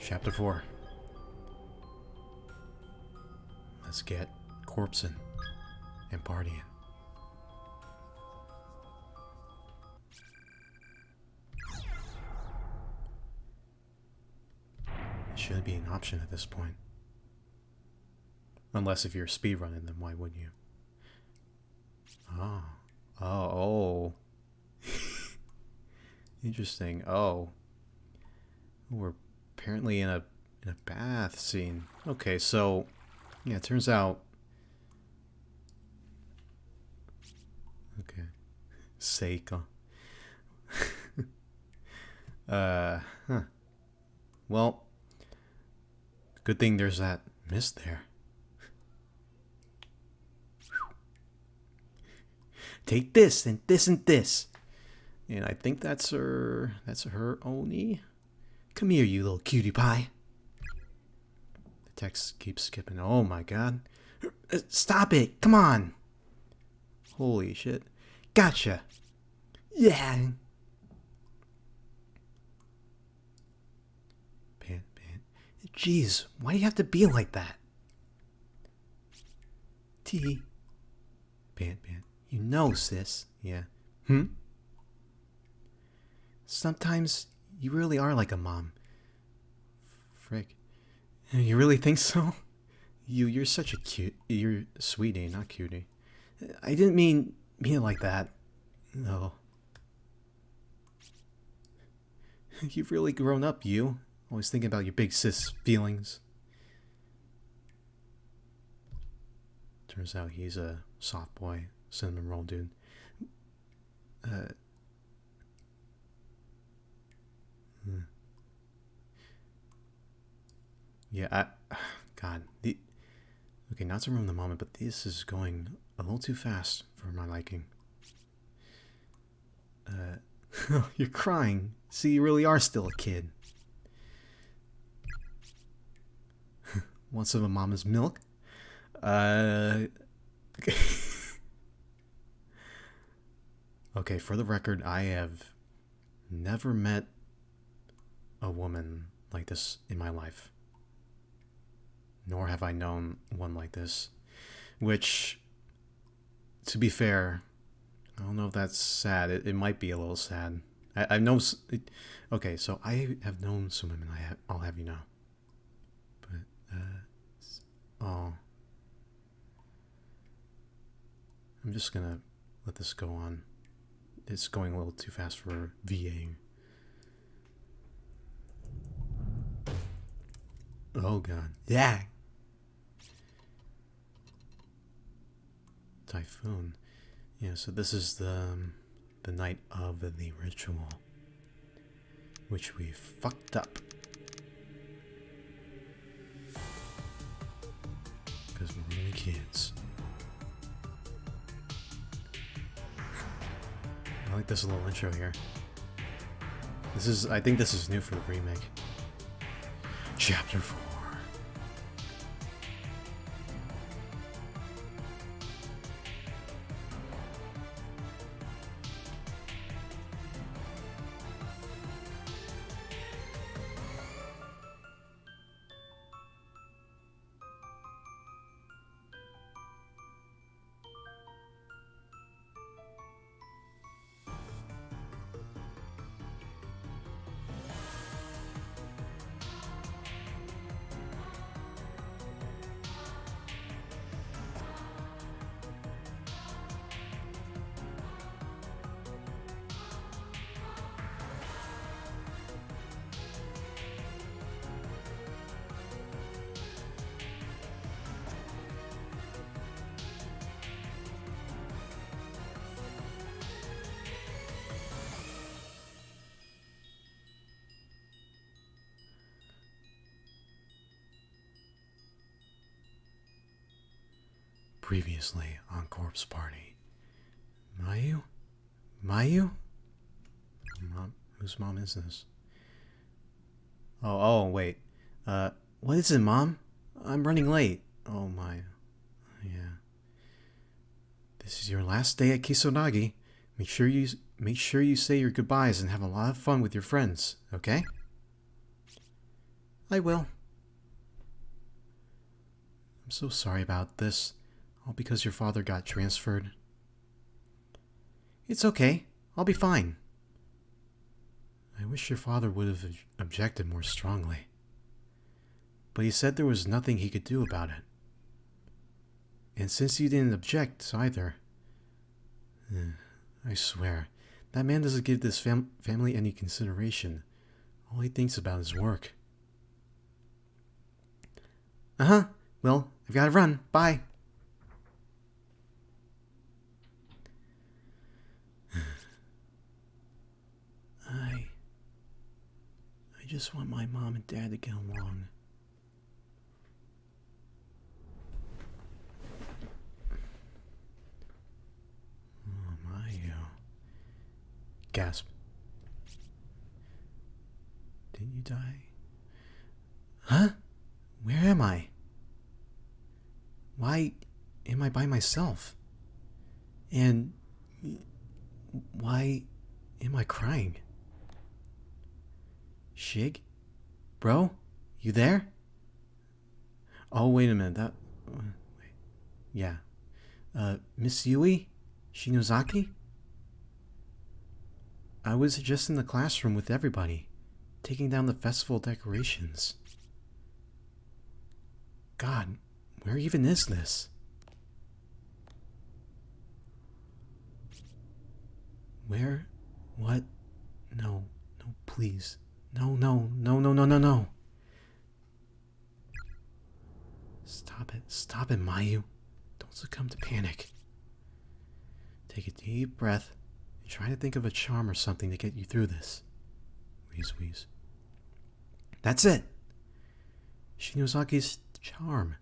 Chapter 4. Let's get corpsing and partying. It shouldn't be an option at this point. Unless if you're speedrunning, then why would you? Oh. Interesting. Oh. We're apparently in a bath scene. Okay, so yeah, it turns out. Okay. Seika. Huh. Well, good thing there's that mist there. Take this and this and this. And I think that's her Oni. Come here, you little cutie pie. The text keeps skipping. Oh my god. Stop it. Come on. Holy shit. Gotcha. Yeah. Pant. Jeez, why do you have to be like that? T. Pant. You know, sis. Yeah. Sometimes you really are like a mom. Frick. You really think so? You're such a you're a sweetie, not cutie. I didn't mean it like that. No. You've really grown up, you. Always thinking about your big sis feelings. Turns out he's a soft boy, cinnamon roll dude. Yeah, God. Okay, not to ruin the moment, but this is going a little too fast for my liking. You're crying. See, you really are still a kid. Want some of Mama's milk? Okay. Okay, for the record, I have never met a woman like this in my life. Nor have I known one like this. Which, to be fair, I don't know if that's sad. It might be a little sad. I know... Okay, so I have known some women, I'll have you know. But, oh. I'm just gonna let this go on. It's going a little too fast for VAing. Oh god. Yeah! Typhoon. Yeah, so this is the night of the ritual, which we fucked up. Because we're really kids. I like this little intro here. I think this is new for the remake. Chapter 4. Previously on Corpse Party. Mayu? Mom? Whose mom is this? Oh, wait. What is it, Mom? I'm running late. Oh my. Yeah. This is your last day at Kisonagi. Make sure you say your goodbyes and have a lot of fun with your friends, okay? I will. I'm so sorry about this. All because your father got transferred. It's okay. I'll be fine. I wish your father would have objected more strongly. But he said there was nothing he could do about it. And since you didn't object either, I swear, that man doesn't give this family any consideration. All he thinks about is work. Uh-huh. Well, I've got to run. Bye. I just want my mom and dad to get along. Oh my, Gasp. Didn't you die? Huh? Where am I? Why am I by myself? And why am I crying? Shig? Bro? You there? Oh, wait a minute. Wait. Yeah. Miss Yui? Shinozaki? I was just in the classroom with everybody, taking down the festival decorations. God, where even is this? Where? What? No, please. No. Stop it, Mayu. Don't succumb to panic. Take a deep breath and try to think of a charm or something to get you through this. Wheeze. That's it! Shinozaki's charm.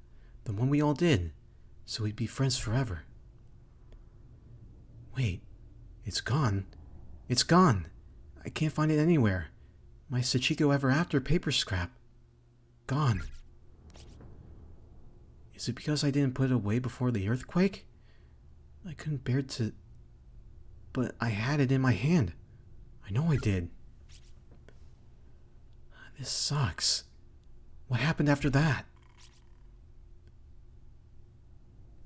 The one we all did. So we'd be friends forever. Wait. It's gone. It's gone. I can't find it anywhere. My Sachiko Ever After paper scrap. Gone. Is it because I didn't put it away before the earthquake? I couldn't bear to... But I had it in my hand. I know I did. This sucks. What happened after that?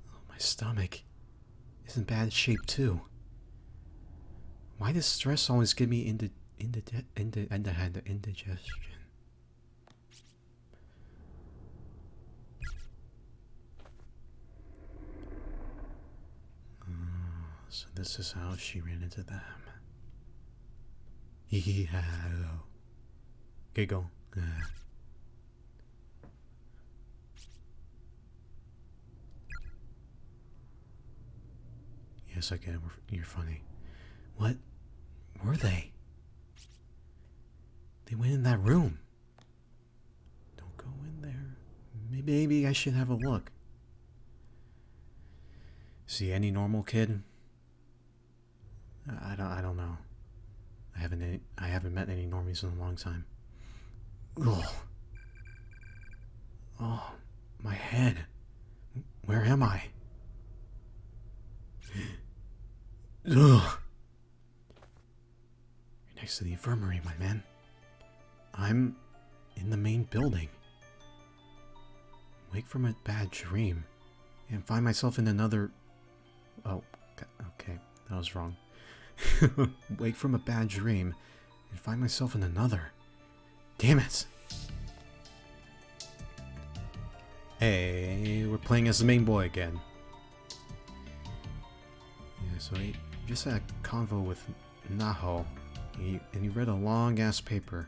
Oh, my stomach is in bad shape too. Why does stress always give me indigestion? So this is how she ran into them. Yeah. Giggle. Yes, I get it. You're funny. What were they? They went in that room. Don't go in there. Maybe I should have a look. See any normal kid? I don't know. I haven't met any normies in a long time. Ugh. Oh, my head. Where am I? Ugh. You're next to the infirmary, my man. I'm in the main building. Wake from a bad dream and find myself in another... Oh, okay, that was wrong. Wake from a bad dream and find myself in another. Damn it! Hey, we're playing as the main boy again. Yeah, so he just had a convo with Naho, and he read a long-ass paper.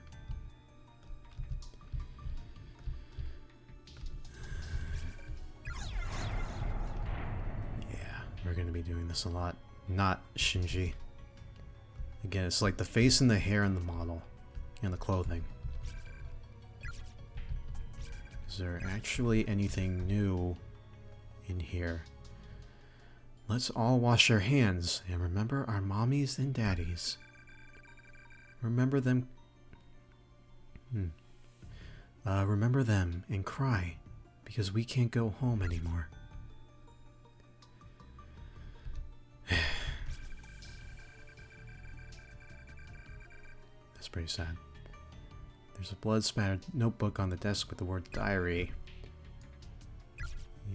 Yeah, we're gonna be doing this a lot. Not Shinji. Again, it's like the face and the hair and the model. And the clothing. Is there actually anything new in here? Let's all wash our hands and remember our mommies and daddies. Remember them. Remember them and cry because we can't go home anymore. That's pretty sad. There's a blood-spattered notebook on the desk with the word diary.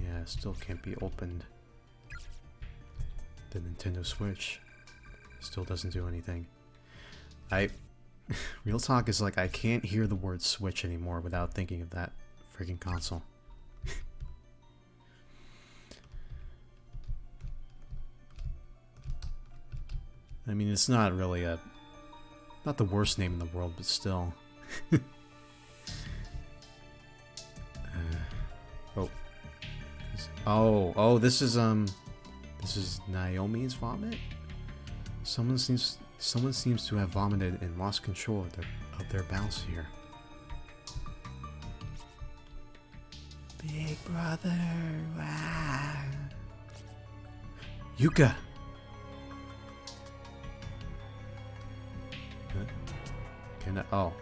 Yeah, still can't be opened. The Nintendo Switch still doesn't do anything. Real talk is like I can't hear the word Switch anymore without thinking of that freaking console. I mean, it's not really not the worst name in the world, but still. Oh, this is Naomi's vomit? Someone seems to have vomited and lost control of their bowels here. Big brother. Ah. Yuka. Can I, oh.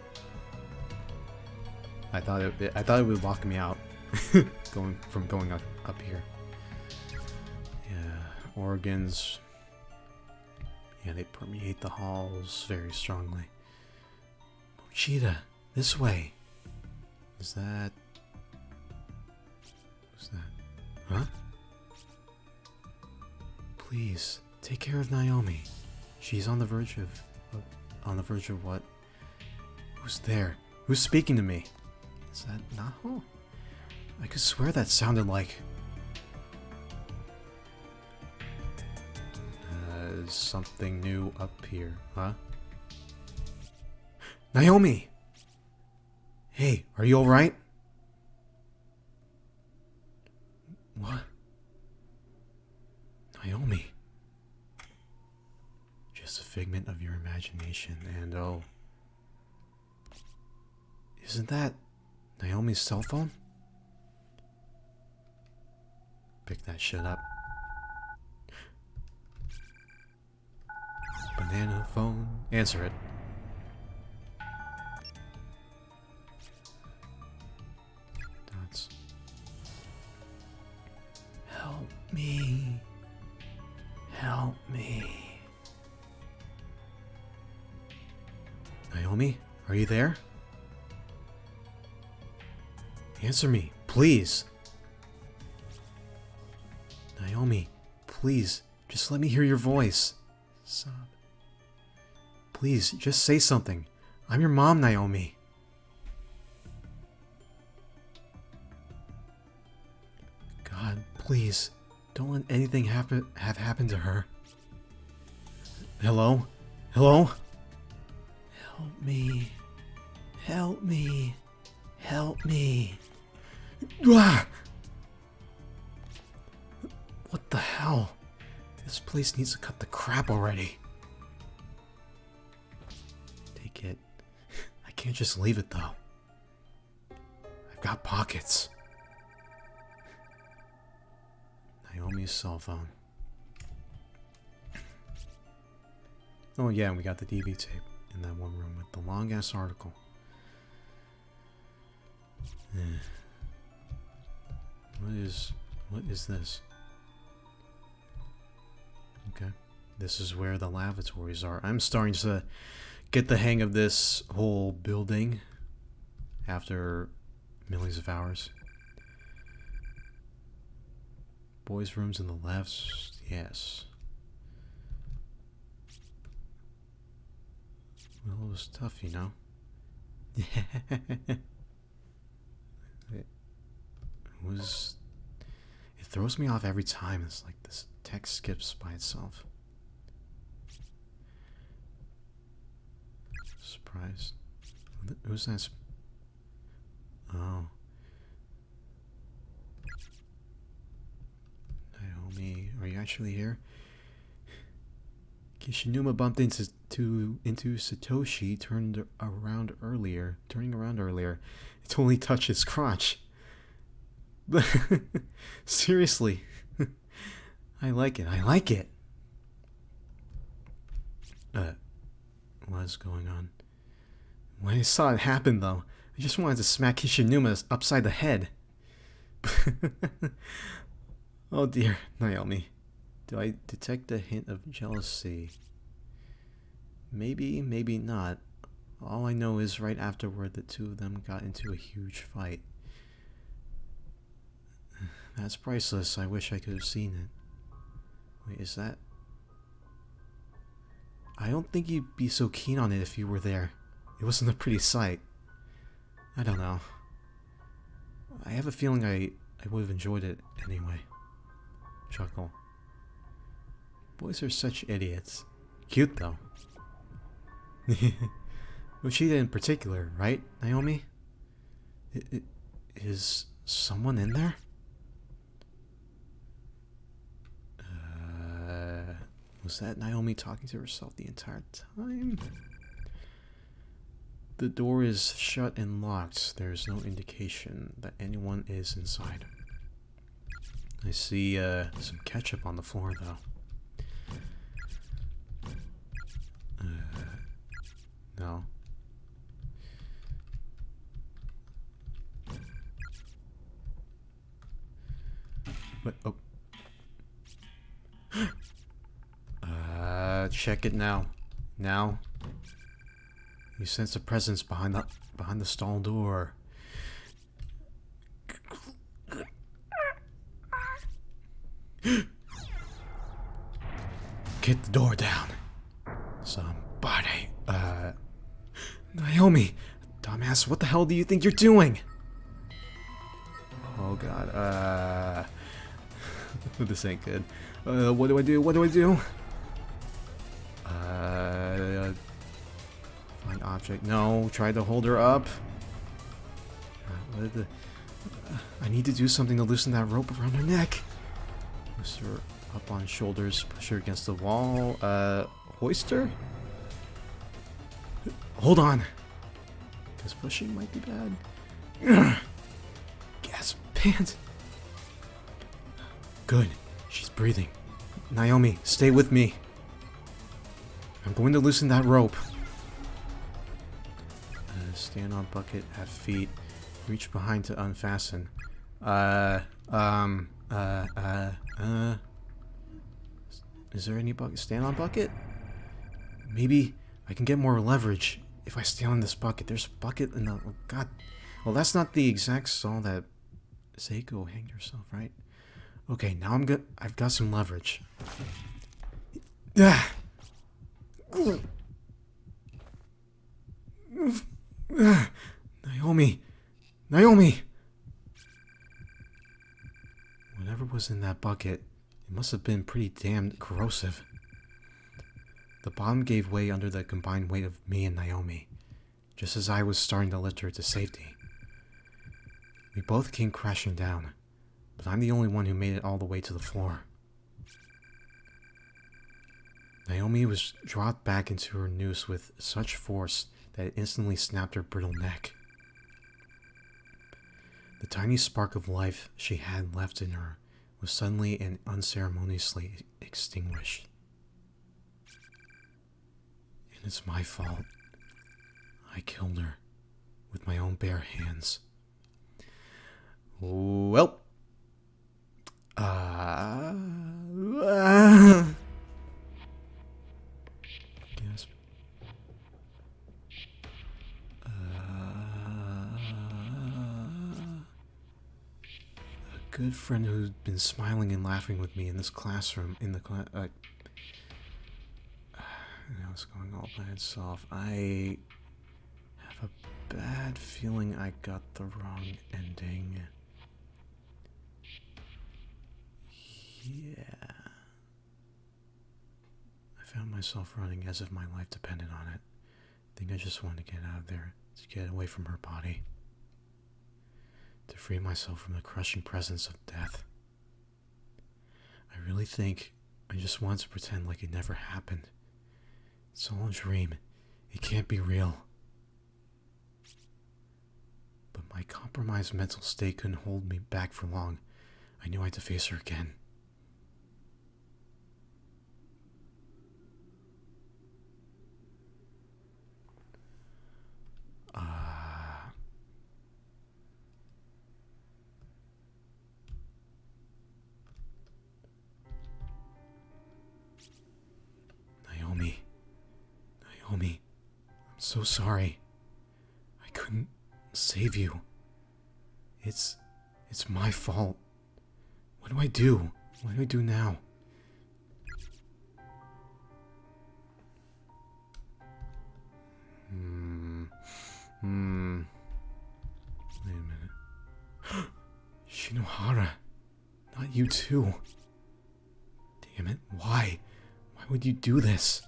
I thought it would lock me out going up here. Yeah, organs. Yeah, they permeate the halls very strongly. Mochida, this way. Is that? Who's that? Huh? Please take care of Naomi. She's on the verge of what? Who's there? Who's speaking to me? Is that Naho? I could swear that sounded like... something new up here, huh? Naomi! Hey, are you alright? What? Naomi. Just a figment of your imagination, and oh... Isn't that Naomi's cell phone? Pick that shit up. Banana phone. Answer it. Dots. Help me. Help me. Naomi, are you there? Answer me, please. Naomi, please, just let me hear your voice. Sob. Please, just say something. I'm your mom, Naomi. God, please, don't let anything have happened to her. Hello? Hello? Help me. Help me. Help me. Ah! What the hell? This place needs to cut the crap already. Take it. I can't just leave it though. I've got pockets. Naomi's cell phone. Oh yeah, we got the DV tape in that one room with the long ass article. What is this? Okay. This is where the lavatories are. I'm starting to get the hang of this whole building after millions of hours. Boys' rooms in the left. Yes. Well, it was tough, you know. It throws me off every time. It's like this text skips by itself. Surprised. Who's that? Oh. Naomi, are you actually here? Kishinuma bumped into Satoshi, turning around earlier. It totally touched his crotch. Seriously. I like it. What's going on? When I saw it happen, though, I just wanted to smack Kishinuma upside the head. Oh dear, Naomi. Do I detect a hint of jealousy? Maybe, maybe not. All I know is right afterward the two of them got into a huge fight. That's priceless. I wish I could have seen it. Wait, is that... I don't think you'd be so keen on it if you were there. It wasn't a pretty sight. I don't know. I have a feeling I would have enjoyed it anyway. Chuckle. Boys are such idiots. Cute though. Uchida in particular, right, Naomi? Is someone in there? Was that Naomi talking to herself the entire time? The door is shut and locked. There's no indication that anyone is inside. I see some ketchup on the floor, though. No. What? Oh. Check it now. Now. You sense a presence behind the stall door. Get the door down. Somebody. Naomi, dumbass, what the hell do you think you're doing? Oh god, this ain't good. What do I do? What do I do? Find object. No, try to hold her up. I need to do something to loosen that rope around her neck. Lift her up on shoulders, push her against the wall. Hoist her? Hold on. Because pushing might be bad. Gasp, pants. Good. She's breathing. Naomi, stay with me. I'm going to loosen that rope. Stand on bucket, have feet. Reach behind to unfasten. Is there any bucket? Stand on bucket? Maybe I can get more leverage if I stand on this bucket. There's a bucket in the... Oh god. Well, that's not the exact stall that Seiko hanged herself, right? Okay, now I'm good. I've got some leverage. Ah! Naomi! Naomi! Whatever was in that bucket, it must have been pretty damn corrosive. The bottom gave way under the combined weight of me and Naomi, just as I was starting to lift her to safety. We both came crashing down, but I'm the only one who made it all the way to the floor. Naomi was dropped back into her noose with such force that it instantly snapped her brittle neck. The tiny spark of life she had left in her was suddenly and unceremoniously extinguished. And it's my fault. I killed her with my own bare hands. Well. Gasp. A good friend who's been smiling and laughing with me in this classroom, in the class, now it's going all by itself. I have a bad feeling I got the wrong ending. Yeah. I found myself running as if my life depended on it. I think I just wanted to get out of there, to get away from her body. To free myself from the crushing presence of death. I really think I just wanted to pretend like it never happened. It's all a dream. It can't be real. But my compromised mental state couldn't hold me back for long. I knew I had to face her again. Naomi, I'm so sorry. I couldn't save you. It's my fault. What do I do? What do I do now? Wait a minute. Shinohara. Not you too. Damn it. Why? Why would you do this?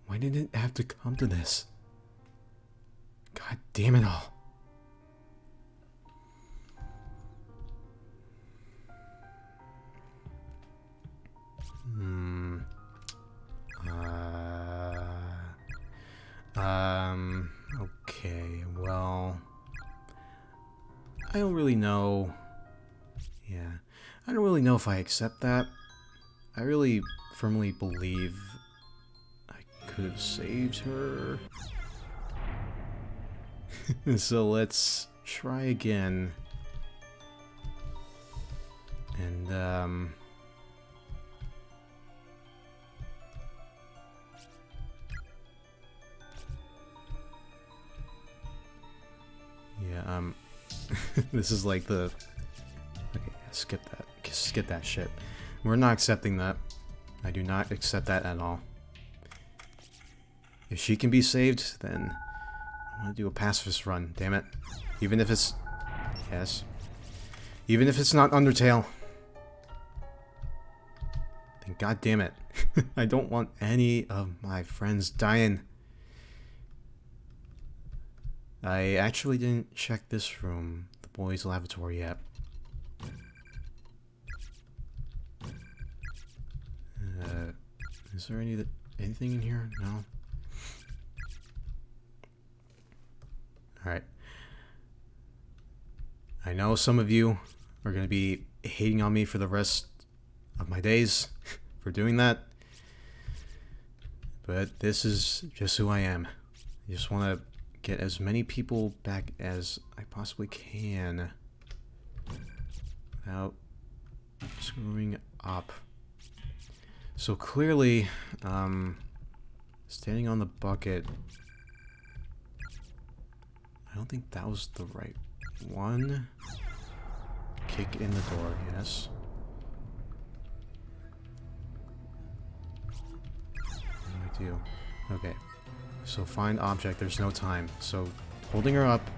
Why did it have to come to this? God damn it all. Okay, well, I don't really know. Yeah, I don't really know if I accept that. I really firmly believe I could have saved her. So let's try again. And, yeah, this is like the... Okay, skip that. Skip that shit. We're not accepting that. I do not accept that at all. If she can be saved, then I want to do a pacifist run, damn it. Even if it's... Yes. Even if it's not Undertale. Then god damn it. I don't want any of my friends dying. I actually didn't check this room, the boys' lavatory, yet. Is there anything in here? No. Alright. I know some of you are going to be hating on me for the rest of my days for doing that. But this is just who I am. I just want to get as many people back as I possibly can without screwing up. So clearly, standing on the bucket, I don't think that was the right one. Kick in the door, yes. What do I do? Okay. So find object, there's no time. So holding her up.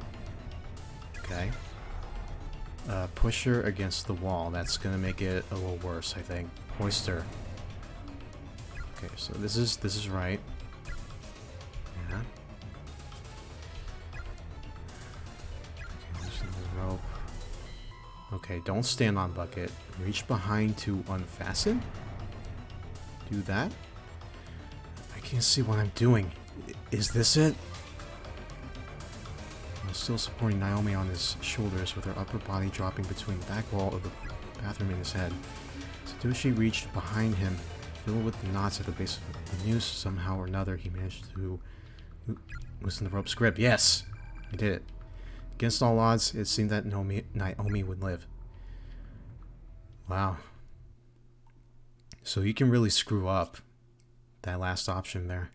Okay. Push her against the wall. That's gonna make it a little worse, I think. Hoist her. Okay, so this is right. Yeah. Okay, loosen the rope. Okay, don't stand on bucket. Reach behind to unfasten. Do that. I can't see what I'm doing. Is this it? I'm still supporting Naomi on his shoulders with her upper body dropping between the back wall of the bathroom and his head. Satoshi reached behind him, filled with knots at the base of the noose. Somehow or another, he managed to loosen the rope's grip. Yes! He did it. Against all odds, it seemed that Naomi would live. Wow. So you can really screw up that last option there.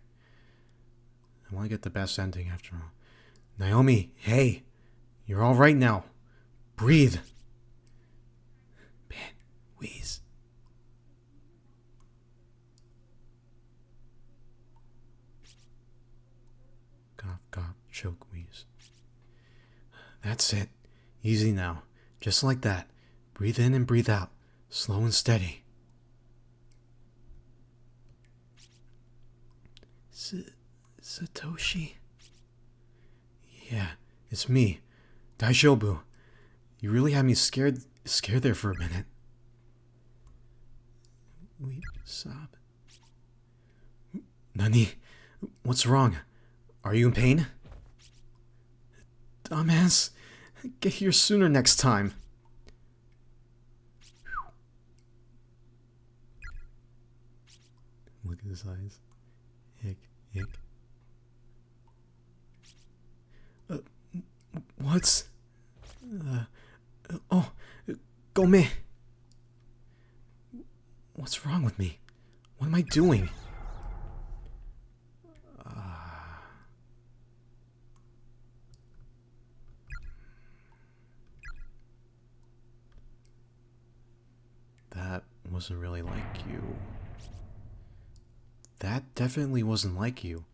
I want to get the best ending after all. Naomi, hey! You're alright now. Breathe. Ben, wheeze. Cough, cough, choke, wheeze. That's it. Easy now. Just like that. Breathe in and breathe out. Slow and steady. Satoshi? Yeah, it's me. Daishobu. You really had me scared there for a minute. We sob. Nani? What's wrong? Are you in pain? Dumbass. Get here sooner next time. Look at his eyes. Hick, hick. What's... oh, Gome. What's wrong with me? What am I doing? wasn't really like you. That definitely wasn't like you.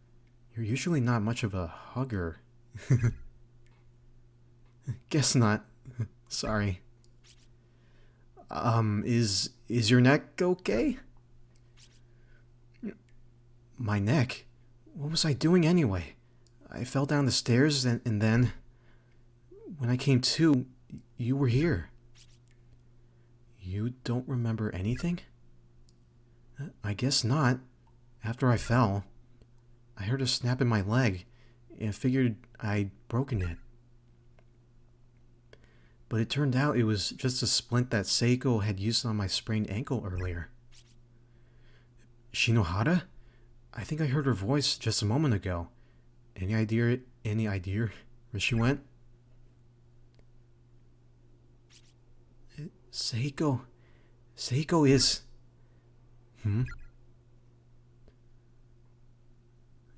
You're usually not much of a hugger. Guess not. Sorry. Is your neck okay? My neck? What was I doing anyway? I fell down the stairs and then... When I came to, you were here. You don't remember anything? I guess not. After I fell, I heard a snap in my leg and figured I'd broken it. But it turned out it was just a splint that Seiko had used on my sprained ankle earlier. Shinohara? I think I heard her voice just a moment ago. Any idea where she went? Seiko is...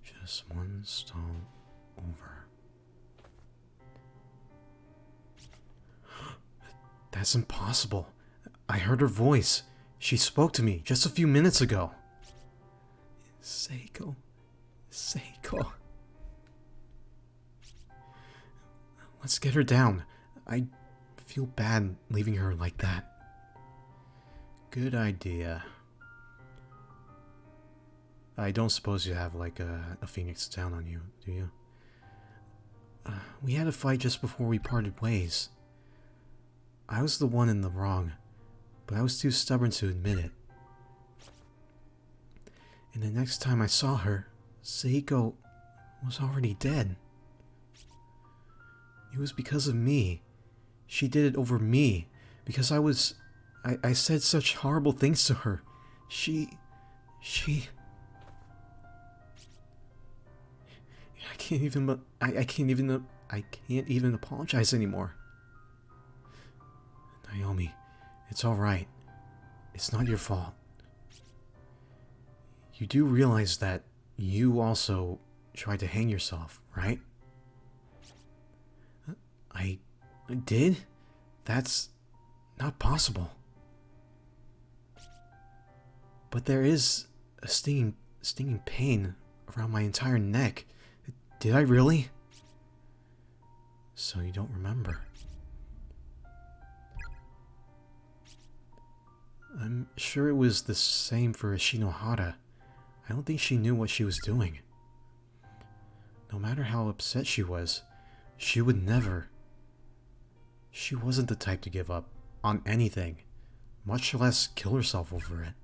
Just one stall over. That's impossible. I heard her voice. She spoke to me just a few minutes ago. Seiko. Let's get her down. I feel bad leaving her like that. Good idea. I don't suppose you have like a phoenix down on you, do you? We had a fight just before we parted ways. I was the one in the wrong, but I was too stubborn to admit it. And the next time I saw her, Seiko was already dead. It was because of me. She did it over me, because I said such horrible things to her. She... I can't even apologize anymore. Naomi, it's alright. It's not your fault. You do realize that you also tried to hang yourself, right? I did? That's not possible. But there is a stinging pain around my entire neck. Did I really? So you don't remember. I'm sure it was the same for Shinohara. I don't think she knew what she was doing. No matter how upset she was, she would never. She wasn't the type to give up on anything, much less kill herself over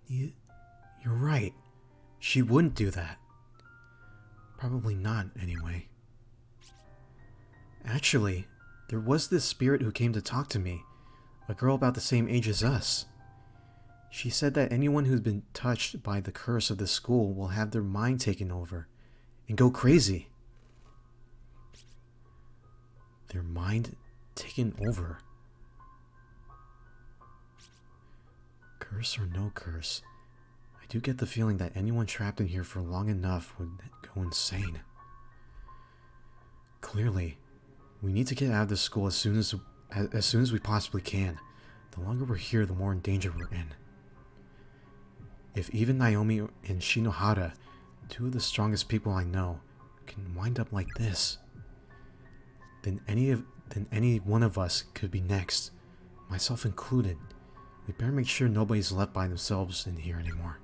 it. You're right. She wouldn't do that. Probably not, anyway. Actually, there was this spirit who came to talk to me, a girl about the same age as us. She said that anyone who's been touched by the curse of the school will have their mind taken over and go crazy. Their mind taken over. Curse or no curse, I do get the feeling that anyone trapped in here for long enough would go insane. Clearly, we need to get out of this school as soon as we possibly can. The longer we're here, the more in danger we're in. If even Naomi and Shinohara, two of the strongest people I know, can wind up like this, then any one of us could be next, myself included. We better make sure nobody's left by themselves in here anymore.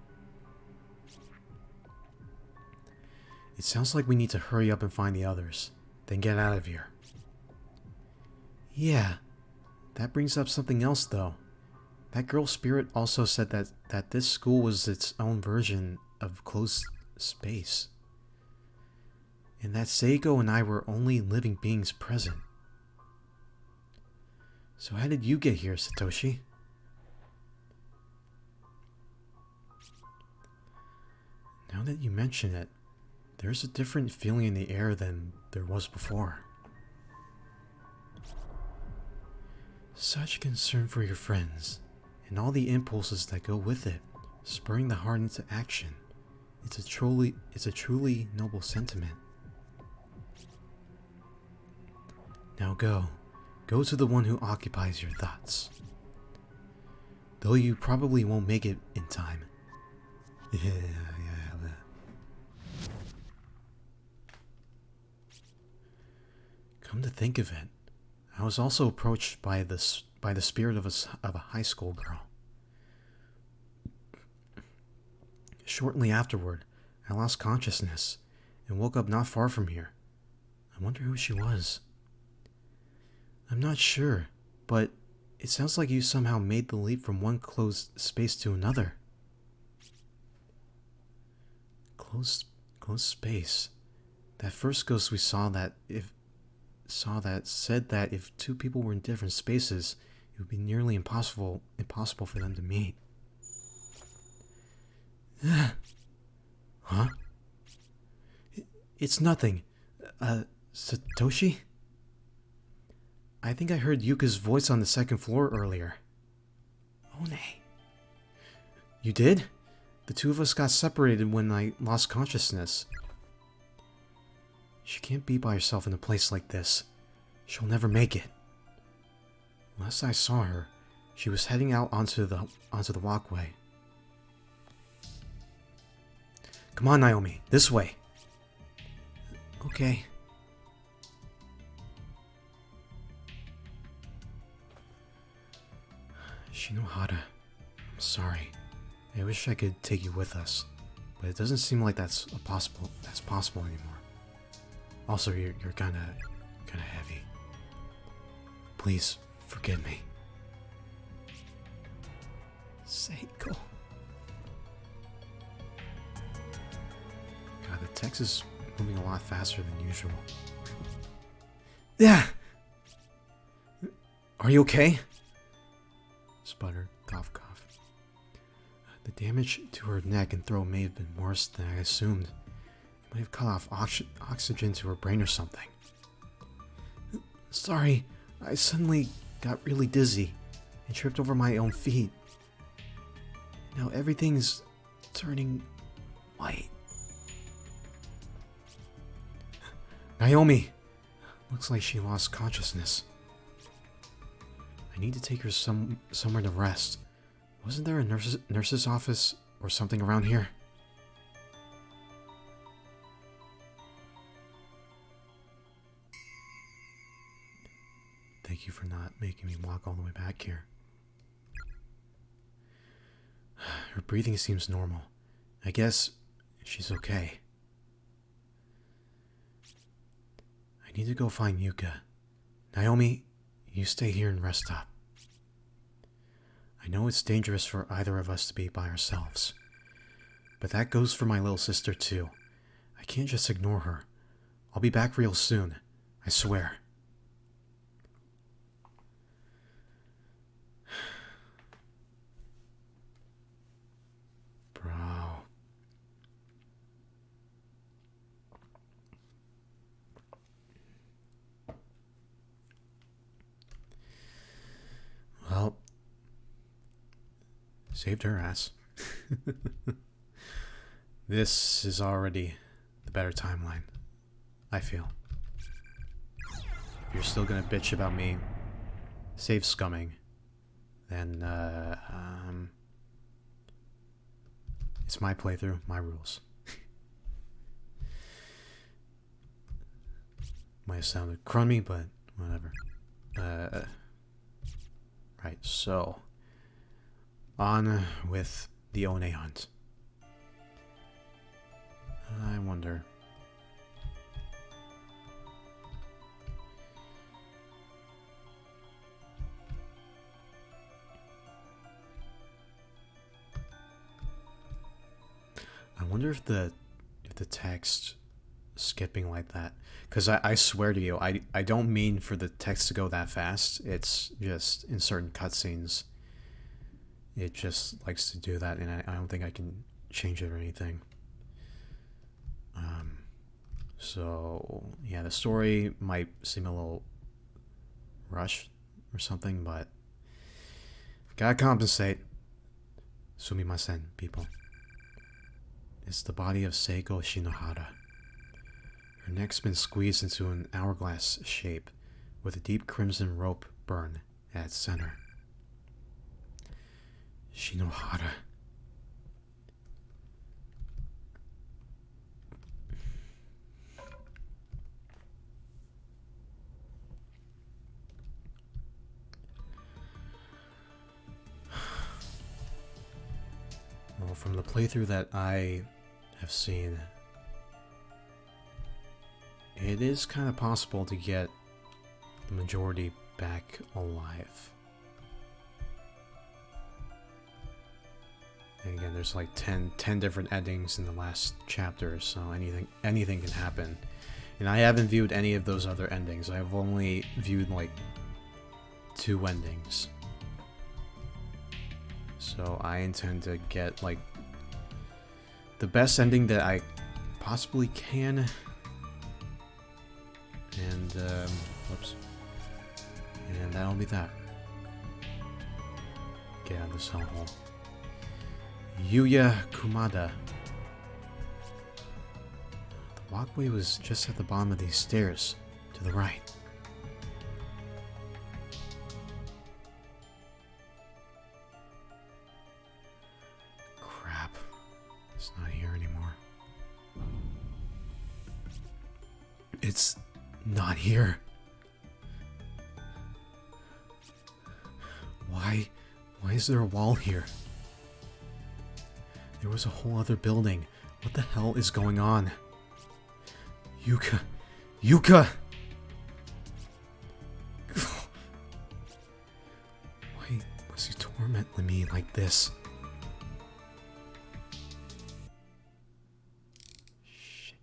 It sounds like we need to hurry up and find the others, then get out of here. Yeah, that brings up something else though. That girl spirit also said that this school was its own version of closed space. And that Seiko and I were only living beings present. So how did you get here, Satoshi? Now that you mention it, there's a different feeling in the air than there was before. Such concern for your friends, and all the impulses that go with it, spurring the heart into action. It's a truly noble sentiment. Now go to the one who occupies your thoughts. Though you probably won't make it in time. Yeah. Come to think of it, I was also approached by the spirit of a high school girl. Shortly afterward, I lost consciousness and woke up not far from here. I wonder who she was. I'm not sure, but it sounds like you somehow made the leap from one closed space to another. Closed space. That first ghost we saw said that if two people were in different spaces, it would be nearly impossible for them to meet. Huh? It's nothing. Satoshi? I think I heard Yuka's voice on the second floor earlier. One. You did? The two of us got separated when I lost consciousness. She can't be by herself in a place like this. She'll never make it. Last I saw her, she was heading out onto the walkway. Come on, Naomi, this way. Okay. Shinohara, I'm sorry. I wish I could take you with us, but it doesn't seem like that's possible anymore. Also, you're kinda heavy. Please forgive me. Seiko. God, the text is moving a lot faster than usual. Yeah. Are you okay? Sputtered, cough. The damage to her neck and throat may have been worse than I assumed. It might have cut off oxygen to her brain or something. Sorry, I suddenly got really dizzy and tripped over my own feet. Now everything's turning white. Naomi! Looks like she lost consciousness. I need to take her somewhere to rest. Wasn't there a nurse's office or something around here? Thank you for not making me walk all the way back here. Her breathing seems normal. I guess she's okay. I need to go find Yuka. Naomi, you stay here and rest up. I know it's dangerous for either of us to be by ourselves, but that goes for my little sister too. I can't just ignore her. I'll be back real soon, I swear. Bro. Well, saved her ass. This is already the better timeline, I feel. If you're still gonna bitch about me save scumming, then it's my playthrough, my rules. Might have sounded crummy, but whatever. Right, so on with the One hunt. I wonder. I wonder if the text skipping like that, because I swear to you, I don't mean for the text to go that fast. It's just in certain cutscenes it just likes to do that, and I don't think I can change it or anything. So yeah, the story might seem a little rushed or something, but gotta compensate. Sumimasen, people. It's the body of Seiko Shinohara. Her neck's been squeezed into an hourglass shape with a deep crimson rope burn at its center. Shinohara. Well, from the playthrough that I have seen, it is kind of possible to get the majority back alive. And again, there's like 10 different endings in the last chapter, so anything can happen. And I haven't viewed any of those other endings. I've only viewed like 2 endings. So I intend to get like the best ending that I possibly can. And whoops. And that'll be that. Get out of this hellhole. Yuya Kumada. The walkway was just at the bottom of these stairs, to the right. Crap. It's not here anymore. It's not here. Why is there a wall here? There was a whole other building. What the hell is going on? Yuka! Yuka! Why was he tormenting me like this? Shit.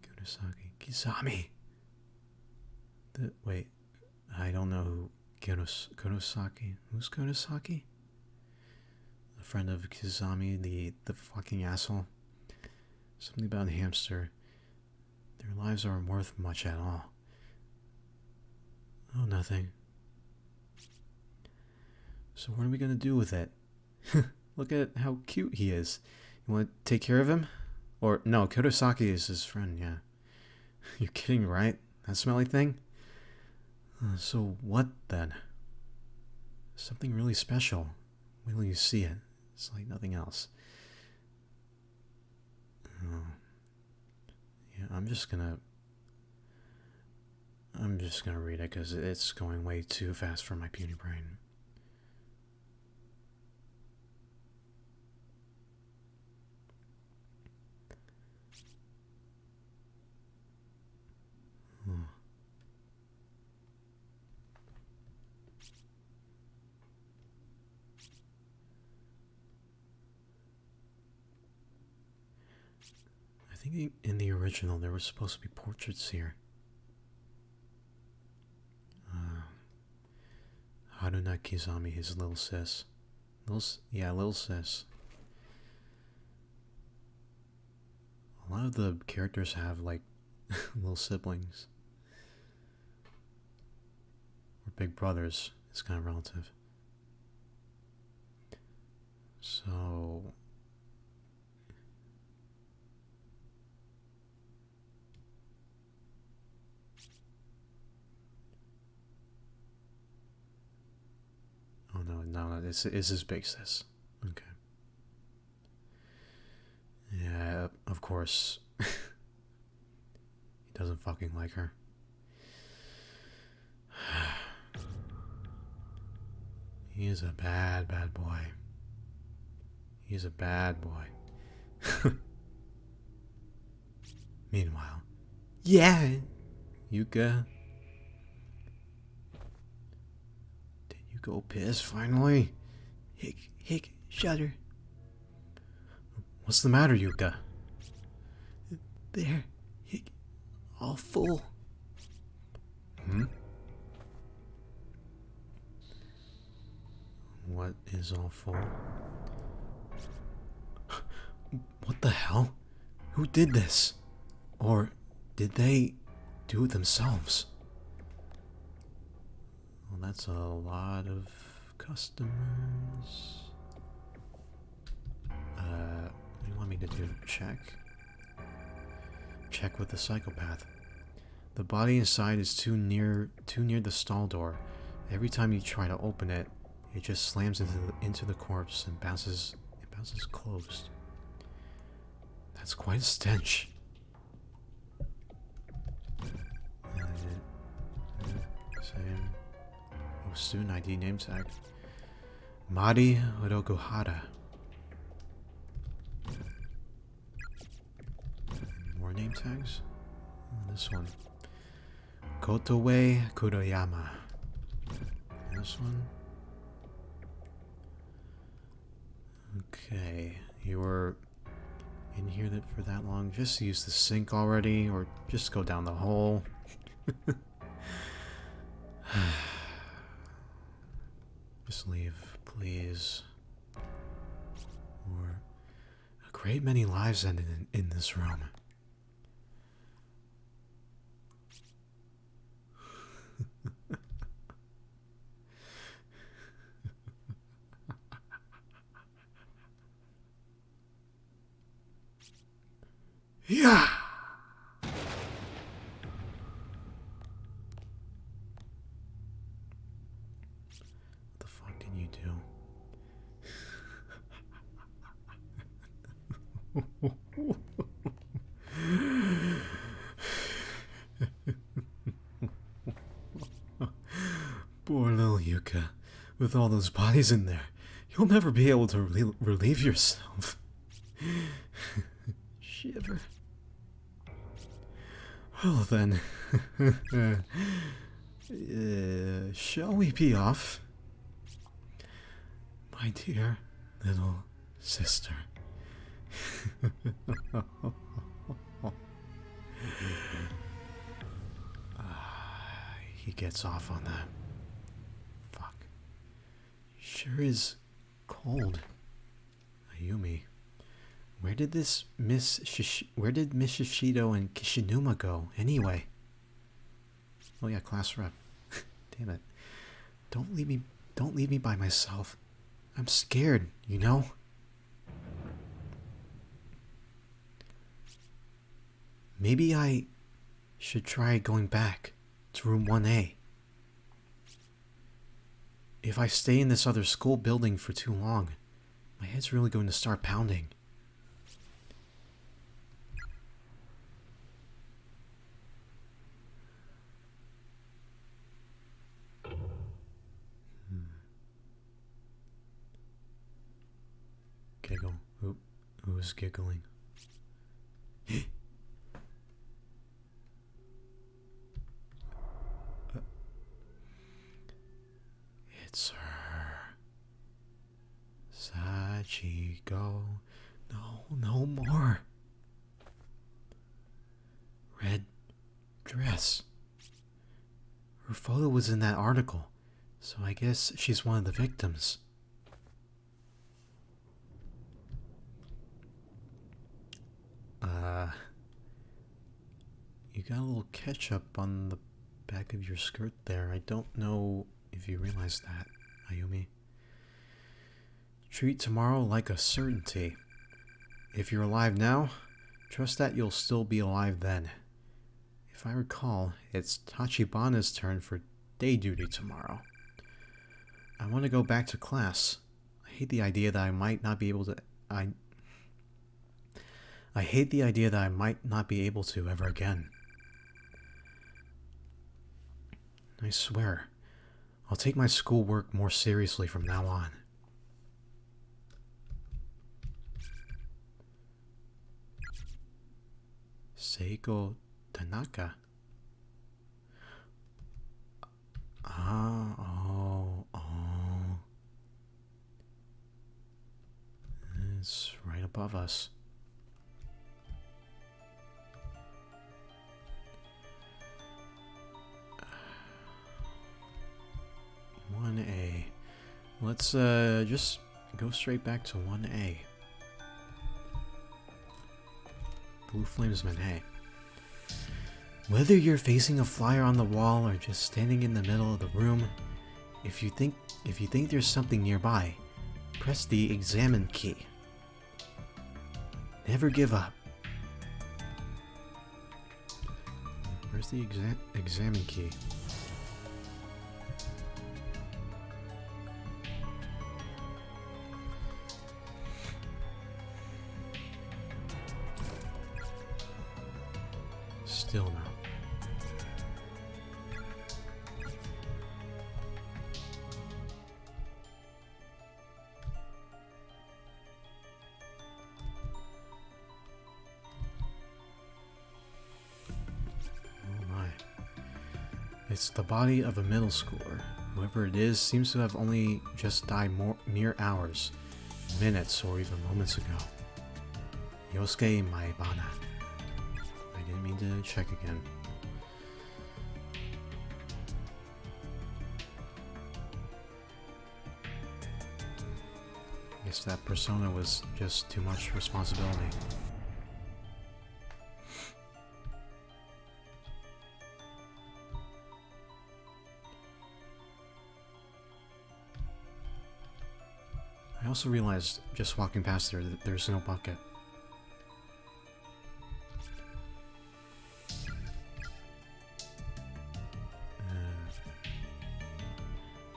Kurosaki Kizami. Wait, I don't know who Kurosaki. Who's Kurosaki? A friend of Kizami, the fucking asshole. Something about a hamster. Their lives aren't worth much at all. Oh, nothing. So what are we gonna do with it? Look at how cute he is. You wanna take care of him? Or, no, Kurosaki is his friend, yeah. You're kidding, right? That smelly thing? So what then? Something really special. Wait till you see it. It's like nothing else. Oh. Yeah, I'm just gonna read it because it's going way too fast for my puny brain. I think in the original there were supposed to be portraits here. Haruna Kizami, his little sis. Little sis. A lot of the characters have like little siblings. Or big brothers. It's kind of relative. So... Oh no, this is his big sis. Okay. Yeah, of course. He doesn't fucking like her. He is a bad boy. He's a bad boy. Meanwhile, yeah, Yuka. Did you go piss finally? Hick, shudder. What's the matter, Yuka? There, hick, all full. What is all full? What the hell? Who did this? Or did they do it themselves? Well, that's a lot of customers. What do you want me to do? Check with the psychopath. The body inside is too near the stall door. Every time you try to open it, it just slams into the corpse and bounces closed. That's quite a stench. Same. Oh, student ID name tag. Mari Orokuhara. More name tags? Oh, this one. Kotoe Kuroyama. This one. Okay, you were in here for that long. Just use the sink already, or just go down the hole. Just leave, please. Or a great many lives ended in this room. Yeah. What the fuck did you do? Poor little Yuka. With all those bodies in there, you'll never be able to relieve yourself. Shiver. Well then, shall we be off? My dear little sister. He gets off on that. Fuck. Sure is cold. Ayumi. Where did Miss Shishido and Kishinuma go, anyway? Oh yeah, class rep. Damn it. Don't leave me by myself. I'm scared, you know? Maybe I should try going back to room 1A. If I stay in this other school building for too long, my head's really going to start pounding. Giggle. Who's giggling? It's her. Sachiko. No more. Red dress. Her photo was in that article, so I guess she's one of the victims. You got a little ketchup on the back of your skirt there. I don't know if you realize that, Ayumi. Treat tomorrow like a certainty. If you're alive now, trust that you'll still be alive then. If I recall, it's Tachibana's turn for day duty tomorrow. I want to go back to class. I hate the idea that I might not be able to... I hate the idea that I might not be able to ever again. I swear, I'll take my schoolwork more seriously from now on. Seiko Tanaka. Oh. It's right above us. 1A. Let's just go straight back to 1A. Blue Flamesman, hey. Whether you're facing a flyer on the wall or just standing in the middle of the room, if you think there's something nearby, press the examine key. Never give up. Where's the examine key? Still no. It's the body of a middle schooler. Whoever it is seems to have only just died mere hours, minutes, or even moments ago. Yosuke Maebana. I didn't mean to check again. I guess that persona was just too much responsibility. I also realized, just walking past there, that there's no bucket.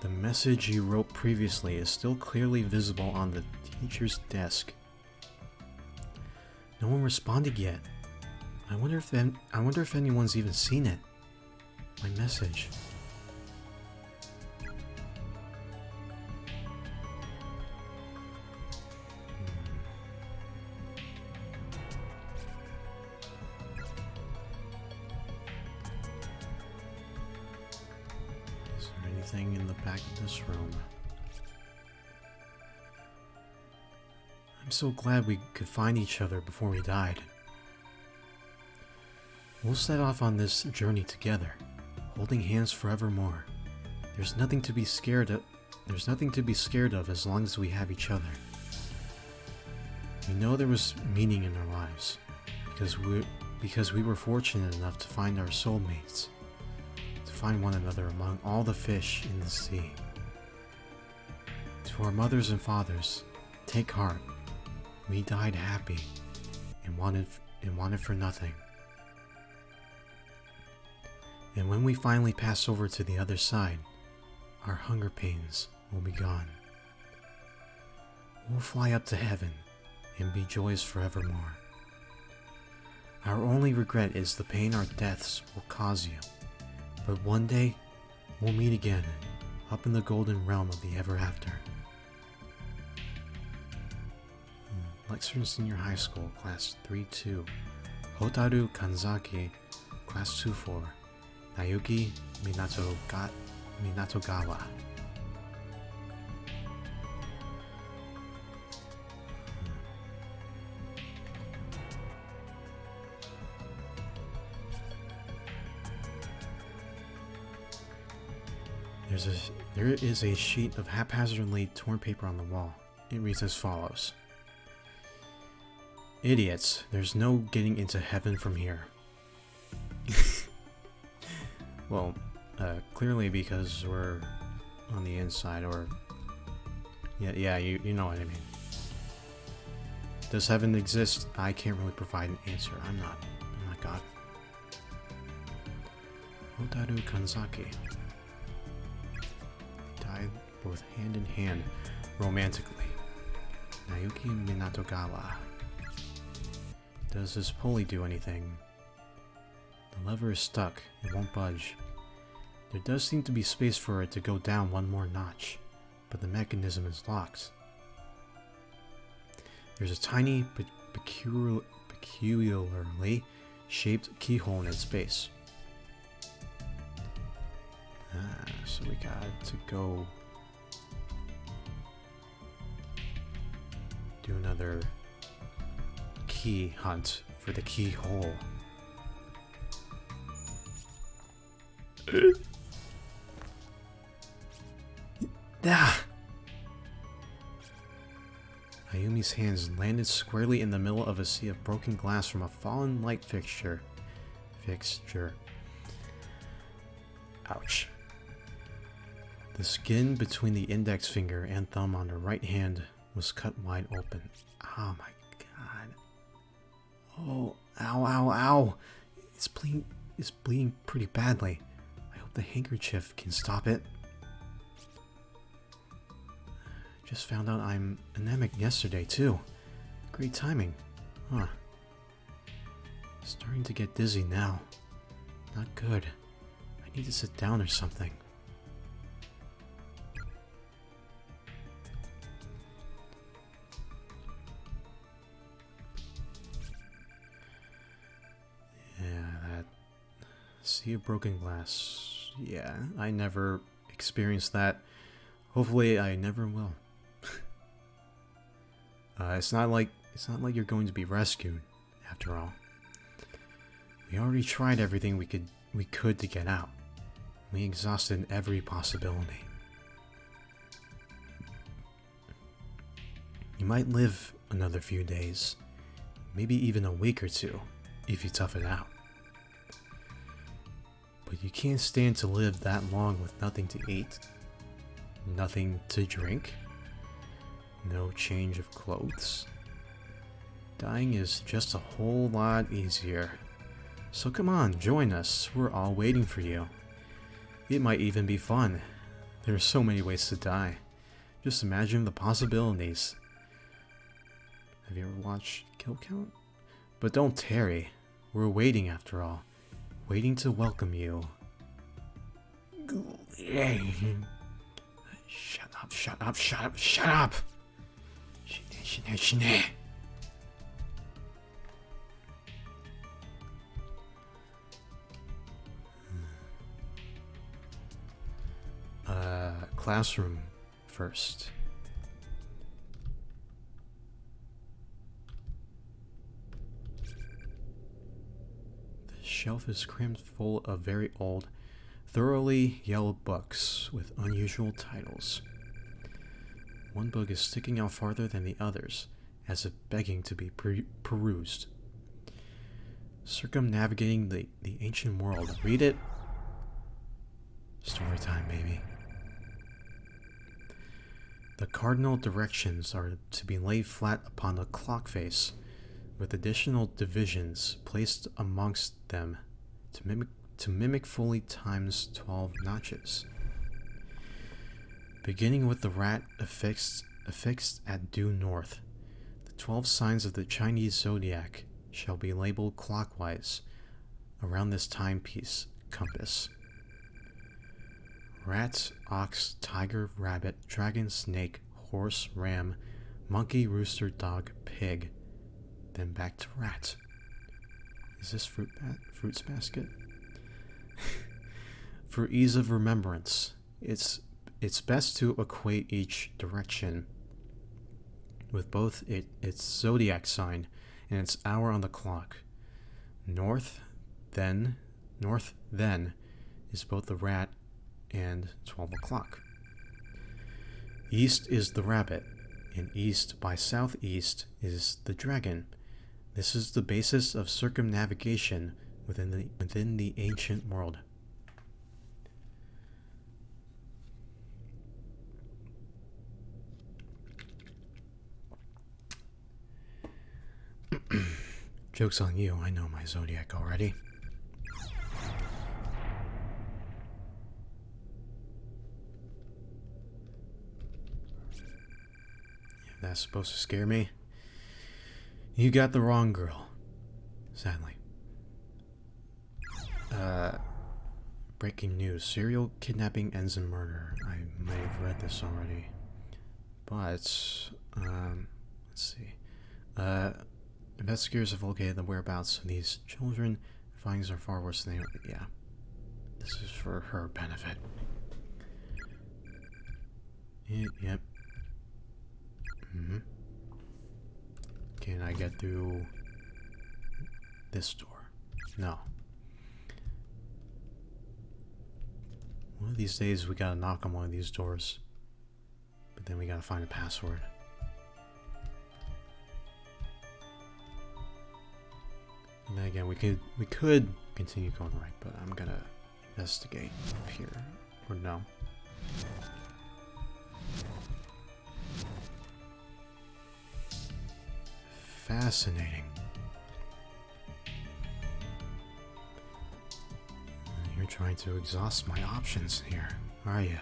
The message you wrote previously is still clearly visible on the teacher's desk. No one responded yet. I wonder if anyone's even seen it. My message. In the back of this room. I'm so glad we could find each other before we died. We'll set off on this journey together, holding hands forevermore. There's nothing to be scared of. There's nothing to be scared of as long as we have each other. We know there was meaning in our lives because we were fortunate enough to find our soulmates. Find one another among all the fish in the sea. To our mothers and fathers, take heart. We died happy and wanted for nothing. And when we finally pass over to the other side, our hunger pains will be gone. We'll fly up to heaven and be joyous forevermore. Our only regret is the pain our deaths will cause you. But one day, we'll meet again, up in the golden realm of the ever after. Lexington Senior High School, Class 3-2. Hotaru Kanzaki, Class 2-4. Nayuki Minatogawa. There is a sheet of haphazardly torn paper on the wall. It reads as follows. Idiots, there's no getting into heaven from here. Well, clearly because we're on the inside, or... Yeah, you know what I mean. Does heaven exist? I can't really provide an answer. I'm not God. Hotaru Kanzaki. Died both hand in hand, romantically. Nayuki Minatogawa. Does this pulley do anything? The lever is stuck. It won't budge. There does seem to be space for it to go down one more notch, but the mechanism is locked. There's a tiny, peculiarly shaped keyhole in its base. So we got to go do another key hunt for the keyhole. Ayumi's hands landed squarely in the middle of a sea of broken glass from a fallen light fixture. Ouch. The skin between the index finger and thumb on her right hand was cut wide open. Oh my god. Oh, ow. It's is bleeding pretty badly. I hope the handkerchief can stop it. Just found out I'm anemic yesterday, too. Great timing. Huh. Starting to get dizzy now. Not good. I need to sit down or something. Sea of broken glass. Yeah, I never experienced that. Hopefully, I never will. It's not like you're going to be rescued, after all. We already tried everything we could to get out. We exhausted every possibility. You might live another few days, maybe even a week or two, if you tough it out. But you can't stand to live that long with nothing to eat, nothing to drink, no change of clothes. Dying is just a whole lot easier. So come on, join us. We're all waiting for you. It might even be fun. There are so many ways to die. Just imagine the possibilities. Have you ever watched Kill Count? But don't tarry. We're waiting after all. Waiting to welcome you. Shut up, shut up, shut up, shut up! Shine. Classroom first. The shelf is crammed full of very old, thoroughly yellowed books with unusual titles. One book is sticking out farther than the others, as if begging to be perused. Circumnavigating the ancient world. Read it. Story time, baby. The cardinal directions are to be laid flat upon the clock face, with additional divisions placed amongst them to mimic fully times 12 notches. Beginning with the rat affixed at due north, the 12 signs of the Chinese zodiac shall be labeled clockwise around this timepiece compass. Rat, ox, tiger, rabbit, dragon, snake, horse, ram, monkey, rooster, dog, pig, then back to rat. Is this fruits basket? For ease of remembrance, it's best to equate each direction with both its zodiac sign and its hour on the clock. North then is both the rat and 12 o'clock. East is the rabbit, and east by southeast is the dragon. This is the basis of circumnavigation within the ancient world. Joke's on you, I know my zodiac already. If that's supposed to scare me, you got the wrong girl. Sadly. Breaking news. Serial kidnapping ends in murder. I might have read this already. But, let's see. Investigators have located the whereabouts of these children. Findings are far worse than they... Yeah. This is for her benefit. Yep. Can I get through this door? No. One of these days we gotta knock on one of these doors. But then we gotta find a password. And then again, we could continue going right, but I'm gonna investigate up here. Or no. Fascinating. trying to exhaust my options here, are you?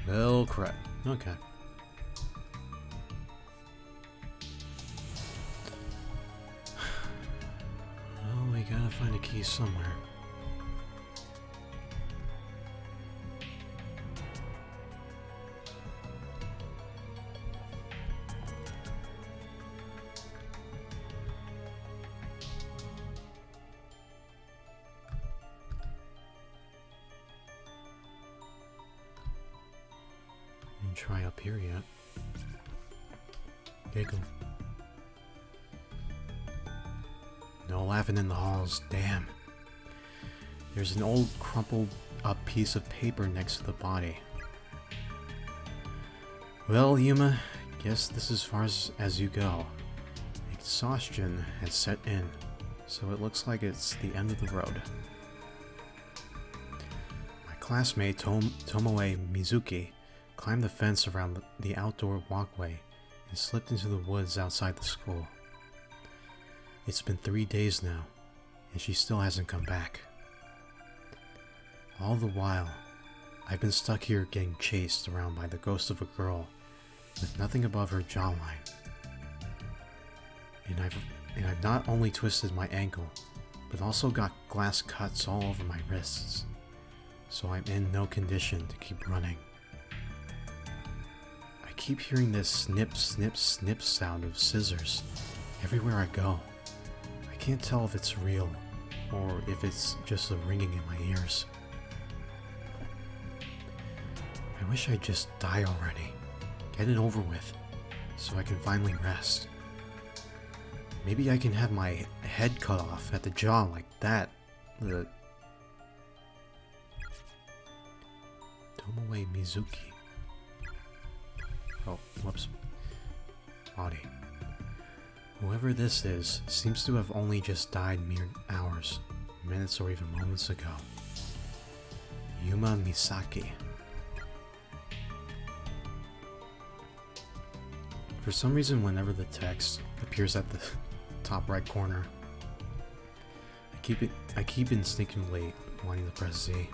Well, crap. Okay. Well, we gotta find a key somewhere. Try up here yet. Giggle. No laughing in the halls, damn. There's an old crumpled up piece of paper next to the body. Well, Yuma, guess this is as far as you go. Exhaustion has set in, so it looks like it's the end of the road. My classmate Tomoe Mizuki climbed the fence around the outdoor walkway and slipped into the woods outside the school. It's been 3 days now, and she still hasn't come back. All the while, I've been stuck here getting chased around by the ghost of a girl with nothing above her jawline. And I've not only twisted my ankle, but also got glass cuts all over my wrists, so I'm in no condition to keep running. I keep hearing this snip, snip, snip sound of scissors everywhere I go. I can't tell if it's real or if it's just a ringing in my ears. I wish I'd just die already, get it over with, so I can finally rest. Maybe I can have my head cut off at the jaw like that. Tomoe Mizuki. Oh, whoops. Body. Whoever this is seems to have only just died mere hours, minutes, or even moments ago. Yuma Misaki. For some reason, whenever the text appears at the top right corner, I keep instinctively wanting to press Z.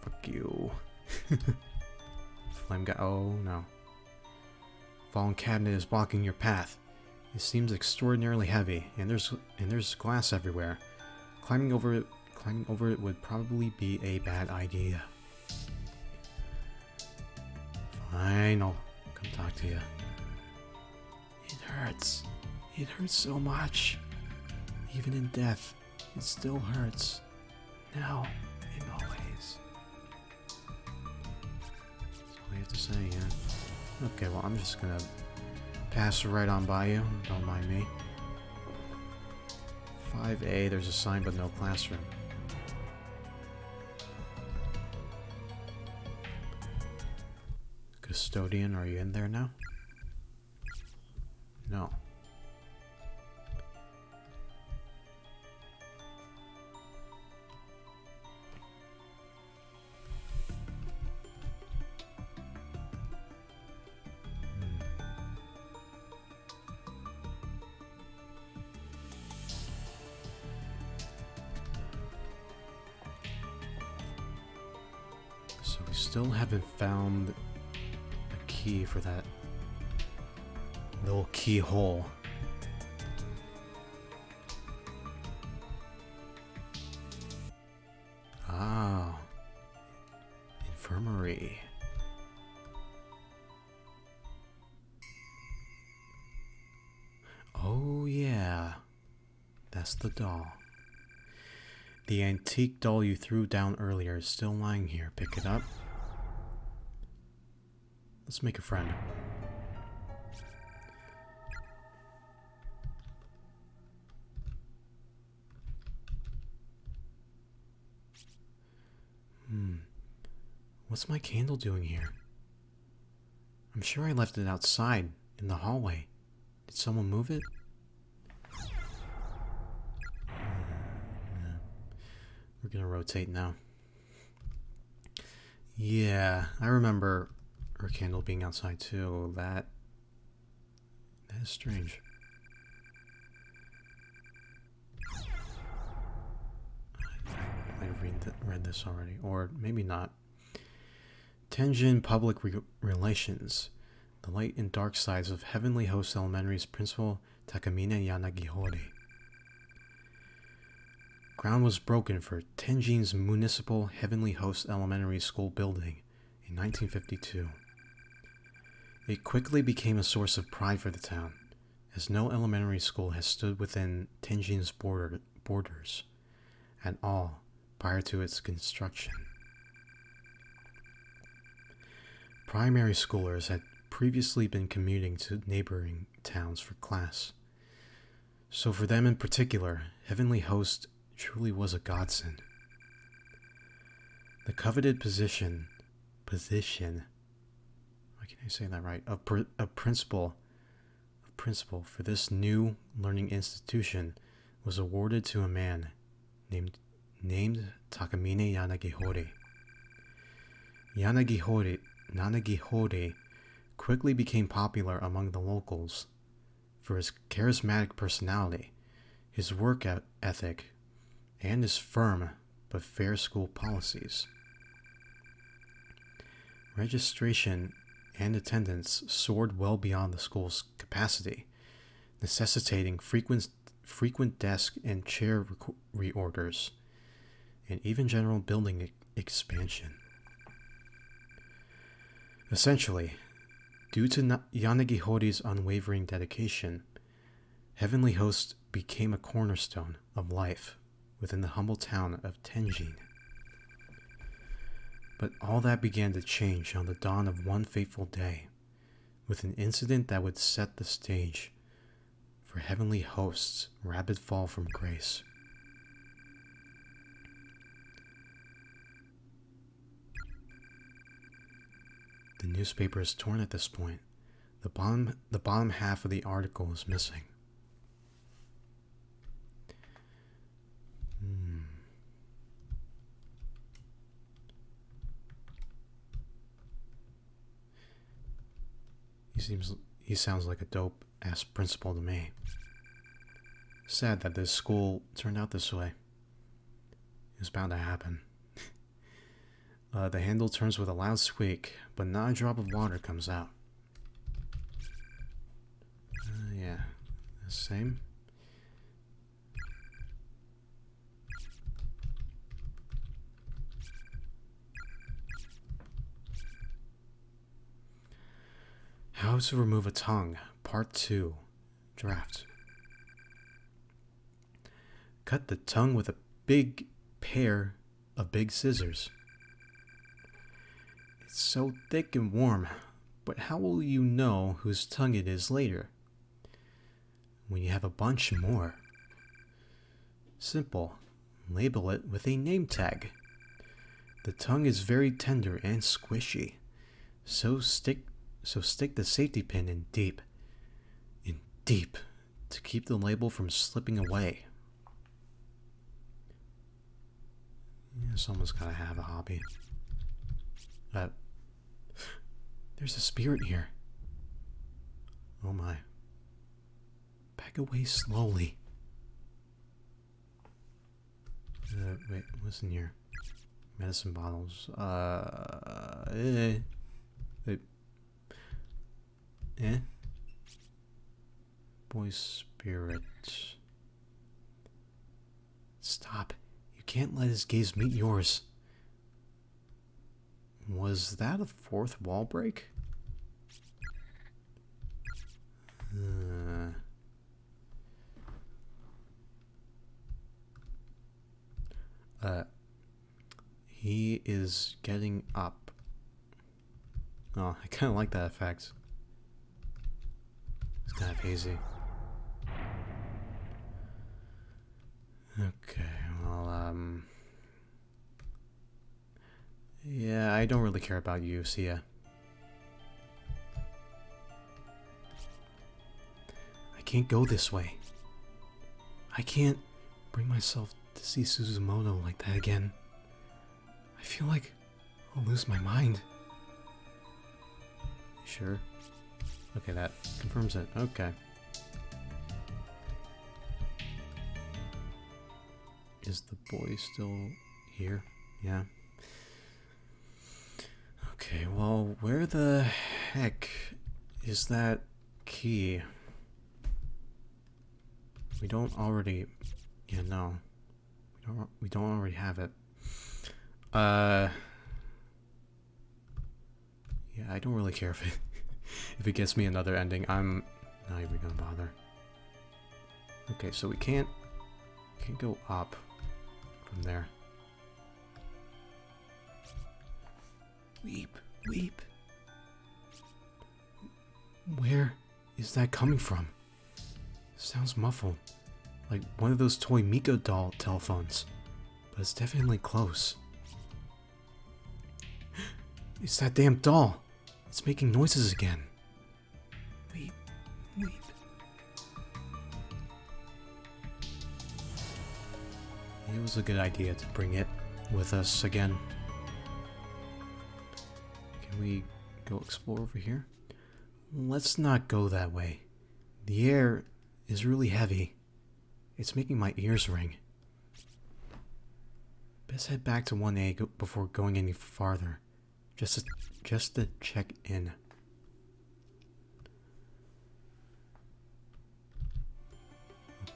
Fuck you. Flame guy. Oh no. Fallen cabinet is blocking your path. It seems extraordinarily heavy, and there's glass everywhere. Climbing over it would probably be a bad idea. Fine, I'll come talk to you. It hurts. It hurts so much. Even in death, it still hurts. Now and always. That's all you have to say, yeah. Okay, well, I'm just gonna pass right on by you. Don't mind me. 5A, there's a sign but no classroom. Custodian, are you in there now? No. So we still haven't found key for that little keyhole. Ah, infirmary. Oh yeah, that's the doll. The antique doll you threw down earlier is still lying here. Pick it up. Let's make a friend. What's my candle doing here? I'm sure I left it outside in the hallway. Did someone move it? We're gonna rotate now. Yeah, I remember her candle being outside too. That is strange. have read this already, or maybe not. Tenjin Public Relations. The light and dark sides of Heavenly Host Elementary's principal Takamine Yanagihori. Ground was broken for Tenjin's municipal Heavenly Host Elementary School building in 1952. It quickly became a source of pride for the town, as no elementary school has stood within Tenjin's borders at all prior to its construction. Primary schoolers had previously been commuting to neighboring towns for class, so for them in particular, Heavenly Host truly was a godsend. The coveted position, why can't I say that right, of principal for this new learning institution was awarded to a man named Takamine Yanagihori. Yanagihori quickly became popular among the locals for his charismatic personality, his work ethic, and his firm but fair school policies. Registration and attendance soared well beyond the school's capacity, necessitating frequent desk and chair reorders, and even general building expansion. Essentially, due to Yanagihori's unwavering dedication, Heavenly Host became a cornerstone of life within the humble town of Tenjin. But all that began to change on the dawn of one fateful day, with an incident that would set the stage for Heavenly Host's rapid fall from grace. The newspaper is torn at this point. The bottom half of the article is missing. He sounds like a dope-ass principal to me. Sad that this school turned out this way. It was bound to happen. The handle turns with a loud squeak, but not a drop of water comes out. Yeah, the same. How to remove a tongue, Part 2, Draft. Cut the tongue with a big pair of big scissors. It's so thick and warm, but how will you know whose tongue it is later? When you have a bunch more. Simple. Label it with a name tag. The tongue is very tender and squishy, so stick the safety pin in deep, to keep the label from slipping away. Yeah, someone's gotta have a hobby. There's a spirit here. Oh my. Back away slowly. Wait, what's in here? Medicine bottles. Boy spirit. Stop. You can't let his gaze meet yours. Was that a fourth wall break? He is getting up. Oh, I kind of like that effect. It's kind of hazy. Okay, well, yeah, I don't really care about you, see ya. I can't go this way. I can't bring myself to see Suzumoto like that again. I feel like I'll lose my mind. Sure. Okay, that confirms it. Okay. Is the boy still Here? Yeah. Okay, well, where the heck is that key? We don't already... Yeah, no. We don't already have it. Yeah, I don't really care if it gets me another ending. I'm not even gonna bother. Okay, so we can't go up from there. Weep, weep. Where is that coming from? Sounds muffled. Like one of those toy Miko doll telephones. But it's definitely close. It's that damn doll. It's making noises again. Weep, weep. It was a good idea to bring it with us again. Can we go explore over here? Let's not go that way. The air is really heavy. It's making my ears ring. Best head back to 1A before going any farther. Just to check in.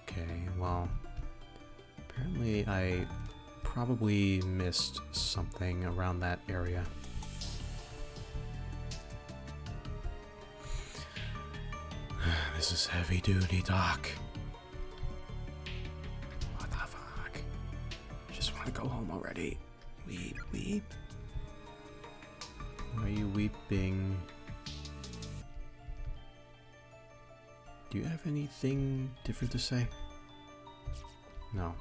Okay, well, apparently I probably missed something around that area. This is heavy duty, Doc. What the fuck? I just want to go home already. Weep, weep. Why are you weeping? Do you have anything different to say? No.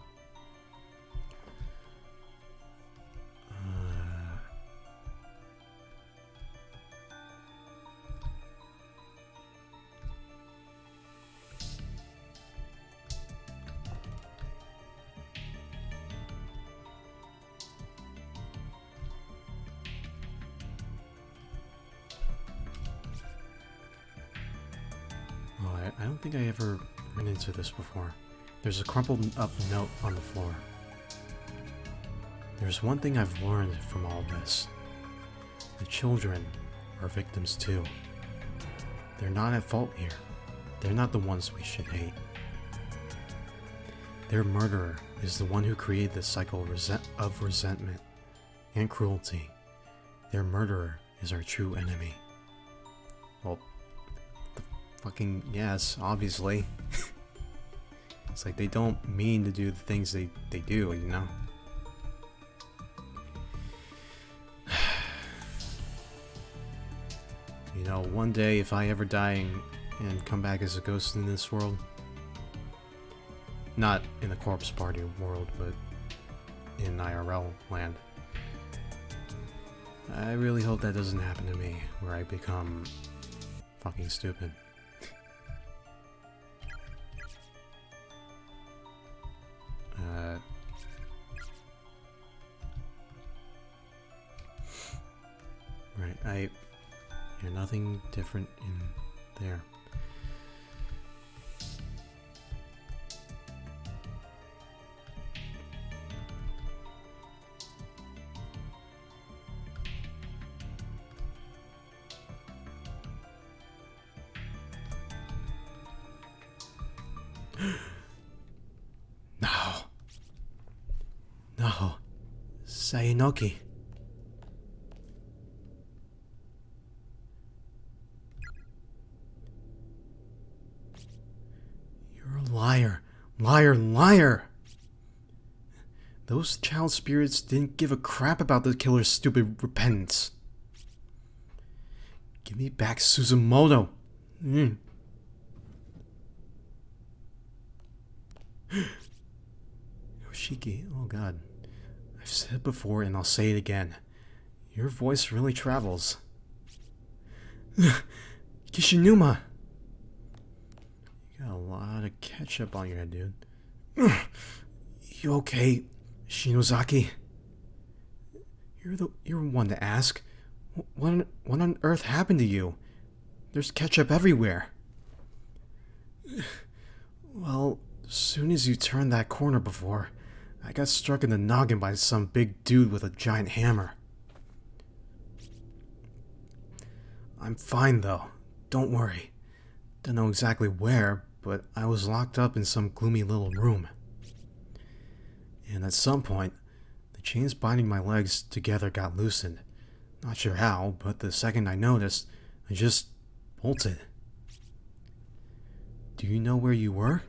I don't think I ever ran into this before. There's a crumpled up note on the floor. There's one thing I've learned from all this. The children are victims too. They're not at fault here. They're not the ones we should hate. Their murderer is the one who created the cycle of resentment and cruelty. Their murderer is our true enemy. Well, fucking yes, obviously. It's like they don't mean to do the things they do, you know? You know, one day if I ever die and come back as a ghost in this world, not in the corpse party world, but in IRL land, I really hope that doesn't happen to me, where I become fucking stupid. Right, I hear nothing different in there. No, Sayanoki. You're a liar. Liar, liar! Those child spirits didn't give a crap about the killer's stupid repentance. Give me back Suzumoto. Yoshiki, oh god. I've said it before and I'll say it again. Your voice really travels. Kishinuma! You got a lot of ketchup on your head, dude. You okay, Shinozaki? You're one to ask. What on earth happened to you? There's ketchup everywhere. Well, as soon as you turned that corner before, I got struck in the noggin by some big dude with a giant hammer. I'm fine though, don't worry. Don't know exactly where, but I was locked up in some gloomy little room. And at some point, the chains binding my legs together got loosened. Not sure how, but the second I noticed, I just bolted. Do you know where you were?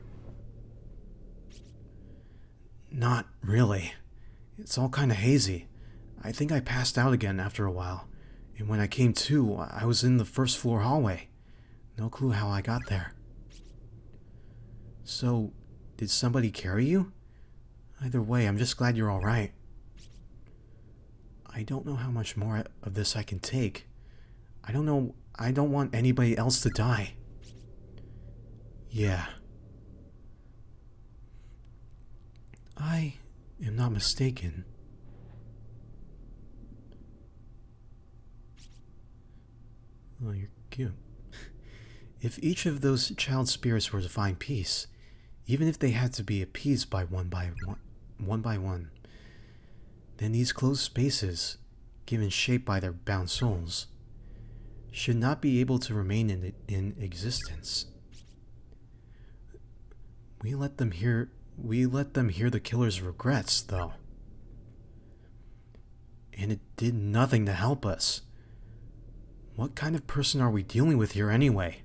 Not really. It's all kind of hazy. I think I passed out again after a while, and when I came to, I was in the first floor hallway. No clue how I got there. So, did somebody carry you? Either way, I'm just glad you're alright. I don't know how much more of this I can take. I don't want anybody else to die. Yeah. I am not mistaken. Oh, you're cute. If each of those child spirits were to find peace, even if they had to be appeased by one by one, then these closed spaces, given shape by their bound souls, should not be able to remain in existence. We let them hear the killer's regrets, though. And it did nothing to help us. What kind of person are we dealing with here anyway?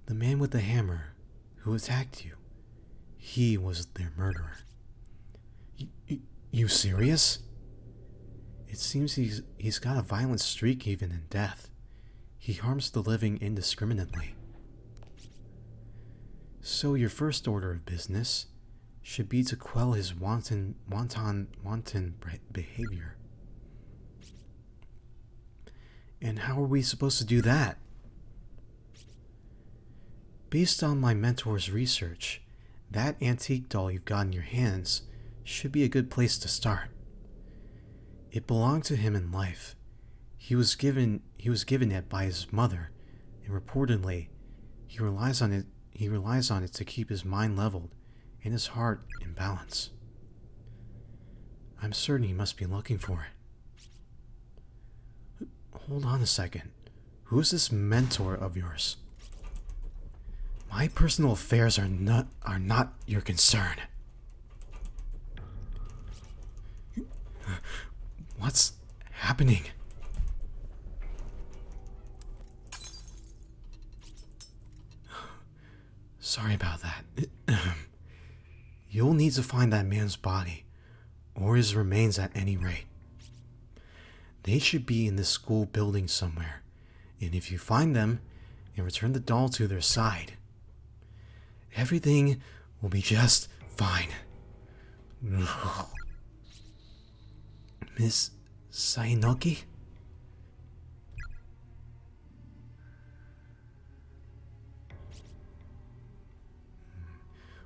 The man with the hammer who attacked you, he was their murderer. You serious? It seems he's got a violent streak even in death. He harms the living indiscriminately. So your first order of business should be to quell his wanton behavior. And how are we supposed to do that? Based on my mentor's research, that antique doll you've got in your hands should be a good place to start. It belonged to him in life. He was given it by his mother, and reportedly, he relies on it to keep his mind leveled and his heart in balance. I'm certain he must be looking for it. Hold on a second. Who's this mentor of yours? My personal affairs are not your concern. What's happening? Sorry about that. You'll need to find that man's body, or his remains at any rate. They should be in this school building somewhere, and if you find them and return the doll to their side, everything will be just fine. Miss Sainoki?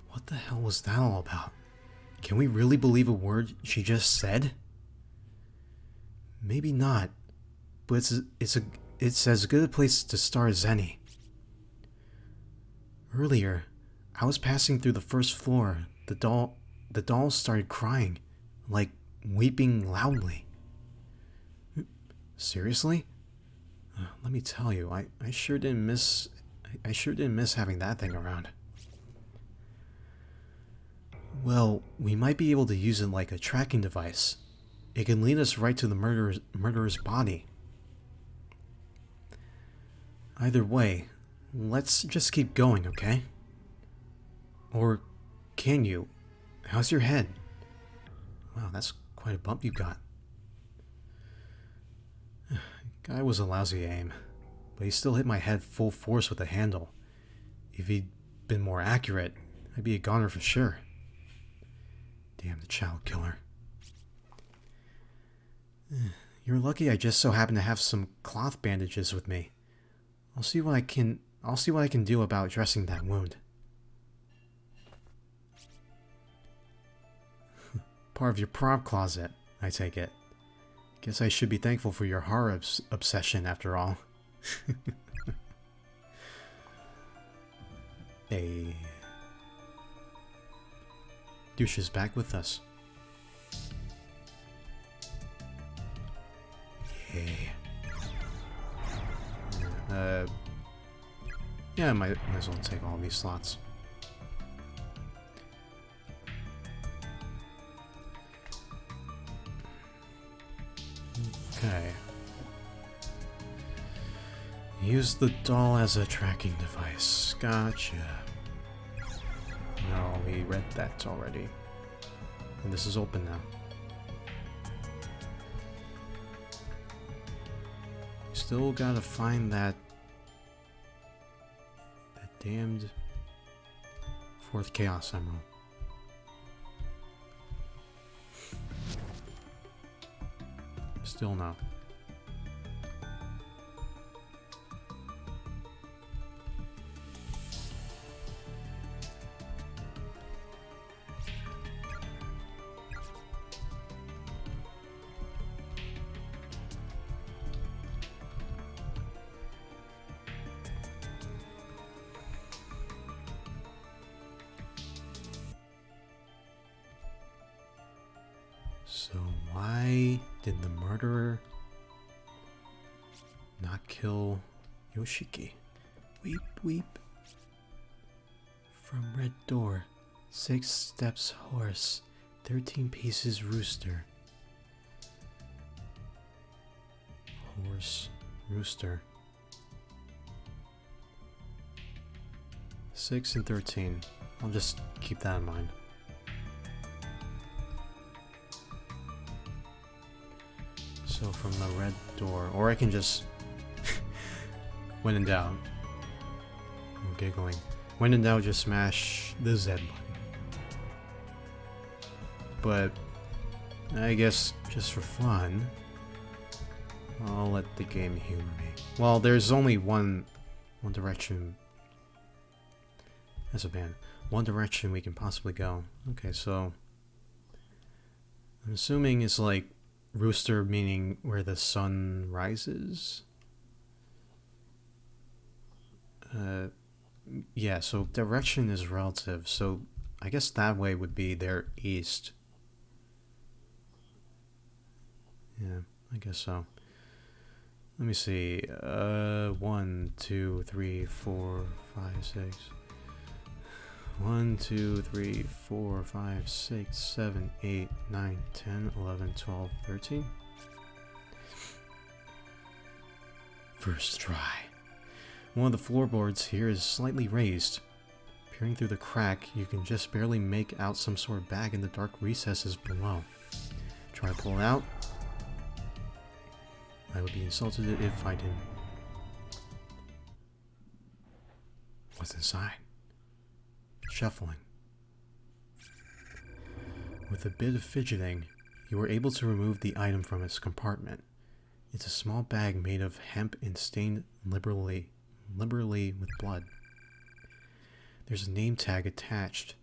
What the hell was that all about? Can we really believe a word she just said? Maybe not, but it's as good a place to start as any. Earlier, I was passing through the first floor. The doll started crying, like weeping loudly. Seriously? Let me tell you, I sure didn't miss having that thing around. Well, we might be able to use it like a tracking device. It can lead us right to the murderer's body. Either way, let's just keep going, okay? Or can you? How's your head? Wow, that's quite a bump you got. Guy was a lousy aim, but he still hit my head full force with the handle. If he'd been more accurate, I'd be a goner for sure. Damn the child killer. You're lucky I just so happen to have some cloth bandages with me. I'll see what I can do about dressing that wound. Part of your prop closet, I take it. Guess I should be thankful for your horror obsession after all. Hey. Douche is back with us. Yay. Yeah, I might as well take all these slots. Okay. Use the doll as a tracking device. Gotcha. No, we read that already. And this is open now. Still gotta find that damned fourth Chaos Emerald. Still no. So why did the murderer not kill Yoshiki? Weep, weep. From red door, 6 steps horse, 13 pieces rooster. Horse, rooster. 6 and 13. I'll just keep that in mind. So from the red door, or I can just, when in doubt, I'm giggling. When in doubt, just smash the Z button. But I guess just for fun, I'll let the game humor me. Well, there's only one direction as a band. One direction we can possibly go. Okay, so I'm assuming it's like rooster, meaning where the sun rises. Yeah, so direction is relative, so I guess that way would be their east. Yeah, I guess so. Let me see. 1, 2, 3, 4, 5, 6. 1, 2, 3, 4, 5, 6, 7, 8, 9, 10, 11, 12, 13. First try. One of the floorboards here is slightly raised. Peering through the crack, you can just barely make out some sort of bag in the dark recesses below. Try to pull it out. I would be insulted if I didn't. What's inside? Shuffling. With a bit of fidgeting, you were able to remove the item from its compartment. It's a small bag made of hemp and stained liberally with blood. There's a name tag attached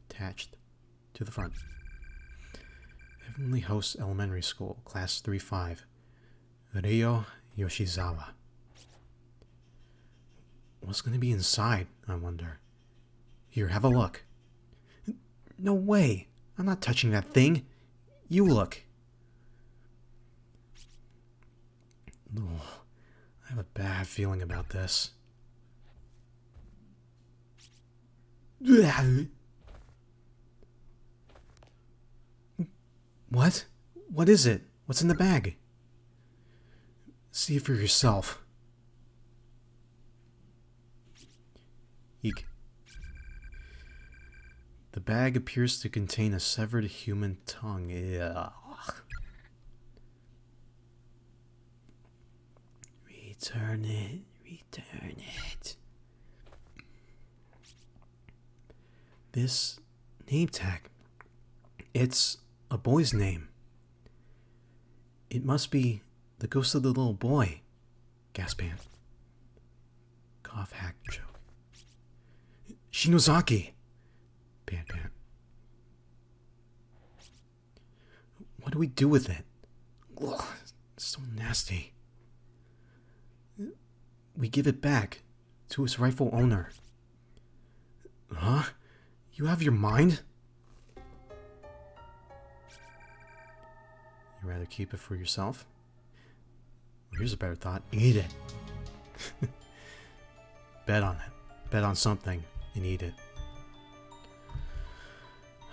to the front. Heavenly Host Elementary School, Class 3-5. Ryo Yoshizawa. What's going to be inside, I wonder? Here, have a look. No way! I'm not touching that thing! You look! Oh, I have a bad feeling about this. What? What is it? What's in the bag? See for yourself. Eek. The bag appears to contain a severed human tongue. Ugh. Return it. Return it. This name tag. It's a boy's name. It must be the ghost of the little boy. Gasp Ant. Cough hack joke. Shinozaki. Pant pant. What do we do with it? Ugh, it's so nasty. We give it back to its rightful owner. Huh? You have your mind? You'd rather keep it for yourself? Well, here's a better thought. Eat it. Bet on it. Bet on something and eat it.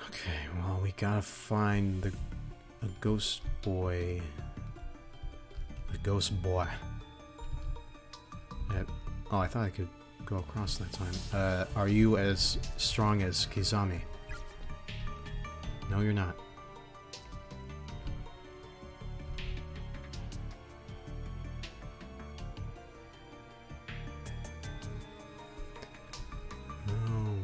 Okay, well, we gotta find a ghost boy. The ghost boy. Oh, I thought I could go across that time. Are you as strong as Kizami? No, you're not. Oh,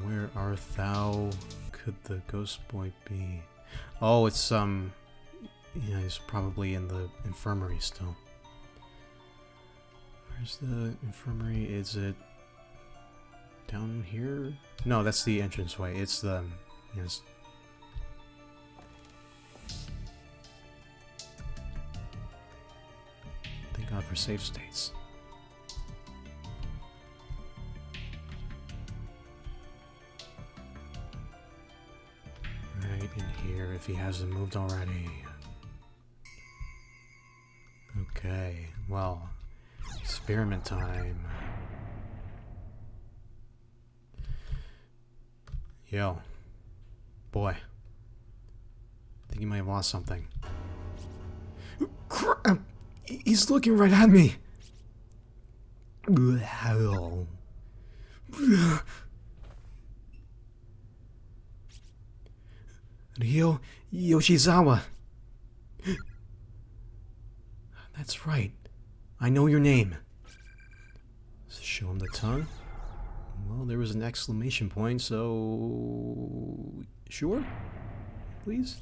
where art thou? Could the ghost boy be? Oh, it's yeah, he's probably in the infirmary still. Where's the infirmary? Is it down here? No, that's the entranceway. It's the... Yes. Thank God for safe states. Right in here, if he hasn't moved already. Okay, well... Experiment time. Yo. Boy. I think you might have lost something. Crap! He's looking right at me! Ryo Yoshizawa! That's right. I know your name. Show him the tongue. Well, there was an exclamation point, so... Sure? Please?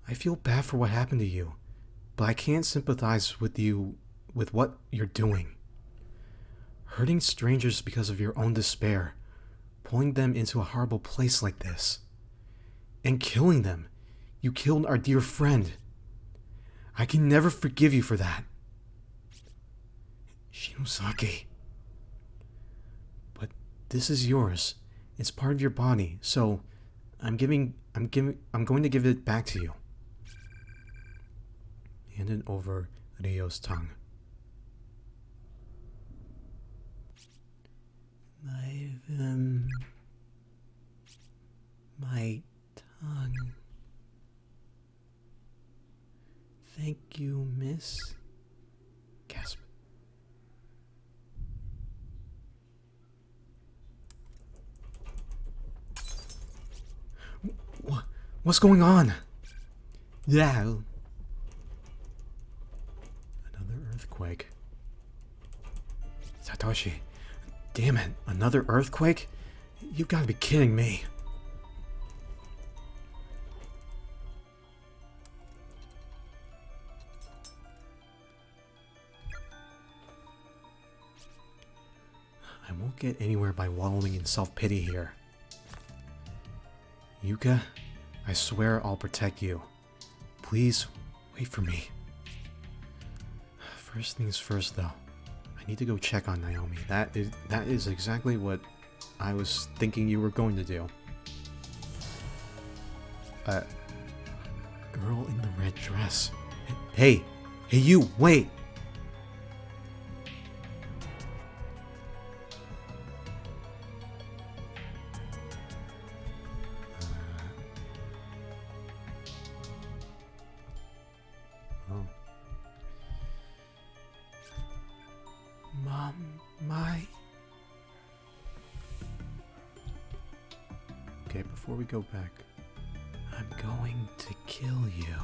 I feel bad for what happened to you, but I can't sympathize with you with what you're doing. Hurting strangers because of your own despair, pulling them into a horrible place like this, and killing them. You killed our dear friend. I can never forgive you for that. Shinosaki. But this is yours. It's part of your body, so I'm going to give it back to you. Handed over Ryo's tongue. My tongue. Thank you, miss. Gasp. What's going on? Yeah. Another earthquake. Satoshi. Damn it. Another earthquake? You've got to be kidding me. I won't get anywhere by wallowing in self-pity here. Yuka, I swear I'll protect you. Please, wait for me. First things first, though. I need to go check on Naomi. That is exactly what I was thinking you were going to do. Girl in the red dress. Hey! Hey you! Wait! Okay, before we go back, I'm going to kill you.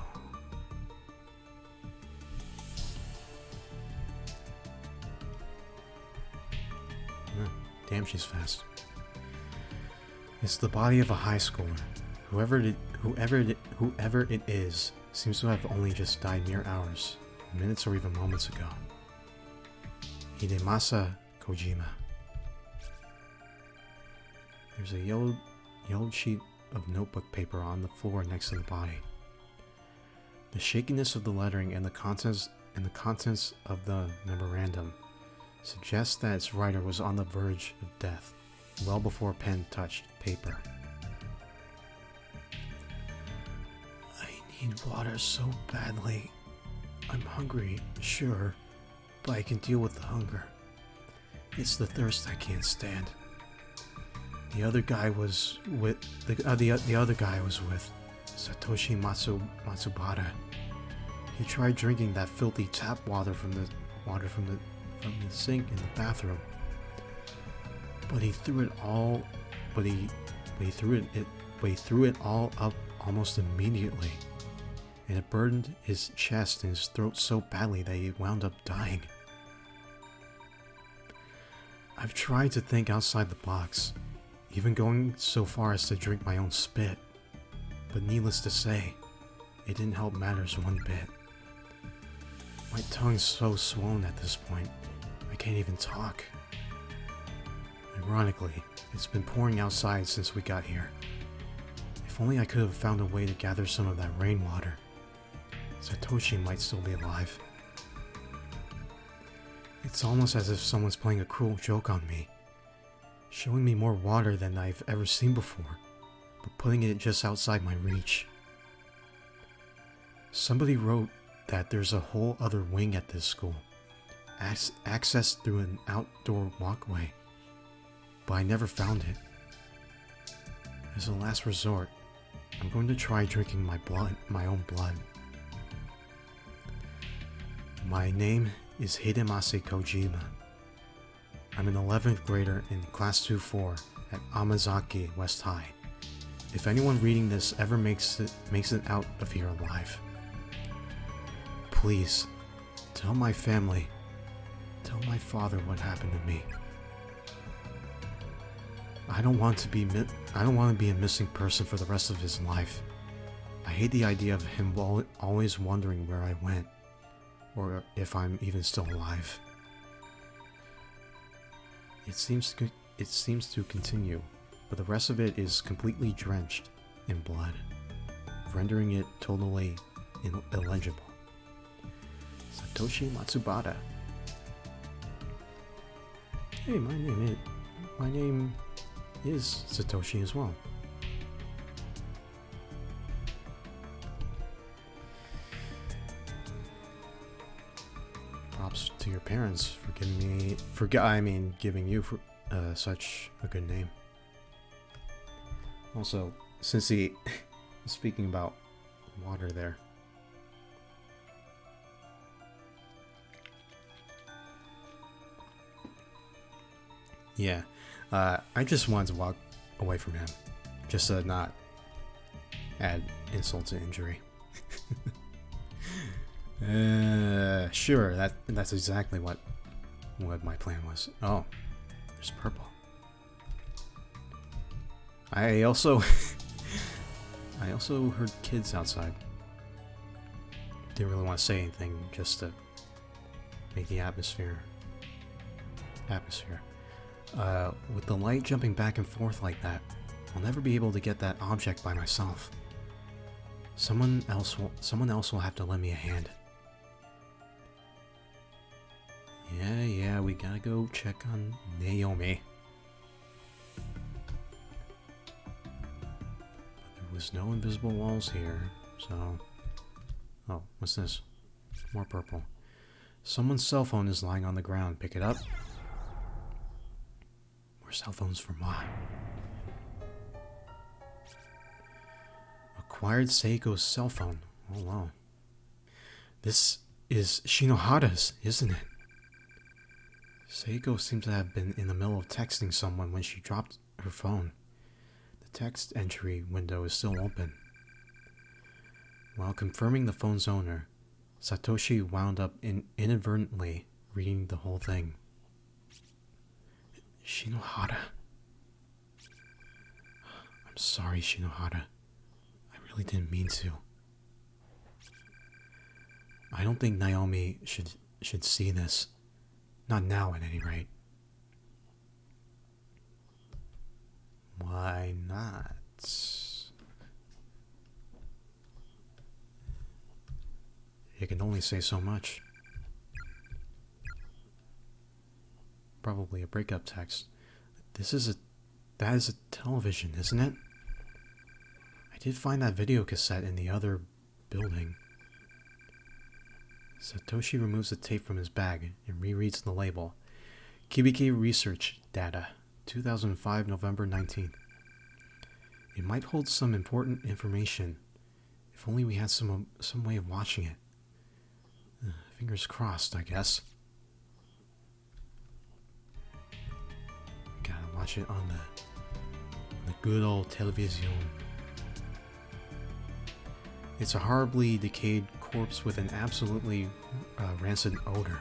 Damn, she's fast. It's the body of a high schooler. Whoever it is seems to have only just died mere hours, minutes or even moments ago. Hidemasa Kojima. There's a yellowed sheet of notebook paper on the floor next to the body. The shakiness of the lettering and the contents of the memorandum suggests that its writer was on the verge of death, well before pen touched paper. I need water so badly. I'm hungry, sure, but I can deal with the hunger. It's the thirst I can't stand. The other guy was with Satoshi Matsubara. He tried drinking that filthy tap water from the sink in the bathroom, but he threw it all up almost immediately, and it burned his chest and his throat so badly that he wound up dying. I've tried to think outside the box, even going so far as to drink my own spit, but needless to say, it didn't help matters one bit. My tongue's so swollen at this point, I can't even talk. Ironically, it's been pouring outside since we got here. If only I could have found a way to gather some of that rainwater. Satoshi might still be alive. It's almost as if someone's playing a cruel joke on me, showing me more water than I've ever seen before, but putting it just outside my reach. Somebody wrote that there's a whole other wing at this school, accessed through an outdoor walkway, but I never found it. As a last resort, I'm going to try drinking my own blood. My name is Hidemase Kojima. I'm an 11th grader in Class 2-4 at Amazaki West High. If anyone reading this ever makes it out of here alive, please, tell my family, tell my father what happened to me. I don't want to be a missing person for the rest of his life. I hate the idea of him always wondering where I went, or if I'm even still alive. It seems to continue, but the rest of it is completely drenched in blood, rendering it totally illegible. Satoshi Matsubara. Hey, my name is Satoshi as well. Props to your parents for giving you such a good name. Also, since he speaking about water there. Yeah, I just wanted to walk away from him, just to not add insult to injury. Sure, that's exactly what my plan was. Oh, there's purple. I also heard kids outside. Didn't really want to say anything, just to make the atmosphere. With the light jumping back and forth like that, I'll never be able to get that object by myself. Someone else will have to lend me a hand. Yeah, we gotta go check on Naomi. But there was no invisible walls here, so... Oh, what's this? More purple. Someone's cell phone is lying on the ground. Pick it up. More cell phones for Ma. Acquired Seiko's cell phone. Oh wow. This is Shinohara's, isn't it? Seiko seems to have been in the middle of texting someone when she dropped her phone. The text entry window is still open. While confirming the phone's owner, Satoshi wound up inadvertently reading the whole thing. Shinohara. I'm sorry, Shinohara. I really didn't mean to. I don't think Naomi should see this. Not now, at any rate. Why not? You can only say so much. Probably a breakup text. That is a television, isn't it? I did find that video cassette in the other building. Satoshi removes the tape from his bag and rereads the label. Kibiki Research Data, 2005, November 19th. It might hold some important information. If only we had some way of watching it. Fingers crossed, I guess. Gotta watch it on the good old television. It's a horribly decayed corpse with an absolutely rancid odor.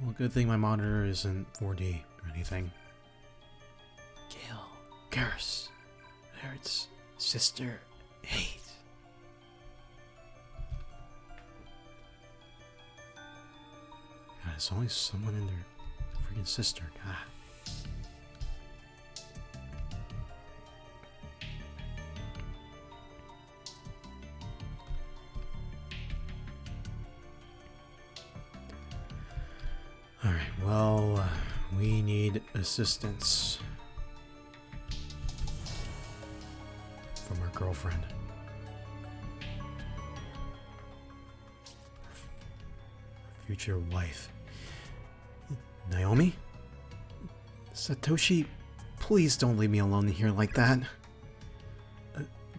Well, good thing my monitor isn't 4D or anything. Kill, curse, hurts, sister, hate. God, it's always someone in their freaking sister. God. Alright, well, we need assistance from our girlfriend. Our future wife. Naomi? Satoshi, please don't leave me alone here like that.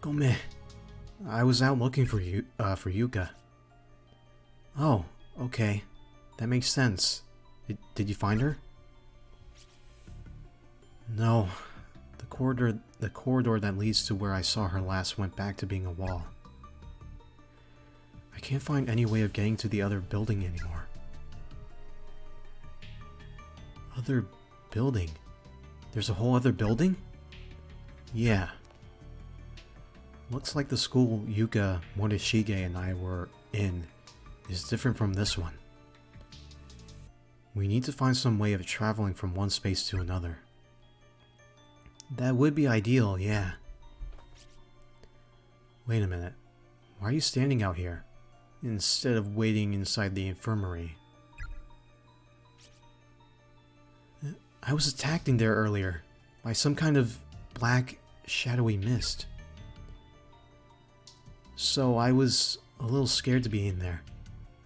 Gome, I was out looking for you, for Yuka. Oh, okay. That makes sense. Did you find her? No. The corridor that leads to where I saw her last went back to being a wall. I can't find any way of getting to the other building anymore. Other building? There's a whole other building? Yeah. Looks like the school Yuka, Morishige, and I were in is different from this one. We need to find some way of traveling from one space to another. That would be ideal, yeah. Wait a minute. Why are you standing out here, instead of waiting inside the infirmary? I was attacked in there earlier, by some kind of black, shadowy mist. So I was a little scared to be in there,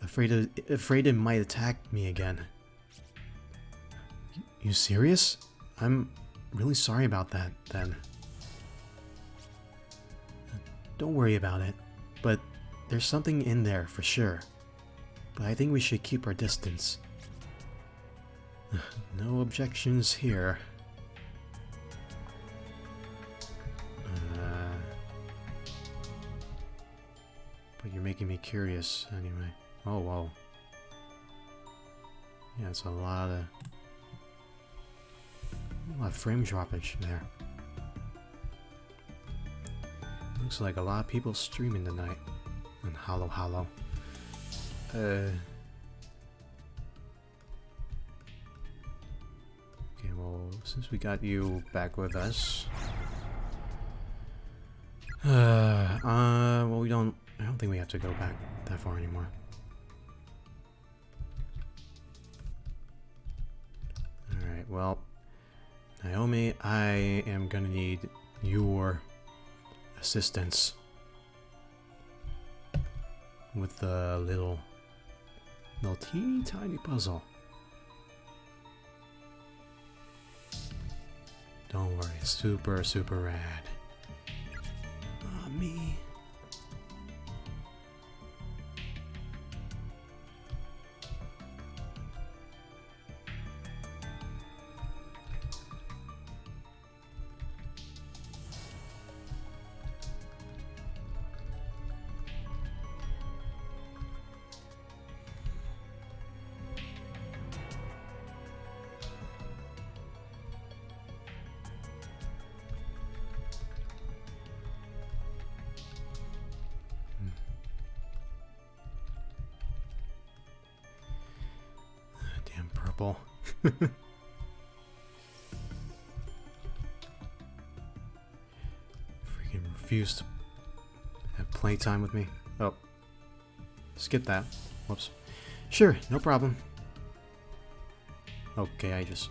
afraid it might attack me again. You serious? I'm really sorry about that, then. Don't worry about it, but there's something in there for sure. But I think we should keep our distance. No objections here. But you're making me curious anyway. Oh, whoa. Yeah, it's a lot of frame droppage there. Looks like a lot of people streaming tonight on Hollow. Okay, well, since we got you back with us, well, I don't think we have to go back that far anymore. Alright, well, Naomi, I am gonna need your assistance with the little teeny tiny puzzle. Don't worry, super rad. Me. Freaking refuse to have playtime with me. Oh. Skip that. Whoops. Sure, no problem. Okay, I just...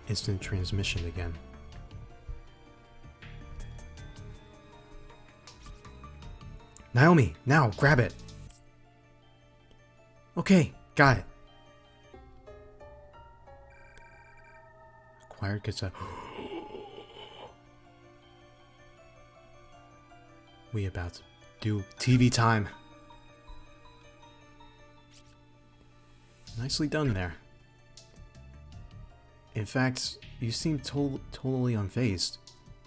Instant transmission again. Naomi, now, grab it. Okay, got it. Acquired cassette. We about to do TV time. Nicely done there. In fact, you seem totally unfazed.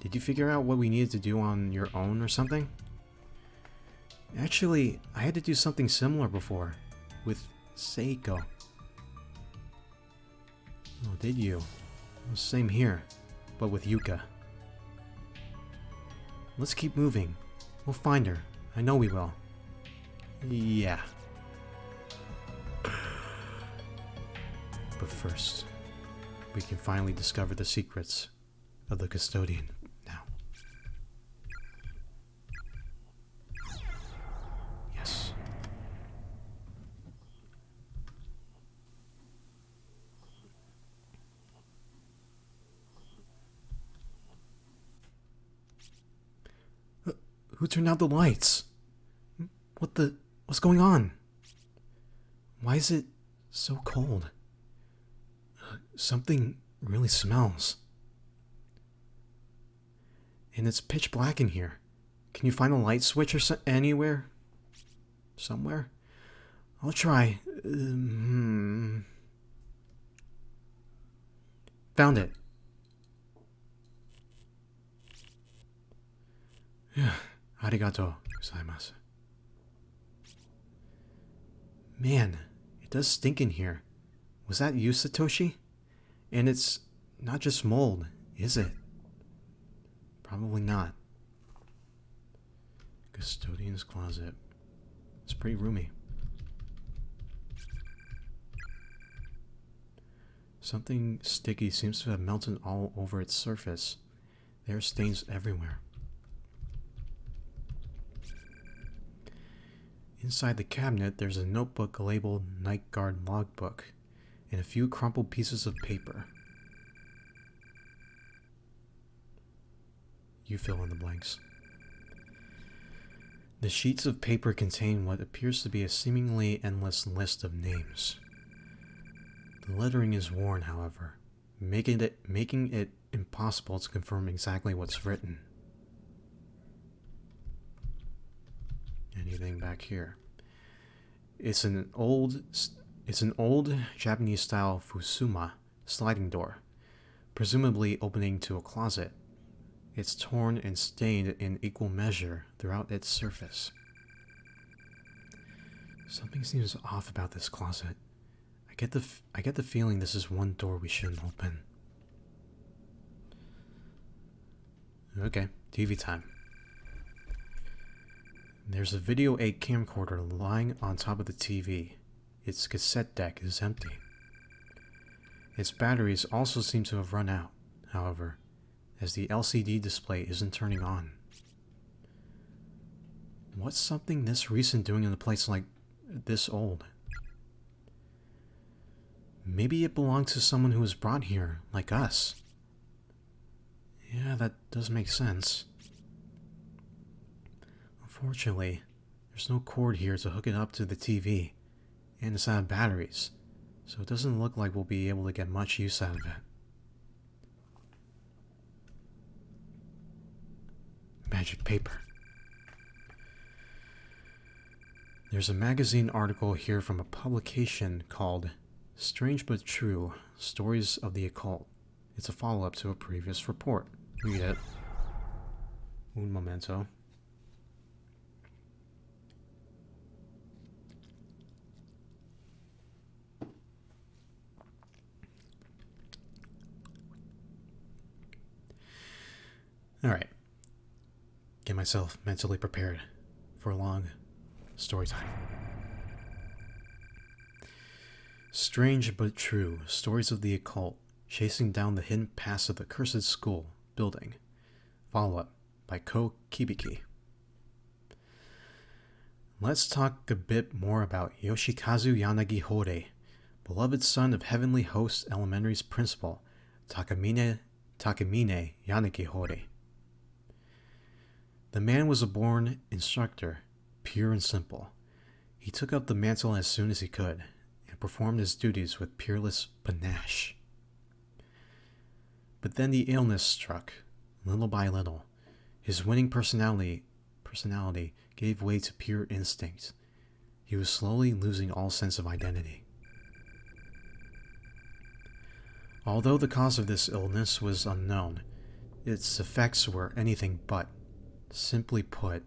Did you figure out what we needed to do on your own or something? Actually, I had to do something similar before, with Seiko. Oh, did you? Well, same here, but with Yuka. Let's keep moving. We'll find her. I know we will. Yeah. But first, we can finally discover the secrets of the custodian now. Yes. Who turned out the lights? What's going on? Why is it so cold? Something really smells. And it's pitch black in here. Can you find a light switch or anywhere? Somewhere? I'll try. Found it. Arigato gozaimasu. Man, it does stink in here. Was that you, Satoshi? And it's not just mold, is it? Probably not. Custodian's closet. It's pretty roomy. Something sticky seems to have melted all over its surface. There are stains everywhere. Inside the cabinet, there's a notebook labeled Night Guard Logbook and a few crumpled pieces of paper. You fill in the blanks. The sheets of paper contain what appears to be a seemingly endless list of names. The lettering is worn, however, making it impossible to confirm exactly what's written. Anything back here? It's an old Japanese-style fusuma sliding door, presumably opening to a closet. It's torn and stained in equal measure throughout its surface. Something seems off about this closet. I get the feeling this is one door we shouldn't open. Okay, TV time. There's a video 8 camcorder lying on top of the TV. Its cassette deck is empty. Its batteries also seem to have run out, however, as the LCD display isn't turning on. What's something this recent doing in a place like this old? Maybe it belonged to someone who was brought here, like us. Yeah, that does make sense. Unfortunately, there's no cord here to hook it up to the TV, and it's out of batteries, so it doesn't look like we'll be able to get much use out of it. Magic paper. There's a magazine article here from a publication called Strange But True, Stories of the Occult. It's a follow-up to a previous report. Read it. Un momento. Alright. Get myself mentally prepared for a long story time. Strange but true, stories of the occult, chasing down the hidden past of the cursed school building. Follow-up by Ko Kibiki. Let's talk a bit more about Yoshikazu Yanagi Hore, beloved son of Heavenly Host Elementary's principal, Takamine Yanagi Hore. The man was a born instructor, pure and simple. He took up the mantle as soon as he could, and performed his duties with peerless panache. But then the illness struck, little by little. His winning personality gave way to pure instinct. He was slowly losing all sense of identity. Although the cause of this illness was unknown, its effects were anything but. Simply put,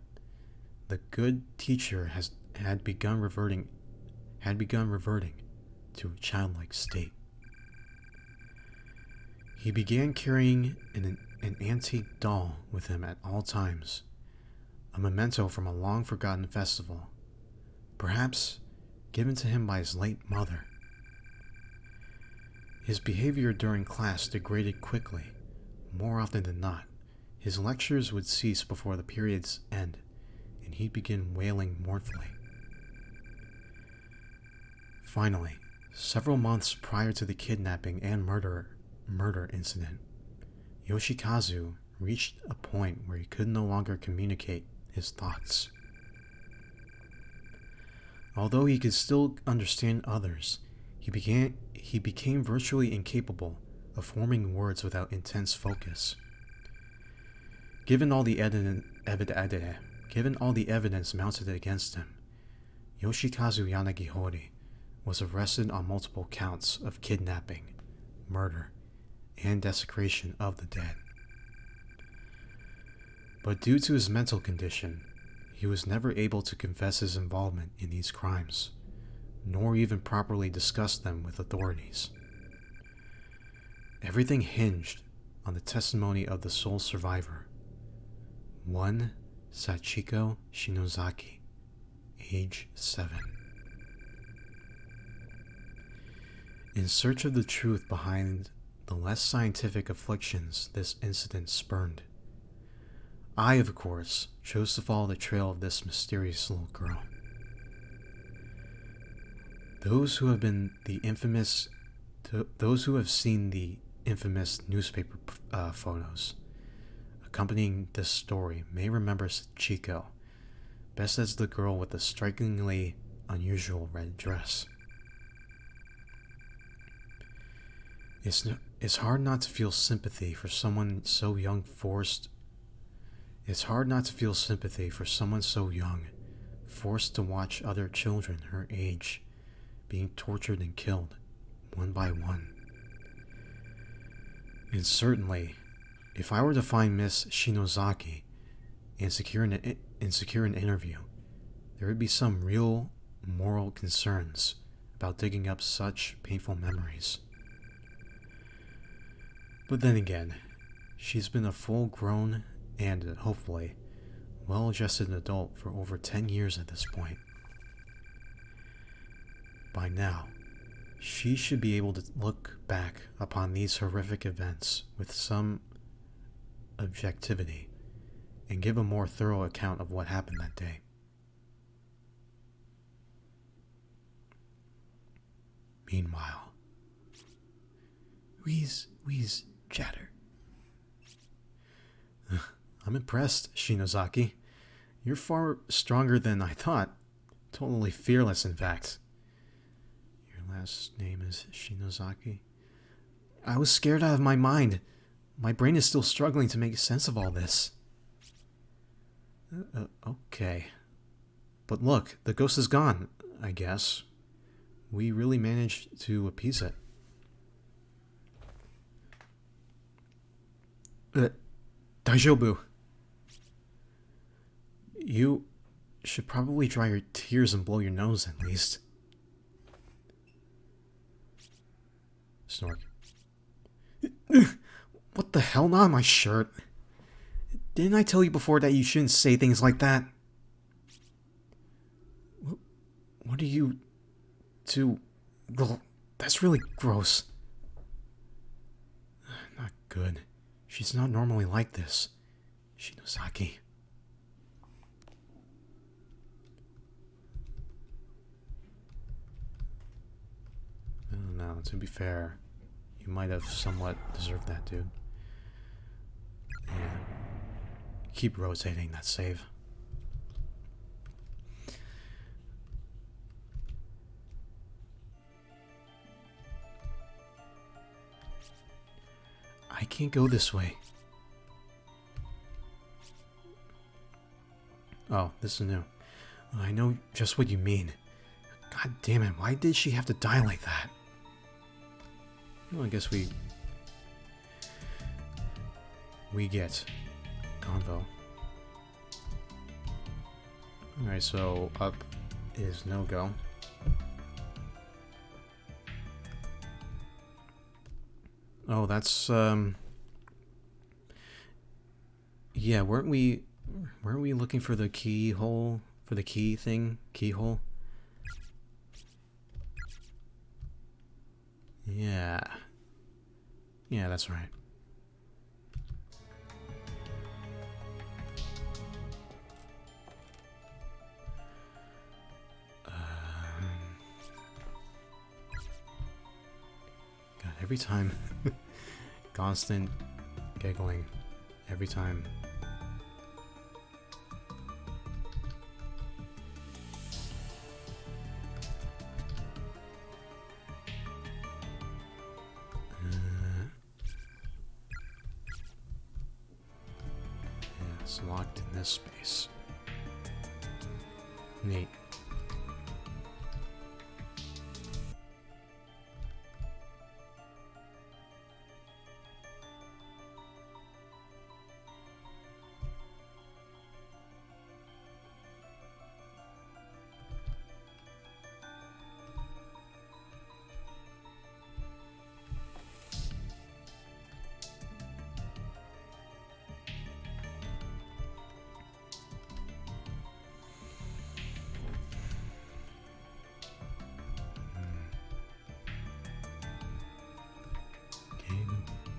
the good teacher had begun reverting to a childlike state. He began carrying an antique doll with him at all times, a memento from a long-forgotten festival, perhaps given to him by his late mother. His behavior during class degraded quickly. More often than not, his lectures would cease before the period's end, and he'd begin wailing mournfully. Finally, several months prior to the kidnapping and murder incident, Yoshikazu reached a point where he could no longer communicate his thoughts. Although he could still understand others, he became virtually incapable of forming words without intense focus. Given all the evidence mounted against him, Yoshikazu Yanagihori was arrested on multiple counts of kidnapping, murder, and desecration of the dead. But due to his mental condition, he was never able to confess his involvement in these crimes, nor even properly discuss them with authorities. Everything hinged on the testimony of the sole survivor, one Sachiko Shinozaki, age 7. In search of the truth behind the less scientific afflictions this incident spurned, I, of course, chose to follow the trail of this mysterious little girl. Those who have seen the infamous newspaper photos accompanying this story may remember Sachiko best as the girl with the strikingly unusual red dress. It's hard not to feel sympathy for someone so young, forced to watch other children her age being tortured and killed, one by one. And certainly, if I were to find Miss Shinozaki and secure an interview, there would be some real moral concerns about digging up such painful memories. But then again, she's been a full-grown and, hopefully, well-adjusted adult for over 10 years at this point. By now, she should be able to look back upon these horrific events with some objectivity and give a more thorough account of what happened that day. Meanwhile, wheeze, chatter. I'm impressed, Shinozaki. You're far stronger than I thought. Totally fearless, in fact. Your last name is Shinozaki? I was scared out of my mind. My brain is still struggling to make sense of all this. Okay. But look, the ghost is gone, I guess. We really managed to appease it. Daijoubu. You should probably dry your tears and blow your nose at least. Snork. What the hell? Not on my shirt. Didn't I tell you before that you shouldn't say things like that? What are you... That's really gross. Not good. She's not normally like this. Shinozaki. I don't know, to be fair, you might have somewhat deserved that, dude. And keep rotating that save. I can't go this way. Oh, this is new. I know just what you mean. God damn it, why did she have to die like that? Well, I guess we get convo. Alright, so up is no-go. Oh, that's, yeah, weren't we looking for the keyhole? For the key thing? Keyhole? Yeah. Yeah, that's right. God, every time. Constant giggling. Every time. It's locked in this space. Neat.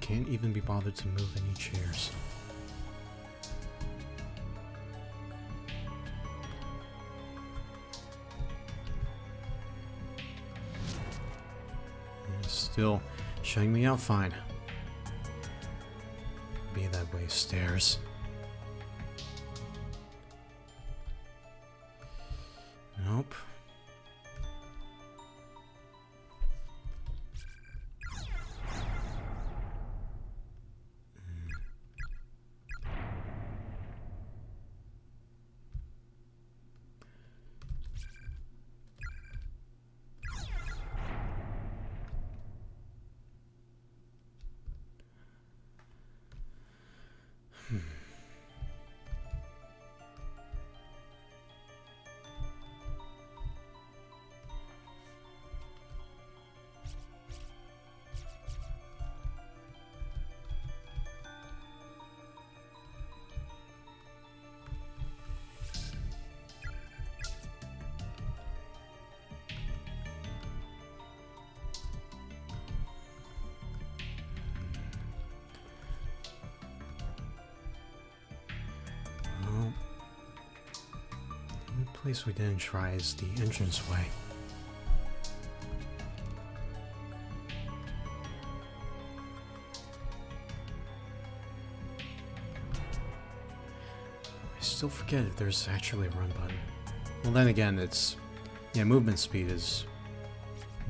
Can't even be bothered to move any chairs. Still shutting me out fine. Be that way, stairs. Nope. Well, the only place we didn't try is the entranceway. I still forget if there's actually a run button. Well, then again, it's... yeah, movement speed is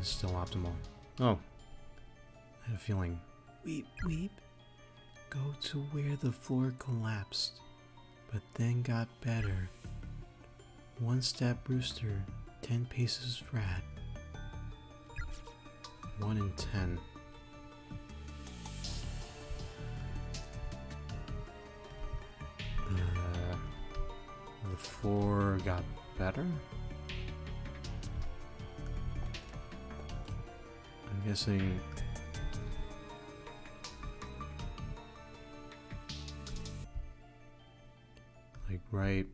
still optimal. Oh. I had a feeling. Weep, weep. Go to where the floor collapsed, but then got better. 1 step rooster, 10 paces rat. 1 in 10. The floor got better? I'm guessing... like right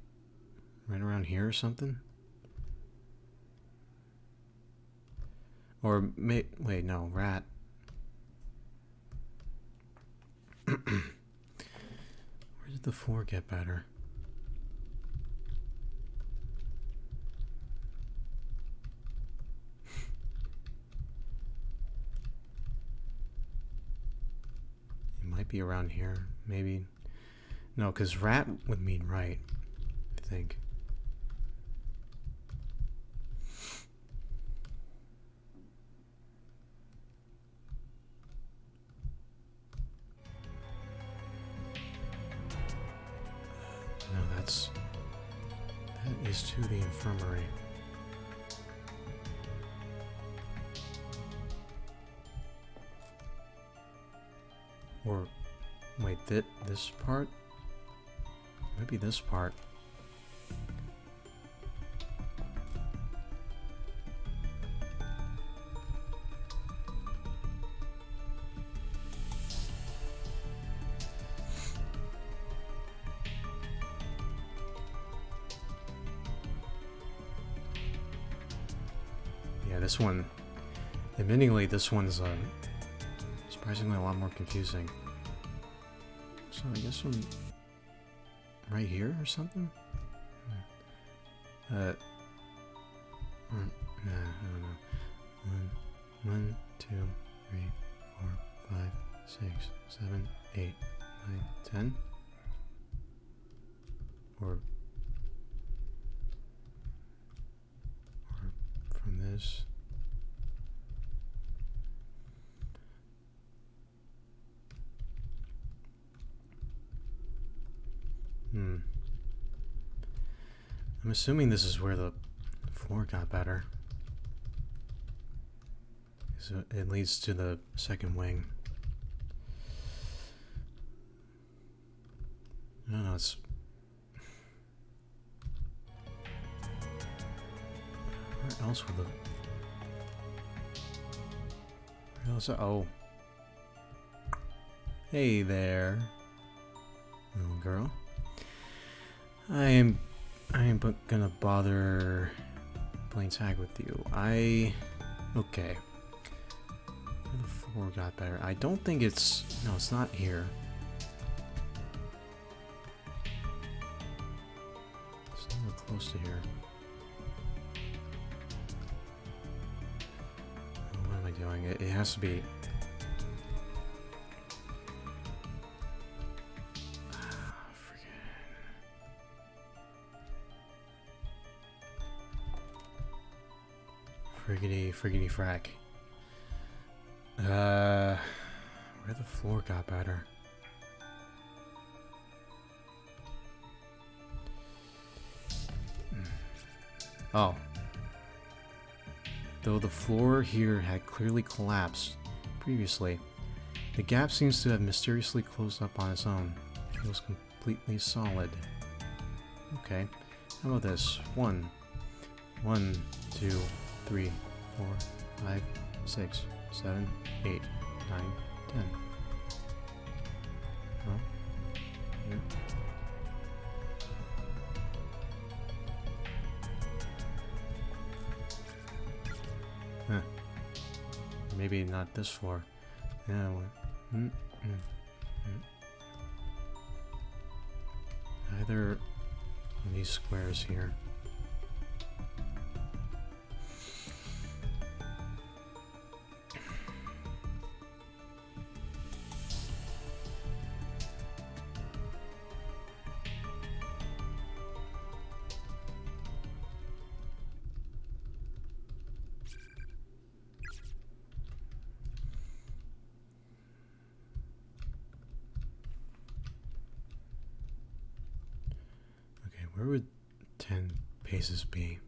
around here or something? Or wait, no, rat. Where did the floor get better? Might be around here, maybe. No, because rat would mean right, I think. That is to the infirmary. Or, wait, this part? Maybe this part. Yeah, this one, admittingly, this one's surprisingly a lot more confusing. So I guess I'm right here or something? I don't know. 1, 2, 3, 4, 5, 6, 7, 8, 9, 10. Or from this. I'm assuming this is where the floor got better. So it leads to the second wing. I don't know, it's... Where else would the... Where else... Oh. Hey there, little girl. I ain't gonna bother playing tag with you. Okay. Where the floor got better. I don't think it's... No, it's not here. It's nowhere close to here. Oh, what am I doing? It has to be... Friggity frack. Where the floor got better. Oh. Though the floor here had clearly collapsed previously, the gap seems to have mysteriously closed up on its own. It feels completely solid. Okay. How about this? 1, 2, 3, 4, 5, 6, 7, 8, 9, 10. Oh. Here. Huh. Maybe not this floor. Yeah. Either of these squares here. Where would 10 paces be?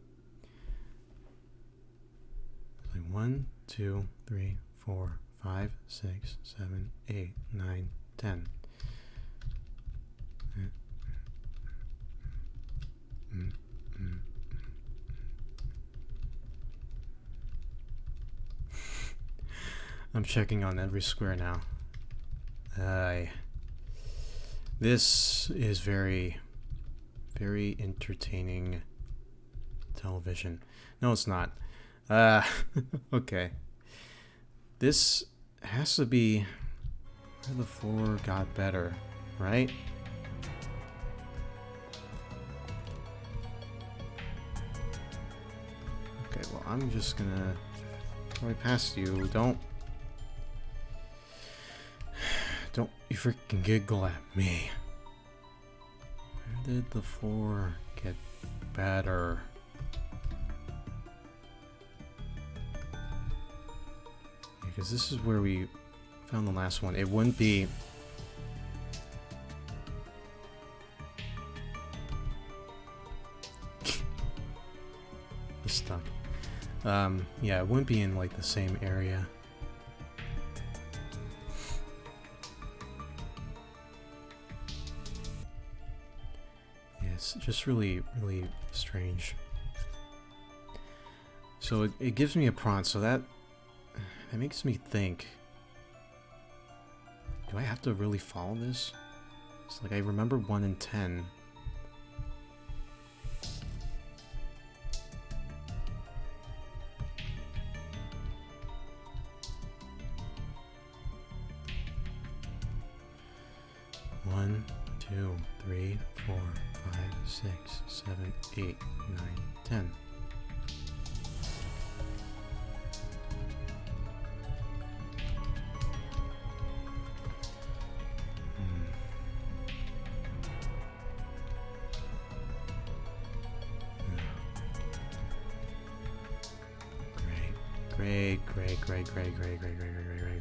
Like 1, 2, 3, 4, 5, 6, 7, 8, 9, 10. I'm checking on every square now. This is very entertaining television. No, it's not. Okay. This has to be where the floor got better, right? Okay, well, I'm just gonna go right past you. Don't you freaking giggle at me. Where did the floor get better? Because this is where we found the last one. It wouldn't be... stuck. Yeah, it wouldn't be in like the same area. Yeah, it's just really, really strange. So it gives me a prompt, so that makes me think. Do I have to really follow this? It's like I remember 1 in 10. One, 2, 3, 4, 5, 6, 7, 8, 9, 10.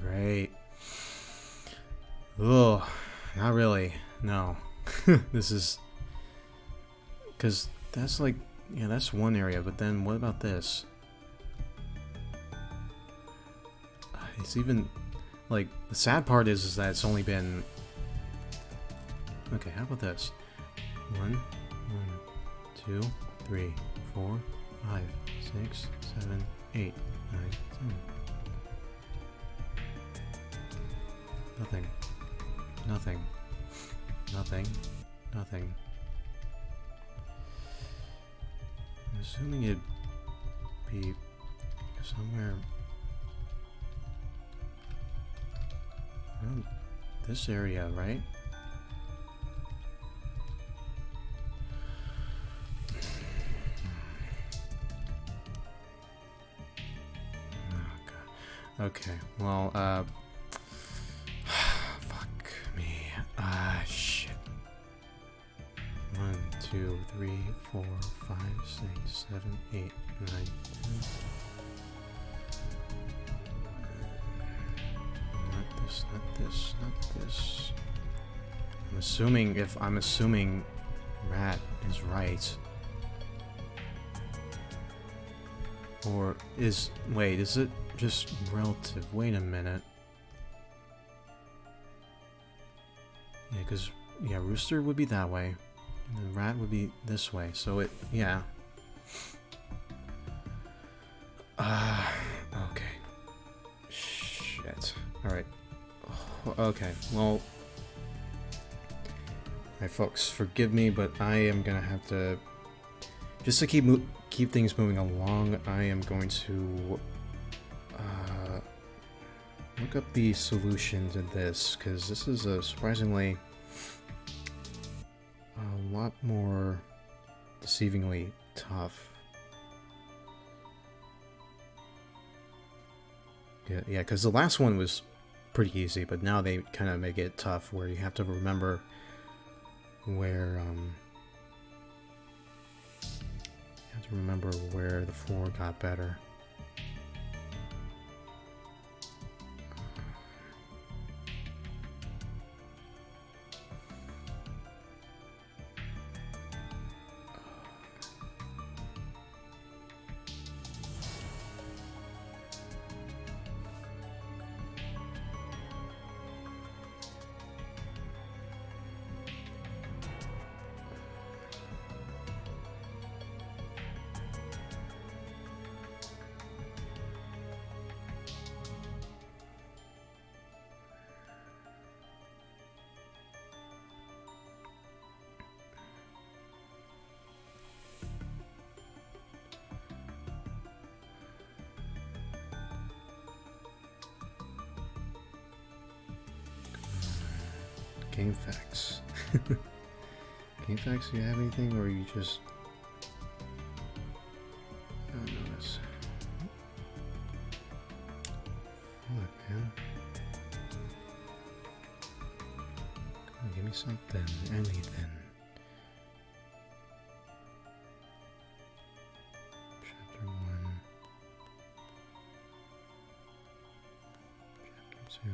Great. Oh, not really. No. This is... Because that's like... Yeah, that's one area, but then what about this? It's even... Like, the sad part is that it's only been... Okay, how about this? 1, 2, 3, 4, 5, 6, 7, 8, 9, 10. Nothing. Nothing. Nothing. Nothing. I'm assuming it'd be somewhere around this area, right? Okay, well, fuck me. Shit. 1, 2, 3, 4, 5, 6, 7, 8, 9, 10. Not this, not this, not this. I'm assuming rat is right. Or wait, is it just relative? Wait a minute. Yeah, because, yeah, rooster would be that way. And then rat would be this way. So it, yeah. Okay. Shit. Alright. Okay, well. Alright, folks, forgive me, but I am gonna have to... Just to keep things moving along, I am going to look up the solution to this, because this is a surprisingly a lot more deceivingly tough. Yeah, because the last one was pretty easy, but now they kind of make it tough, where you have to remember where the floor got better. Game facts. Game facts, do you have anything, or you just... I don't know this. Fuck, man. Come on, give me something, anything. Chapter 1. Chapter 2.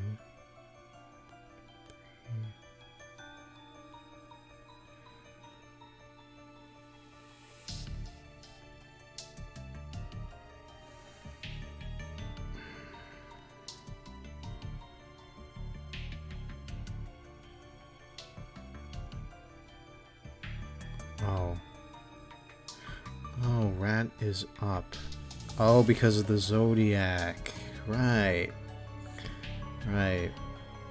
Oh. Oh, rat is up. Oh, because of the zodiac. Right. Right.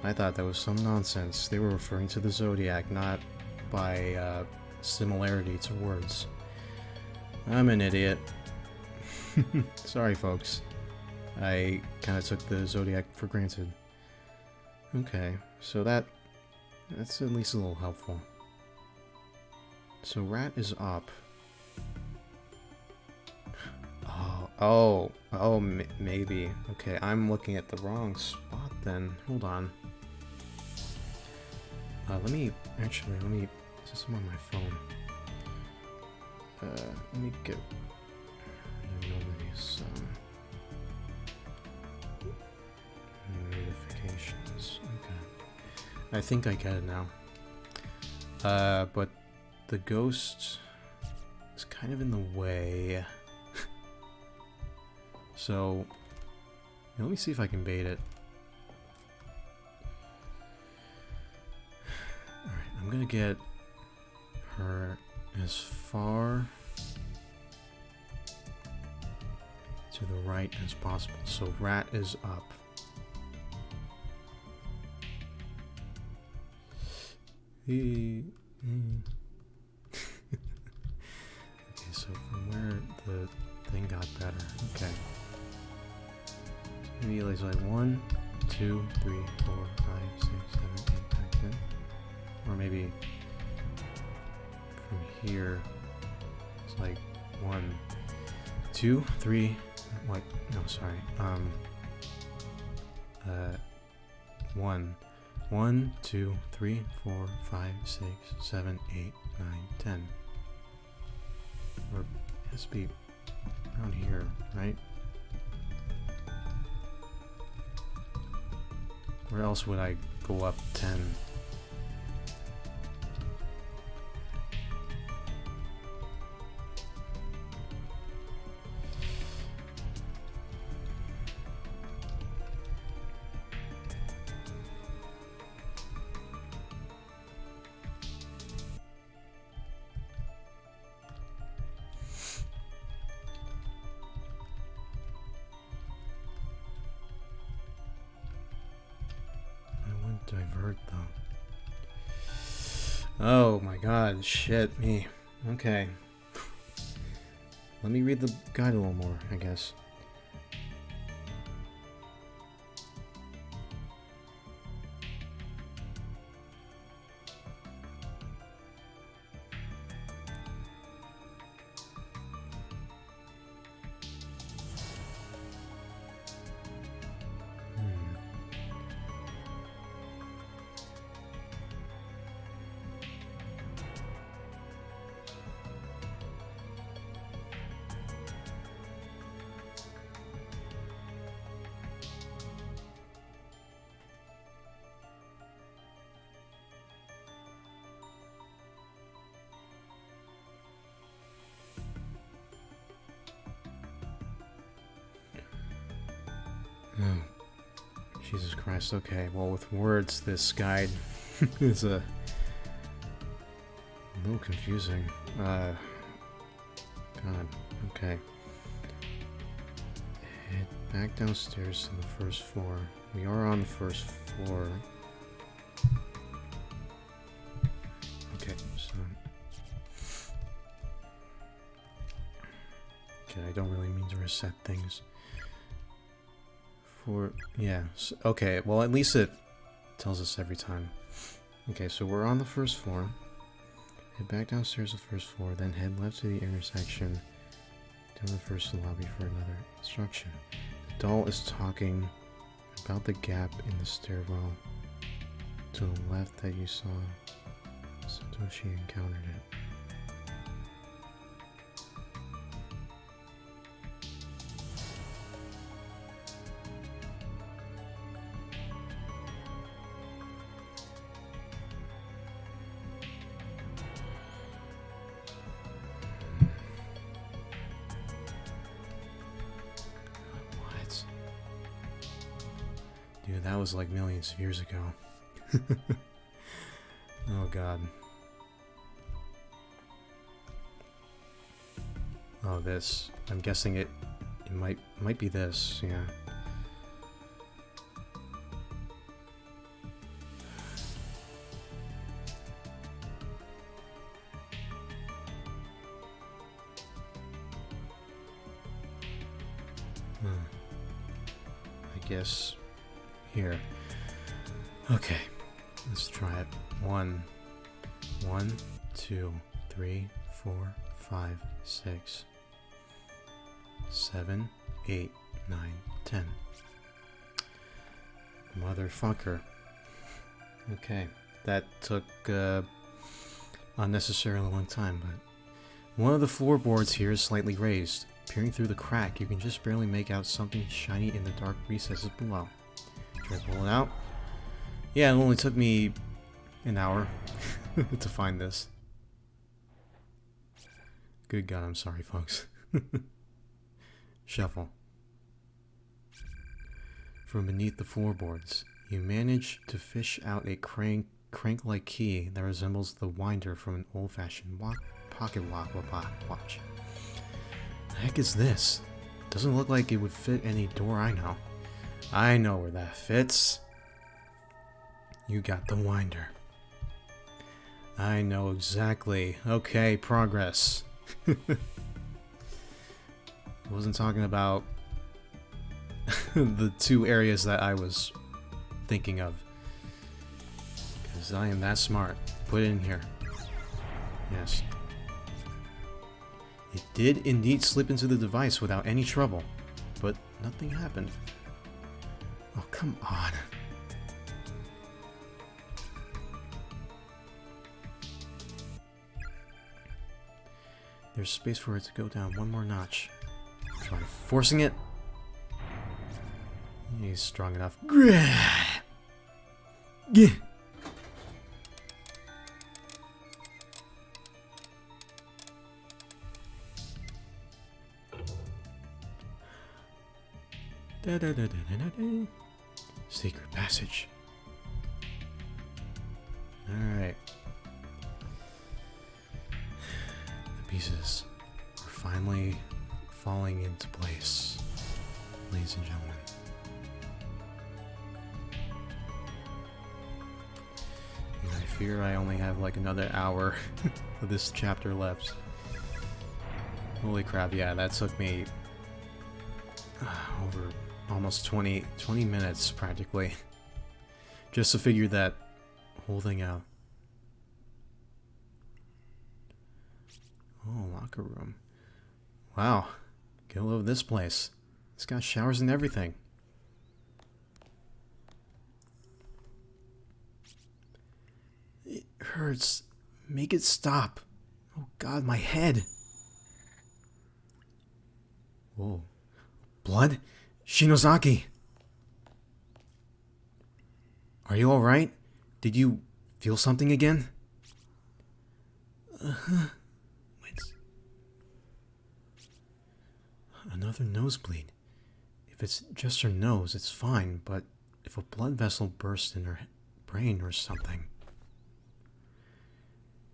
I thought that was some nonsense. They were referring to the zodiac, not by similarity to words. I'm an idiot. Sorry, folks. I kind of took the zodiac for granted. Okay, so that's at least a little helpful. So rat is up. Oh, maybe. Okay, I'm looking at the wrong spot then. Hold on. Let me, since I'm on my phone, let me get these, notifications. Okay. I think I get it now. But the ghost is kind of in the way. So, let me see if I can bait it. Alright, I'm gonna get her as far to the right as possible. So rat is up. Okay, so from where the thing got better. Okay. Maybe it's like 1, 2, 3, 4, 5, 6, 7, 8, 9, 10. Or maybe from here it's like 1, 2, 3. What? No, sorry. 1, 2, 3, 4, 5, 6, 7, 8, 9, 10. Or it has to be around here, right? Where else would I go up 10? Divert though. Oh my god, shit me. Okay. Let me read the guide a little more, I guess. Oh, Jesus Christ. Okay, well, with words, this guide is a little confusing. God, okay. Head back downstairs to the first floor. We are on the first floor. Okay, so... Okay, I don't really mean to reset things. Yeah, so, okay, well at least it tells us every time. Okay, so we're on the first floor. Head back downstairs to the first floor, then head left to the intersection down the first lobby for another instruction. The doll is talking about the gap in the stairwell to the left that you saw Satoshi encountered it. Dude, that was like millions of years ago. Oh god. Oh, this. I'm guessing it might be this, yeah. I guess here. Okay, let's try it. 1, 2, 3, 4, 5, 6, 7, 8, 9, 10. Motherfucker. Okay, that took unnecessarily long time, but one of the floorboards here is slightly raised. Peering through the crack, you can just barely make out something shiny in the dark recesses below. Try to pull it out. Yeah, it only took me an hour to find this. Good God, I'm sorry, folks. Shuffle. From beneath the floorboards, you manage to fish out a crank-like key that resembles the winder from an old-fashioned pocket watch. The heck is this? Doesn't look like it would fit any door I know. I know where that fits. You got the winder. I know exactly. Okay, progress. I wasn't talking about the two areas that I was thinking of. Because I am that smart. Put it in here. Yes. It did indeed slip into the device without any trouble, but nothing happened. Oh, come on. There's space for it to go down one more notch. Try forcing it. He's strong enough. Yeah. Secret passage. Alright. The pieces are finally falling into place, ladies and gentlemen. And I fear I only have like another hour of this chapter left. Holy crap, yeah, that took me over almost 20 minutes practically just to figure that whole thing out. Oh, locker room. Wow, gotta love this place. It's got showers and everything. It hurts. Make it stop. Oh God, my head. Whoa. Blood? Shinozaki! Are you alright? Did you feel something again? Wait. Another nosebleed. If it's just her nose, it's fine, but if a blood vessel bursts in her brain or something.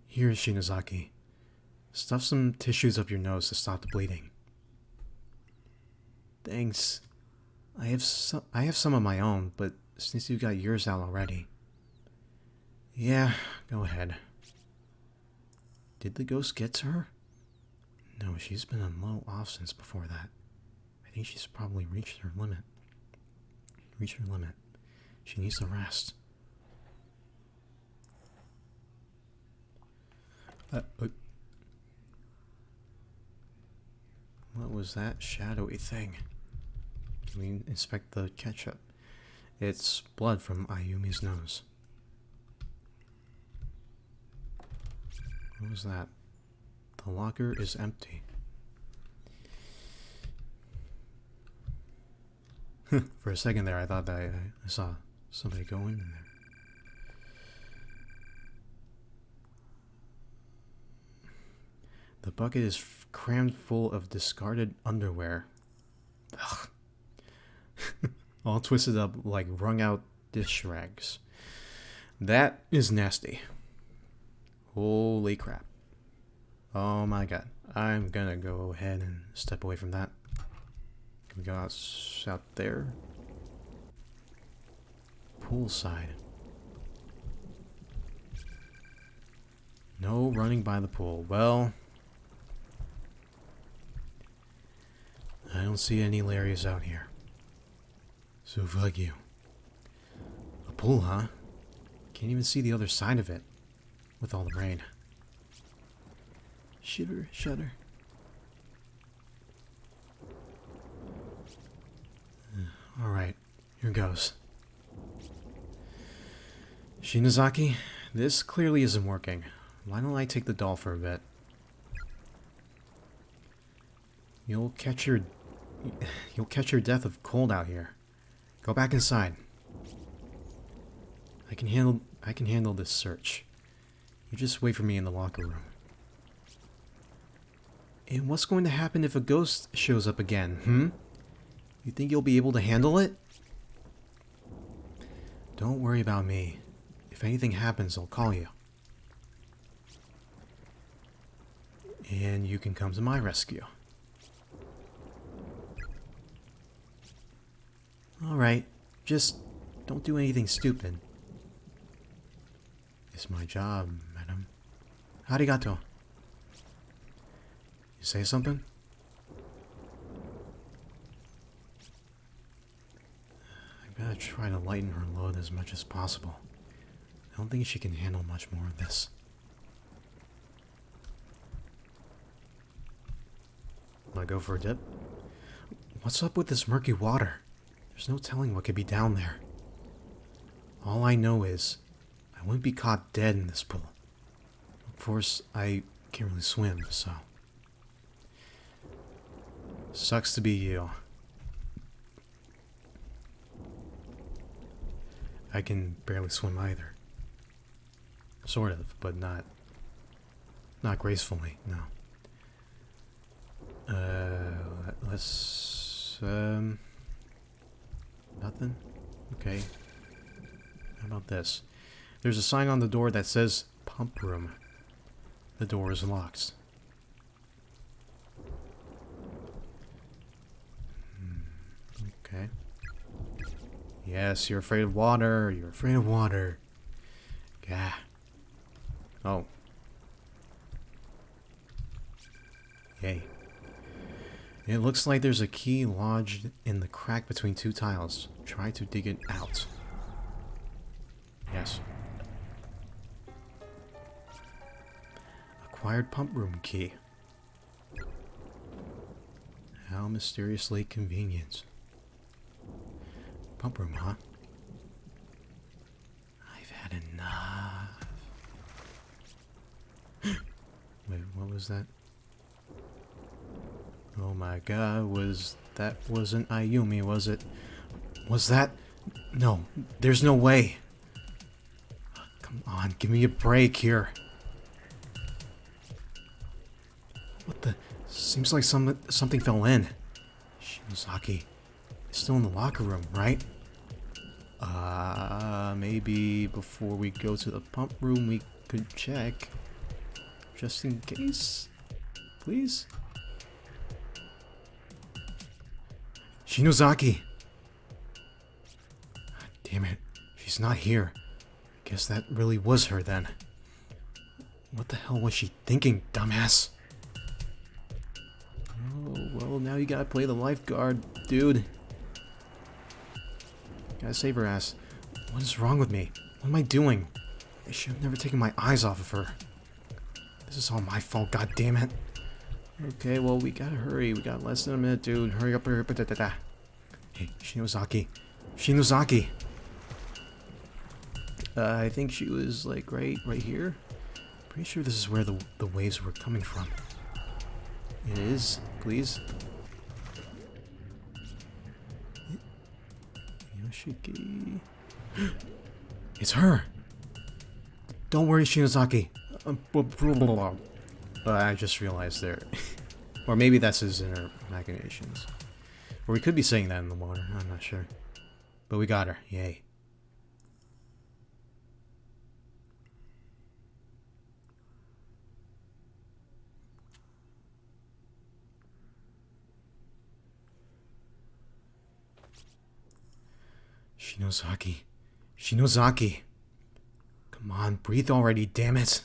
Here, Shinozaki. Stuff some tissues up your nose to stop the bleeding. Thanks. I have some of my own, but since you got yours out already. Yeah, go ahead. Did the ghost get to her? No, she's been a little off since before that. I think she's probably reached her limit. She needs to rest. What was that shadowy thing? Can we inspect the ketchup? It's blood from Ayumi's nose. What was that? The locker is empty. For a second there, I thought that I saw somebody go in there. The bucket is crammed full of discarded underwear. Ugh. All twisted up like wrung out dish rags. That is nasty. Holy crap. Oh my god. I'm gonna go ahead and step away from that. Can we go out there? Poolside. No running by the pool. Well, I don't see any Larrys out here. So fuck you. A pool, huh? Can't even see the other side of it with all the rain. Shiver, shudder. Alright, here goes. Shinozaki, this clearly isn't working. Why don't I take the doll for a bit? You'll catch your death of cold out here. Go back inside. I can handle this search. You just wait for me in the locker room. And what's going to happen if a ghost shows up again, You think you'll be able to handle it? Don't worry about me. If anything happens, I'll call you. And you can come to my rescue. Alright, just don't do anything stupid. It's my job, madam. Arigato. You say something? I gotta try to lighten her load as much as possible. I don't think she can handle much more of this. Wanna go for a dip? What's up with this murky water? There's no telling what could be down there. All I know is I wouldn't be caught dead in this pool. Of course, I can't really swim, so... Sucks to be you. I can barely swim either. Sort of, but not gracefully, no. Let's, nothing? Okay. How about this? There's a sign on the door that says pump room. The door is locked. Okay. Yes, you're afraid of water. You're afraid of water. Gah. Oh. Yay. It looks like there's a key lodged in the crack between two tiles. Try to dig it out. Yes. Acquired pump room key. How mysteriously convenient. Pump room, huh? I've had enough. Wait, what was that? Oh my god, wasn't Ayumi, was it? Was that? No, there's no way. Come on, give me a break here. What the? Seems like something fell in. Shinozaki is still in the locker room, right? Maybe before we go to the pump room we could check. Just in case. Please? Shinozaki! Damn it. She's not here. I guess that really was her then. What the hell was she thinking, dumbass? Oh, well, now you gotta play the lifeguard, dude. Gotta save her ass. What is wrong with me? What am I doing? I should have never taken my eyes off of her. This is all my fault, god damn it. Okay, well, we gotta hurry. We got less than a minute, dude. Hurry up, hurry up, da da da. Hey, Shinozaki. Shinozaki! I think she was, like, right here. Pretty sure this is where the waves were coming from. It is, please. Yoshiki. It's her! Don't worry, Shinozaki. I just realized there. Or maybe that's his inner machinations. Or we could be saying that in the water. I'm not sure. But we got her. Yay. Shinozaki. Shinozaki. Come on, breathe already, damn it.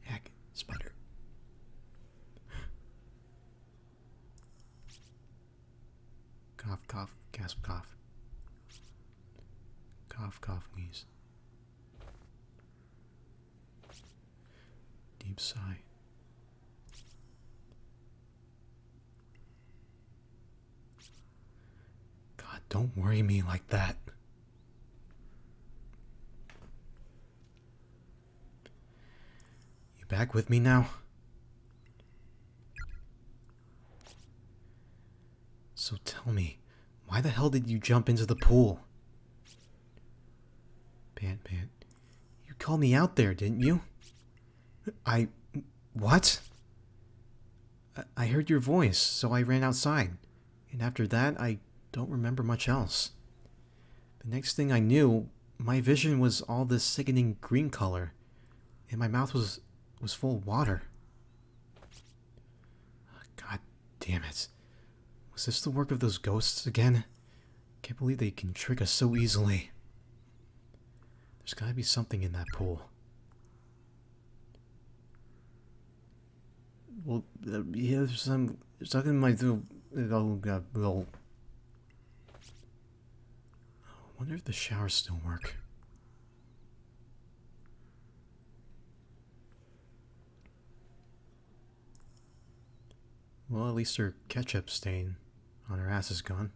Heck, spider. Cough, cough, gasp, cough. Cough, cough, wheeze. Deep sigh. God, don't worry me like that. You back with me now? So tell me, why the hell did you jump into the pool? Pant, pant. You called me out there, didn't you? What? I heard your voice, so I ran outside. And after that, I don't remember much else. The next thing I knew, my vision was all this sickening green color, and my mouth was full of water. God damn it. Was this the work of those ghosts again? Can't believe they can trick us so easily. There's gotta be something in that pool. Well, yeah, there's something in my I wonder if the showers still work. Well, at least her ketchup stain on her ass is gone.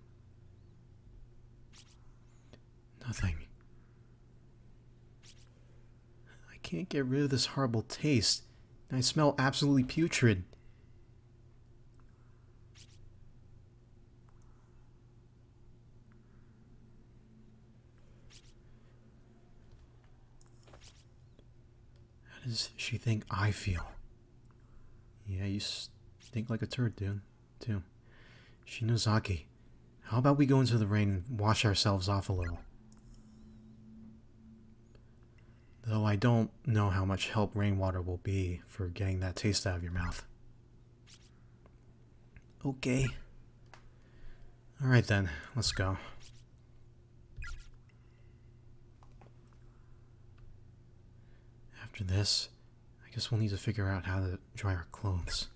Nothing. I can't get rid of this horrible taste. I smell absolutely putrid. How does she think I feel? Yeah, you stink like a turd, dude. Too. Shinozaki, how about we go into the rain and wash ourselves off a little? Though I don't know how much help rainwater will be for getting that taste out of your mouth. Okay. Alright then, let's go. After this, I guess we'll need to figure out how to dry our clothes.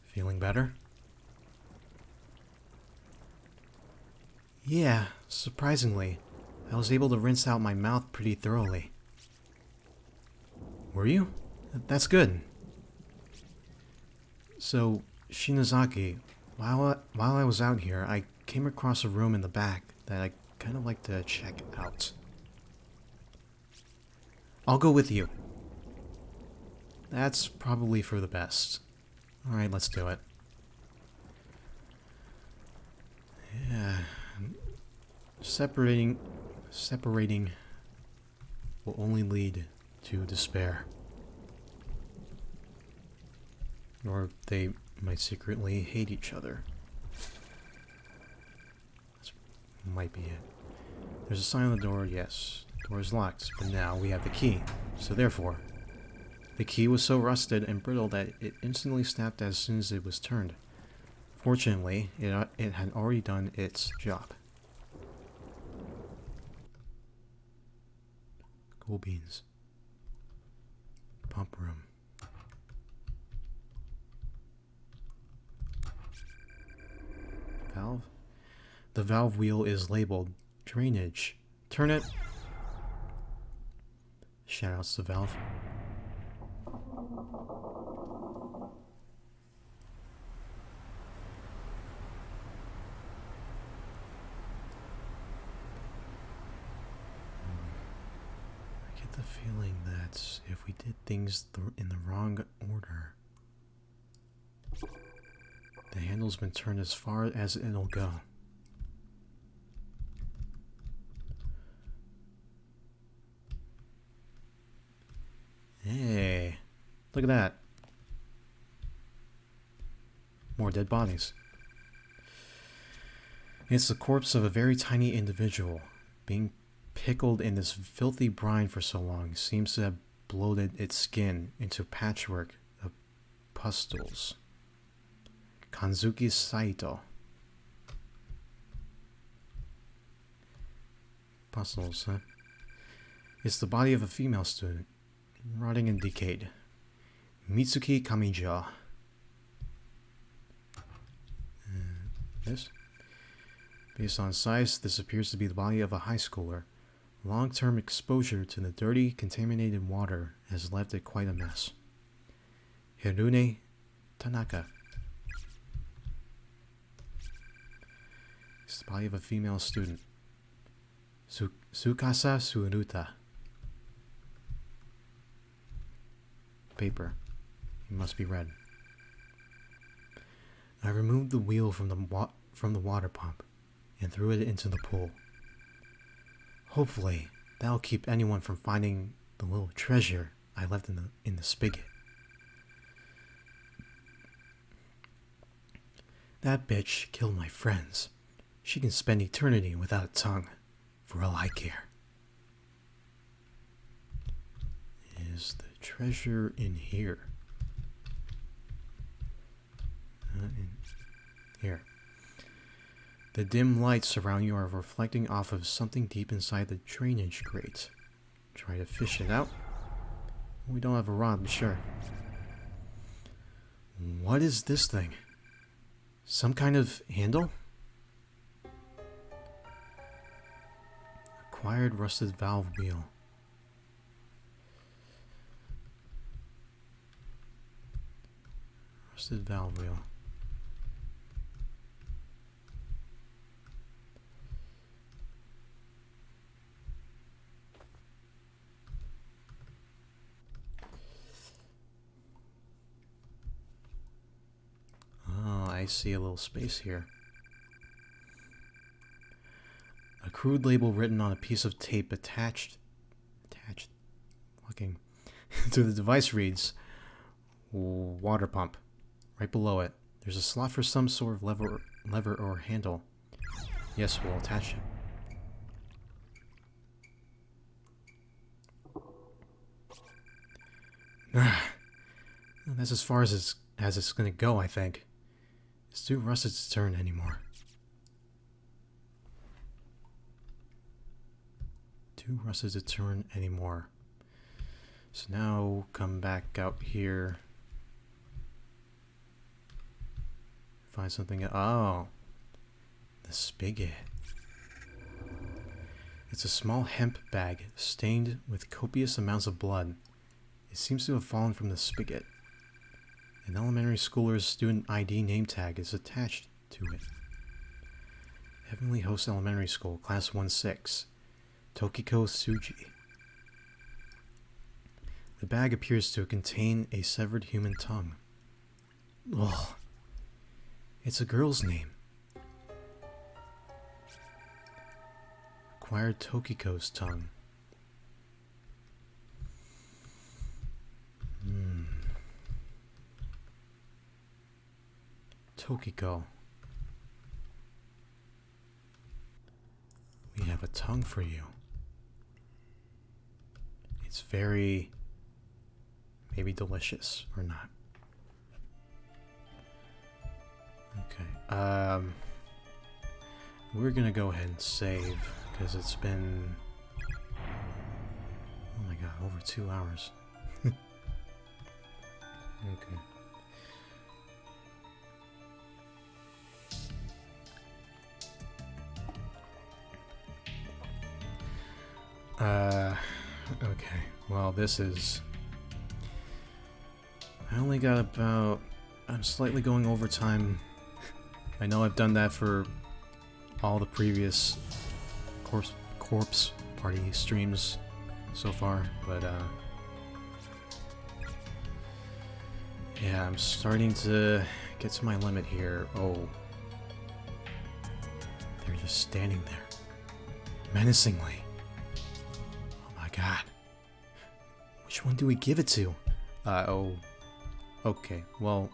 Feeling better? Yeah, surprisingly, I was able to rinse out my mouth pretty thoroughly. Were you? That's good. So, Shinozaki, while I was out here, I came across a room in the back that I kind of like to check out. I'll go with you. That's probably for the best. Alright, let's do it. Yeah. Separating will only lead to despair. Or they might secretly hate each other. This might be it. There's a sign on the door, yes. The door is locked, but now we have the key. So therefore, the key was so rusted and brittle that it instantly snapped as soon as it was turned. Fortunately, it had already done its job. Cool beans. Pump room. Valve? The valve wheel is labeled drainage. Turn it. Shoutouts to Valve. I get the feeling that if we did things in the wrong order, the handle's been turned as far as it'll go. Hey, look at that. More dead bodies. It's the corpse of a very tiny individual. Being pickled in this filthy brine for so long seems to have bloated its skin into patchwork pustules. Kanzuki Saito. Pustules, huh? It's the body of a female student, rotting and decayed. Mitsuki Kamijo. This? Based on size, this appears to be the body of a high schooler. Long-term exposure to the dirty, contaminated water has left it quite a mess. Hirune Tanaka. It's the body of a female student. Tsukasa Suruta. Paper. It must be read. I removed the wheel from the water pump and threw it into the pool. Hopefully, that'll keep anyone from finding the little treasure I left in the spigot. That bitch killed my friends. She can spend eternity without a tongue, for all I care. Is the treasure in here? In here. The dim lights around you are reflecting off of something deep inside the drainage grate. Try to fish it out. We don't have a rod, but sure. What is this thing? Some kind of handle? Acquired rusted valve wheel. Rusted valve wheel. Oh, I see a little space here. A crude label written on a piece of tape attached, fucking, to the device reads, water pump. Right below it, there's a slot for some sort of lever or handle. Yes, we'll attach it. That's as far as it's gonna go, I think. It's too rusted to turn anymore. Too rusted to turn anymore. So now come back out here. Find something. Oh, the spigot. It's a small hemp bag stained with copious amounts of blood. It seems to have fallen from the spigot. An elementary schooler's student ID name tag is attached to it. Heavenly Host Elementary School, Class 1-6, Tokiko Tsuji. The bag appears to contain a severed human tongue. Ugh. It's a girl's name. Acquired Tokiko's tongue. Tokiko. We have a tongue for you. It's very, maybe delicious or not. Okay. We're gonna go ahead and save because it's been, oh my god, over 2 hours. Okay. Okay, well this is, I only got about, I'm slightly going over time. I know I've done that for all the previous corpse party streams so far, but yeah, I'm starting to get to my limit here. Oh, they're just standing there, menacingly. God. Which one do we give it to? Oh. Okay, well.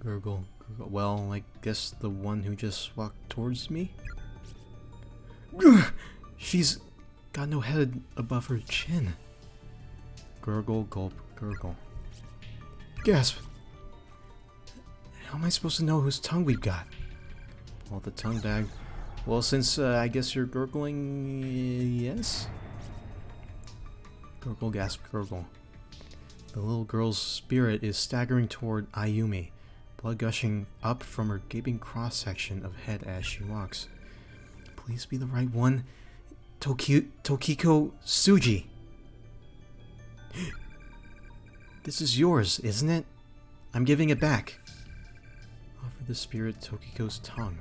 Gurgle. Well, I guess the one who just walked towards me? She's got no head above her chin. gurgle, gulp, gurgle. Gasp! How am I supposed to know whose tongue we've got? Well, the tongue bag. Well, since I guess you're gurgling, yes? Gurgle, gasp, gurgle. The little girl's spirit is staggering toward Ayumi, blood gushing up from her gaping cross-section of head as she walks. Please be the right one. Tokiko Tsuji. This is yours, isn't it? I'm giving it back. Offer the spirit Tokiko's tongue.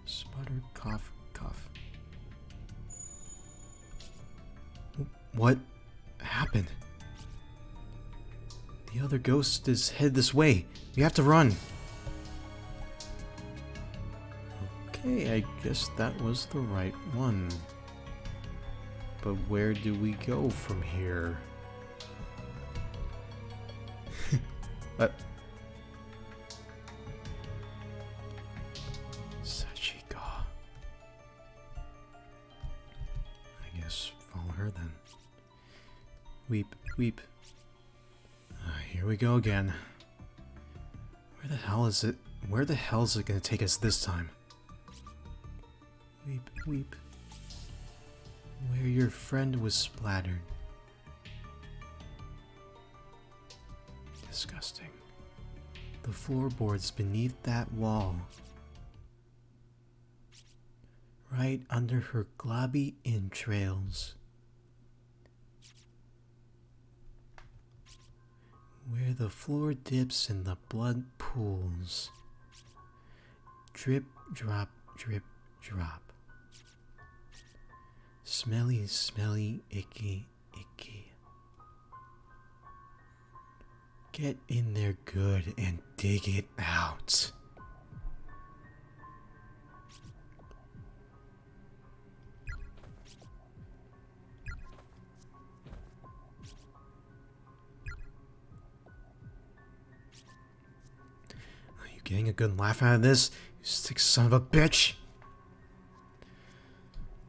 Sputter, cough, cough. What happened? The other ghost is headed this way. We have to run. Okay, I guess that was the right one. But where do we go from here? Sachiko. I guess follow her then. Weep, weep. Here we go again. Where the hell is it? Where the hell is it gonna take us this time? Weep, weep. Where your friend was splattered. Disgusting. The floorboards beneath that wall. Right under her globby entrails. Where the floor dips and the blood pools. Drip, drop, drip, drop. Smelly, smelly, icky, icky. Get in there good and dig it out. Are you getting a good laugh out of this, you sick son of a bitch?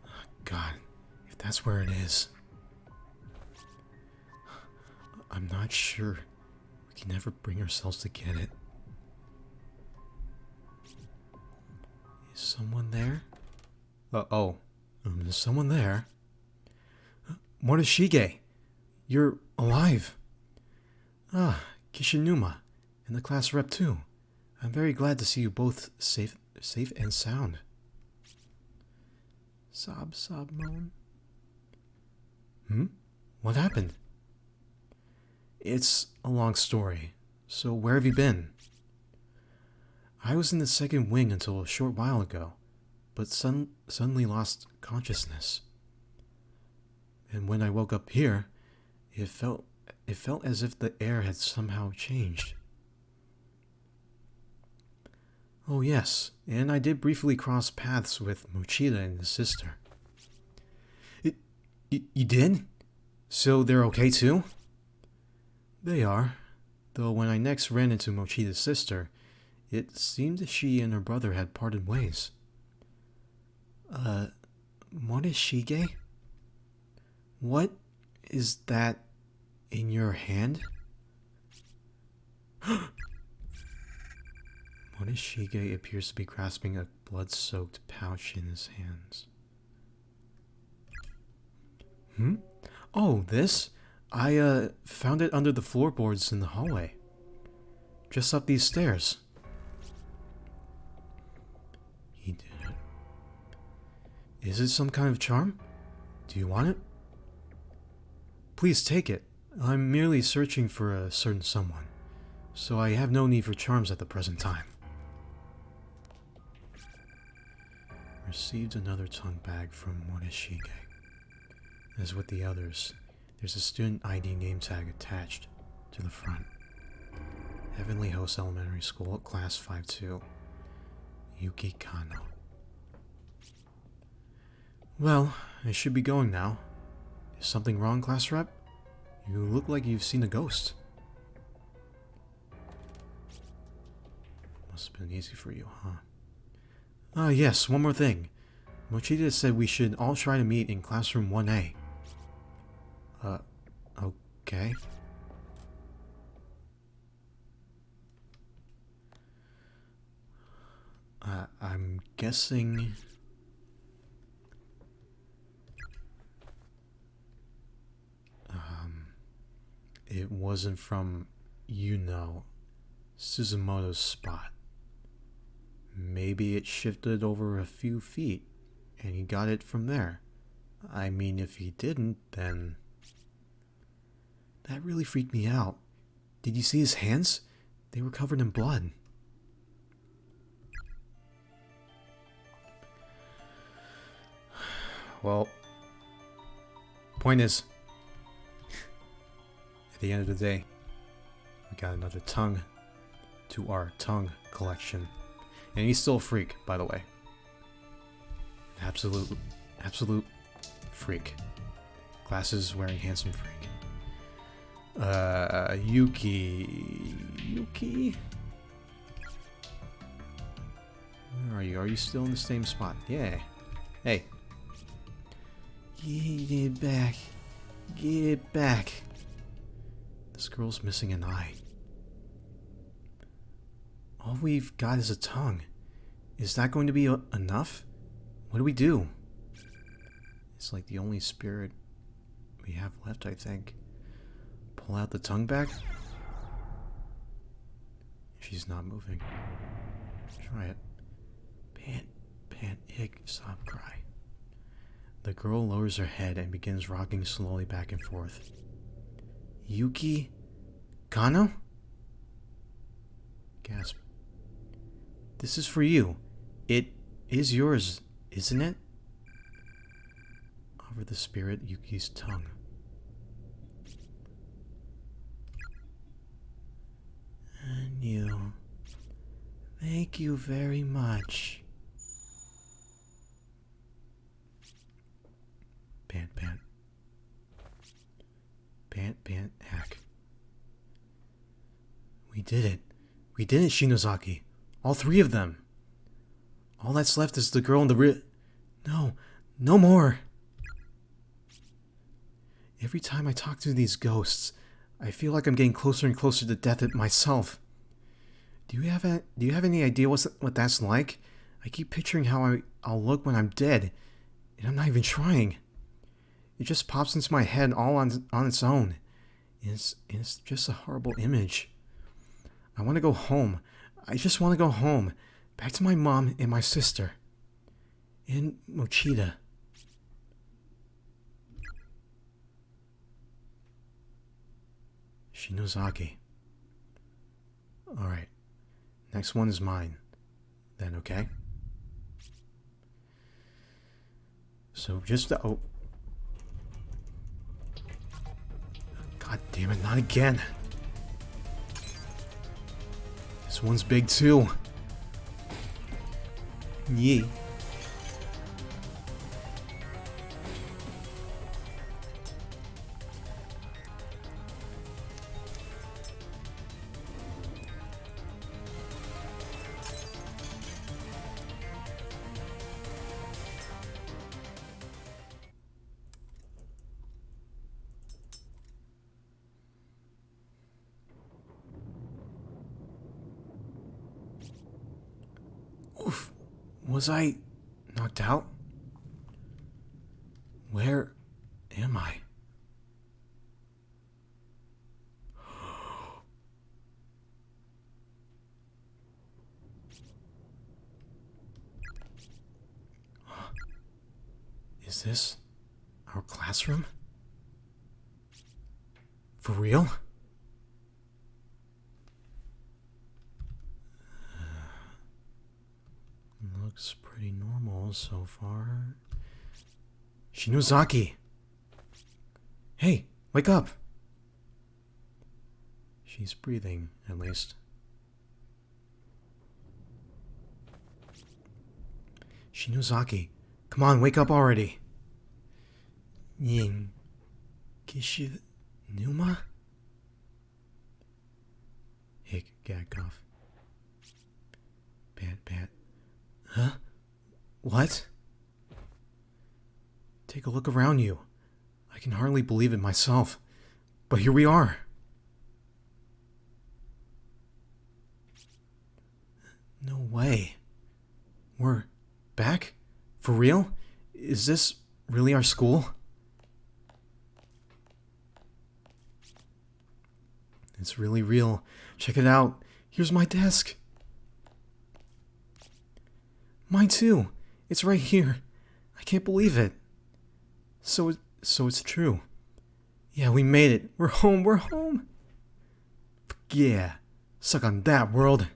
Oh, God. That's where it is. I'm not sure. We can never bring ourselves to get it. Is someone there? Is someone there? Morishige, you're alive. Ah, Kishinuma, and the class rep too. I'm very glad to see you both safe and sound. Sob, sob, moan. What happened? It's a long story. So where have you been? I was in the second wing until a short while ago, but suddenly lost consciousness. And when I woke up here, it felt as if the air had somehow changed. Oh yes, and I did briefly cross paths with Mochida and his sister. You did? So they're okay too? They are. Though when I next ran into Mochida's sister, it seemed she and her brother had parted ways. Morishige? What is that in your hand? Morishige appears to be grasping a blood-soaked pouch in his hands. Oh, this? I, found it under the floorboards in the hallway. Just up these stairs. He did it. Is it some kind of charm? Do you want it? Please take it. I'm merely searching for a certain someone, so I have no need for charms at the present time. Received another tongue bag from Morishige. As with the others, there's a student ID name tag attached to the front. Heavenly Host Elementary School, Class 5-2. Yuki Kano. Well, I should be going now. Is something wrong, class rep? You look like you've seen a ghost. Must have been easy for you, huh? Yes, one more thing. Mochida said we should all try to meet in classroom 1A. Okay. I'm guessing... it wasn't from, Suzumoto's spot. Maybe it shifted over a few feet, and he got it from there. I mean, if he didn't, then... That really freaked me out. Did you see his hands? They were covered in blood. Well, point is, at the end of the day, we got another tongue to our tongue collection. And he's still a freak, by the way. Absolute freak. Glasses wearing handsome freak. Yuki. Where are you? Are you still in the same spot? Yeah. Hey. Get it back. Get it back. This girl's missing an eye. All we've got is a tongue. Is that going to be enough? What do we do? It's like the only spirit we have left, I think. Pull out the tongue back? She's not moving. Try it. Pant, hic, sob, cry. The girl lowers her head and begins rocking slowly back and forth. Yuki? Kano? Gasp. This is for you. It is yours, isn't it? Offer the spirit Yuki's tongue. And you. Thank you very much. Pant, pant. Pant, hack. We did it. We did it, Shinozaki. All three of them. All that's left is the girl in the No, no more. Every time I talk to these ghosts, I feel like I'm getting closer and closer to death myself. Do you have any idea what that's like? I keep picturing how I'll look when I'm dead, and I'm not even trying. It just pops into my head all on its own. It's just a horrible image. I want to go home. I just want to go home. Back to my mom and my sister. And Mochida. Shinozaki. Alright. Next one is mine. Then, okay? So just oh. God damn it, not again. This one's big too. Yee. Oof. Was I knocked out? Where am I? Is this our classroom? For real? Looks pretty normal so far. Shinozaki! Hey, wake up! She's breathing, at least. Shinozaki, come on, wake up already! Yin. Kishu. Numa? Hick, gag, cough. Pant. Huh? What? Take a look around you. I can hardly believe it myself, but here we are. No way. We're back? For real? Is this really our school? It's really real. Check it out. Here's my desk. Mine too. It's right here. I can't believe it. So it's true. Yeah, we made it. We're home. We're home. Yeah. Suck on that, world.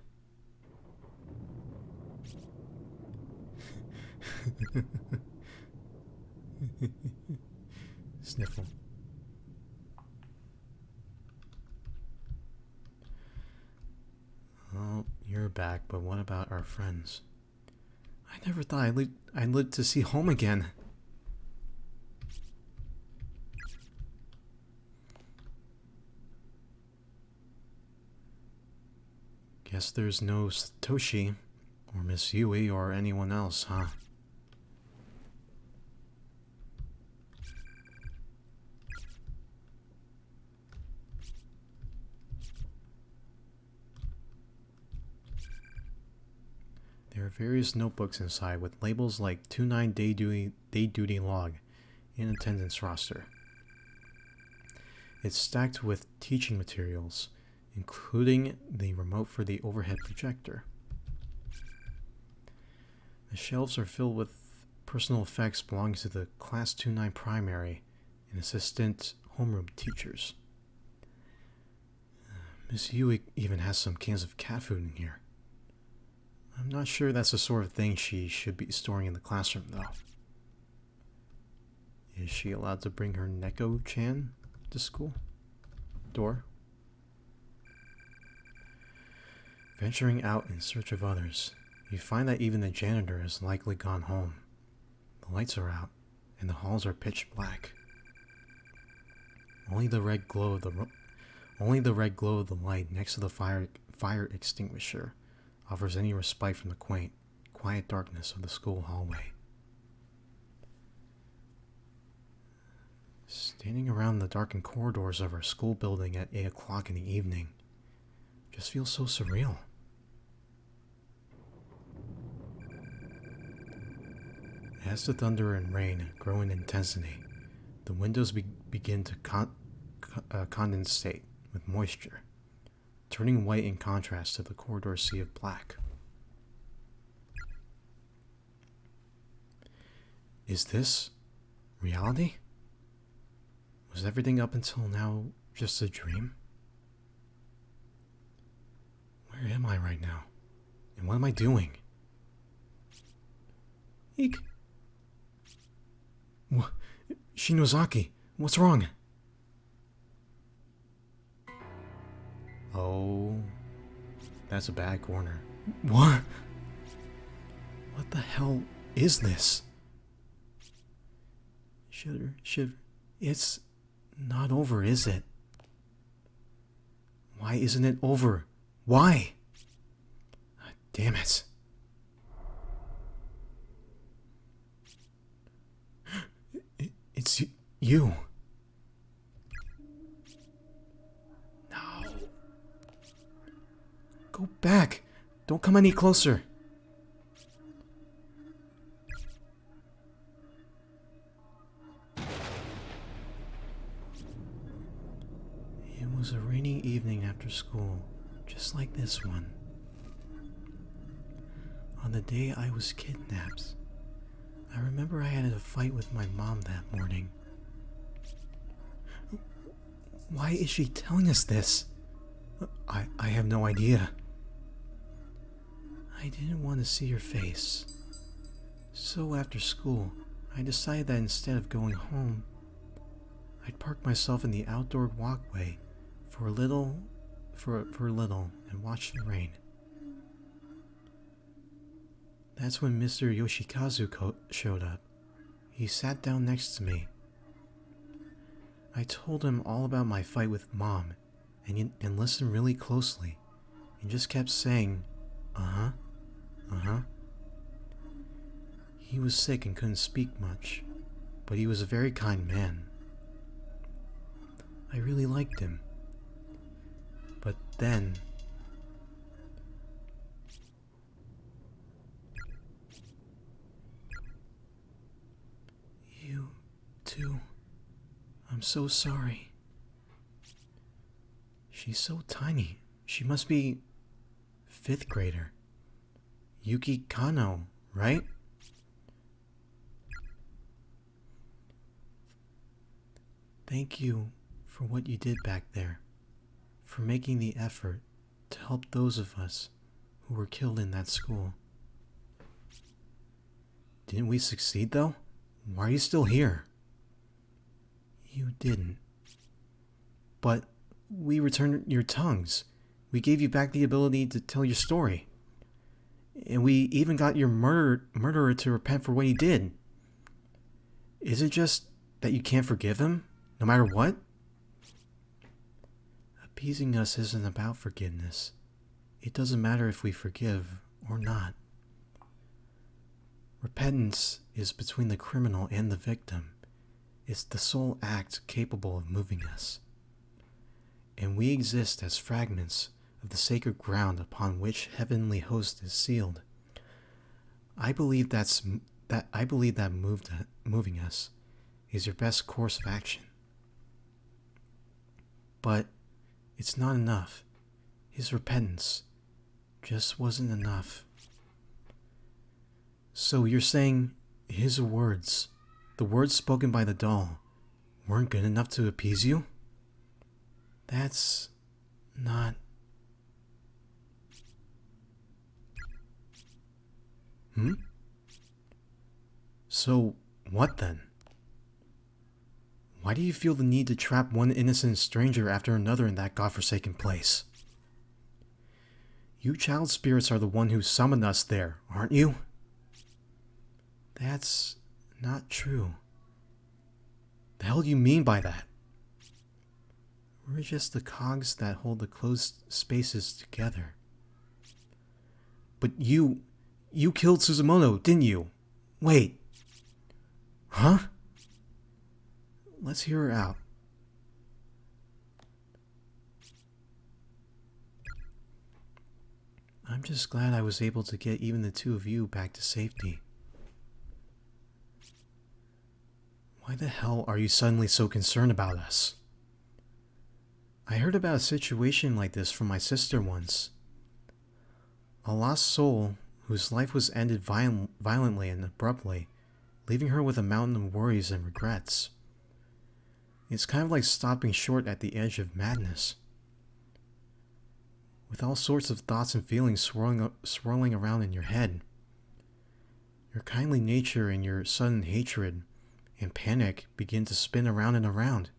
Sniffle. Oh, you're back, but what about our friends? I never thought I'd live to see home again. Guess there's no Satoshi, or Miss Yui, or anyone else, huh? There are various notebooks inside with labels like 29 day duty log and attendance roster. It's stacked with teaching materials, including the remote for the overhead projector. The shelves are filled with personal effects belonging to the Class 29 primary and assistant homeroom teachers. Miss Yui even has some cans of cat food in here. I'm not sure that's the sort of thing she should be storing in the classroom, though. Is she allowed to bring her Neko-chan to school? Door? Venturing out in search of others, you find that even the janitor has likely gone home. The lights are out, and the halls are pitch black. Only the red glow of the light next to the fire extinguisher offers any respite from the quiet darkness of the school hallway. Standing around the darkened corridors of our school building at 8 o'clock in the evening just feels so surreal. As the thunder and rain grow in intensity, the windows begin to condensate with moisture, turning white in contrast to the corridor sea of black. Is this reality? Was everything up until now just a dream? Where am I right now? And what am I doing? Eek! Shinozaki, what's wrong? Oh, that's a bad corner. What? What the hell is this? Shiv, it's not over, is it? Why isn't it over? Why? Damn it. It's you. No. Go back. Don't come any closer. It was a rainy evening after school, just like this one. On the day I was kidnapped, I remember I had a fight with my mom that morning. Why is she telling us this? I have no idea. I didn't want to see her face. So after school, I decided that instead of going home, I'd park myself in the outdoor walkway for a little and watch the rain. That's when Mr. Yoshikazu showed up. He sat down next to me. I told him all about my fight with Mom, and listened really closely, and just kept saying, uh-huh, uh-huh. He was sick and couldn't speak much, but he was a very kind man. I really liked him. But then... You, too. I'm so sorry. She's so tiny. She must be 5th grader. Yuki Kano, right? Thank you for what you did back there. For making the effort to help those of us who were killed in that school. Didn't we succeed though? Why are you still here? You didn't. But we returned your tongues. We gave you back the ability to tell your story. And we even got your murderer to repent for what he did. Is it just that you can't forgive him, no matter what? Appeasing us isn't about forgiveness. It doesn't matter if we forgive or not. Repentance is between the criminal and the victim. It's the sole act capable of moving us. And we exist as fragments of the sacred ground upon which heavenly host is sealed. I believe that moving us is your best course of action. But it's not enough. His repentance just wasn't enough. So you're saying his words, the words spoken by the doll, weren't good enough to appease you? That's not... So, what then? Why do you feel the need to trap one innocent stranger after another in that godforsaken place? You child spirits are the one who summoned us there, aren't you? That's not true. The hell do you mean by that? We're just the cogs that hold the closed spaces together. But you killed Suzumono, didn't you? Wait. Huh? Let's hear her out. I'm just glad I was able to get even the two of you back to safety. Why the hell are you suddenly so concerned about us? I heard about a situation like this from my sister once. A lost soul whose life was ended violently and abruptly, leaving her with a mountain of worries and regrets. It's kind of like stopping short at the edge of madness. With all sorts of thoughts and feelings swirling around in your head. Your kindly nature and your sudden hatred and panic begin to spin around and around.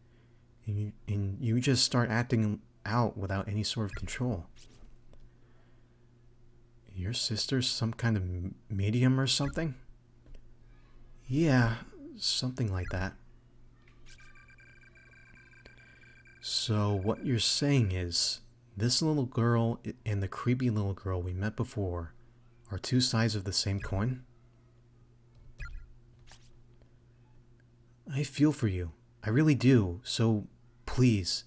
And you just start acting out without any sort of control. Your sister's some kind of medium or something? Yeah, something like that. So what you're saying is, this little girl and the creepy little girl we met before are two sides of the same coin? I feel for you. I really do. So please,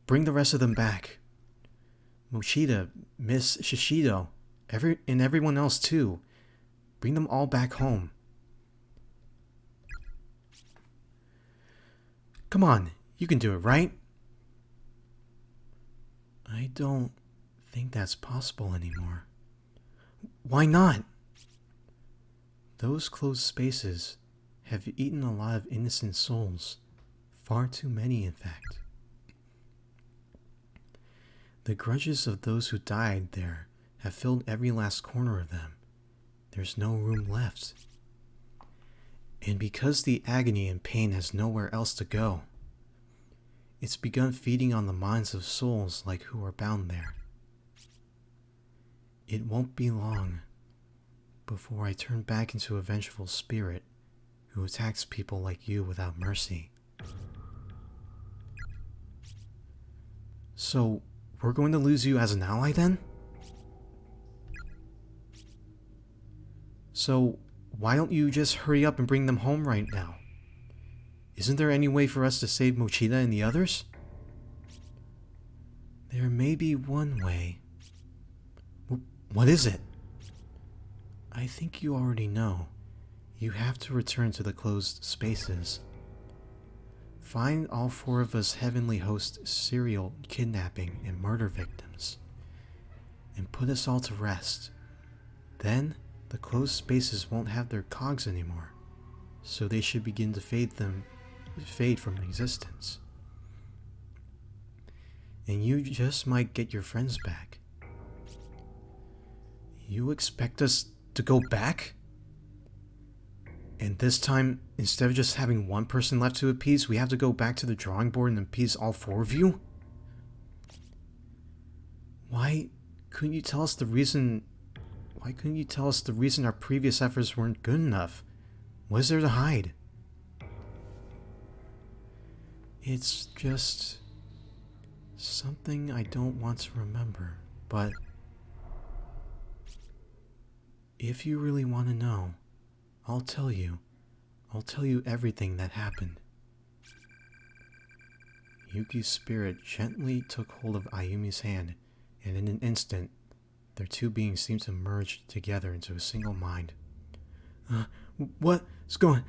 bring the rest of them back. Mochida, Miss Shishido, and everyone else too. Bring them all back home. Come on, you can do it, right? I don't think that's possible anymore. Why not? Those closed spaces have eaten a lot of innocent souls. Far too many, in fact. The grudges of those who died there have filled every last corner of them. There's no room left. And because the agony and pain has nowhere else to go, it's begun feeding on the minds of souls like who are bound there. It won't be long before I turn back into a vengeful spirit who attacks people like you without mercy. So, we're going to lose you as an ally then? So, why don't you just hurry up and bring them home right now? Isn't there any way for us to save Mochida and the others? There may be one way. What is it? I think you already know. You have to return to the closed spaces. Find all 4 of us Heavenly Host serial kidnapping and murder victims, and put us all to rest. Then, the closed spaces won't have their cogs anymore, so they should begin to fade from existence. And you just might get your friends back. You expect us to go back? And this time, instead of just having one person left to appease, we have to go back to the drawing board and appease all 4 of you? Why couldn't you tell us the reason our previous efforts weren't good enough? What is there to hide? It's just something I don't want to remember, but if you really want to know, I'll tell you. I'll tell you everything that happened. Yuki's spirit gently took hold of Ayumi's hand, and in an instant, their 2 beings seemed to merge together into a single mind. What's going...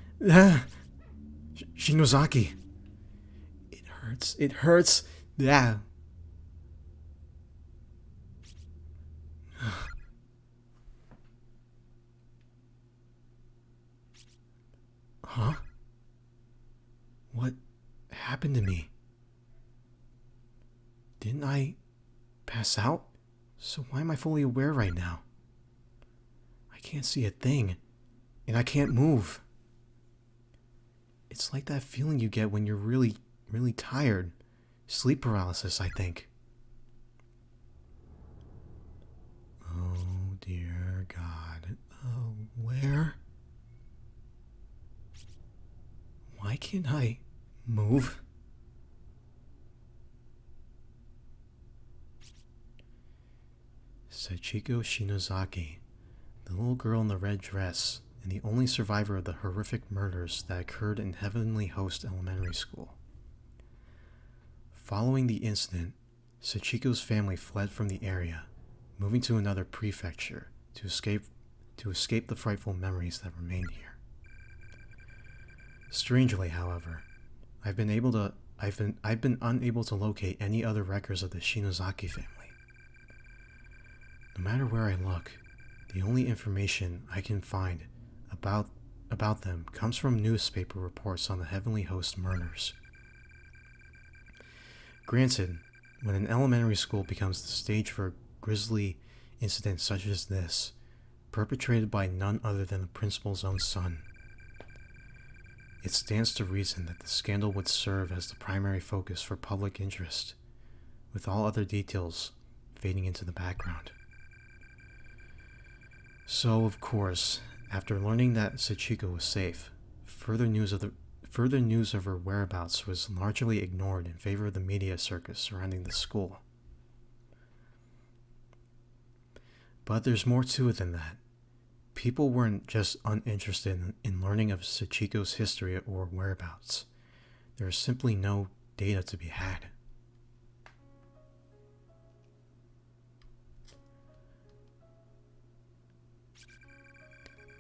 Shinozaki! It hurts. Yeah. Huh? What happened to me? Didn't I pass out? So why am I fully aware right now? I can't see a thing, and I can't move. It's like that feeling you get when you're really, really tired. Sleep paralysis, I think. Oh dear God. Oh, where? Why can't I move? Sachiko Shinozaki, the little girl in the red dress, and the only survivor of the horrific murders that occurred in Heavenly Host Elementary School. Following the incident, Sachiko's family fled from the area, moving to another prefecture to escape the frightful memories that remained here. Strangely, however, I've been unable to locate any other records of the Shinozaki family. No matter where I look, the only information I can find about them comes from newspaper reports on the Heavenly Host murders. Granted, when an elementary school becomes the stage for a grisly incident such as this, perpetrated by none other than the principal's own son, it stands to reason that the scandal would serve as the primary focus for public interest, with all other details fading into the background. So, of course, after learning that Sachiko was safe, further news of her whereabouts was largely ignored in favor of the media circus surrounding the school. But there's more to it than that. People weren't just uninterested in learning of Sachiko's history or whereabouts. There is simply no data to be had.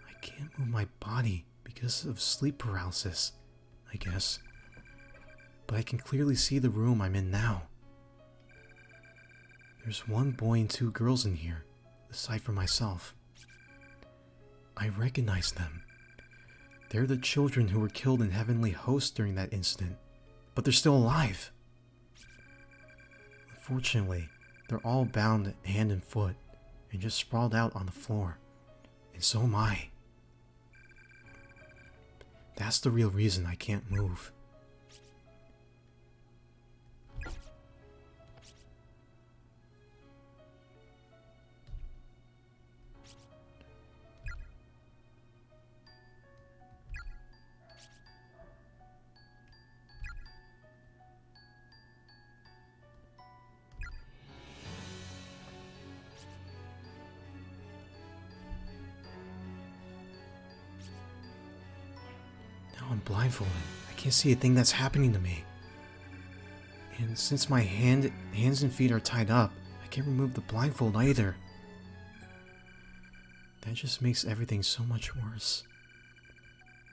I can't move my body because of sleep paralysis, I guess. But I can clearly see the room I'm in now. There's 1 boy and 2 girls in here, aside from myself. I recognize them. They're the children who were killed in Heavenly Host during that incident, but they're still alive. Unfortunately, they're all bound hand and foot and just sprawled out on the floor, and so am I. That's the real reason I can't move. I'm blindfolded. I can't see a thing that's happening to me. And since my hands and feet are tied up, I can't remove the blindfold either. That just makes everything so much worse.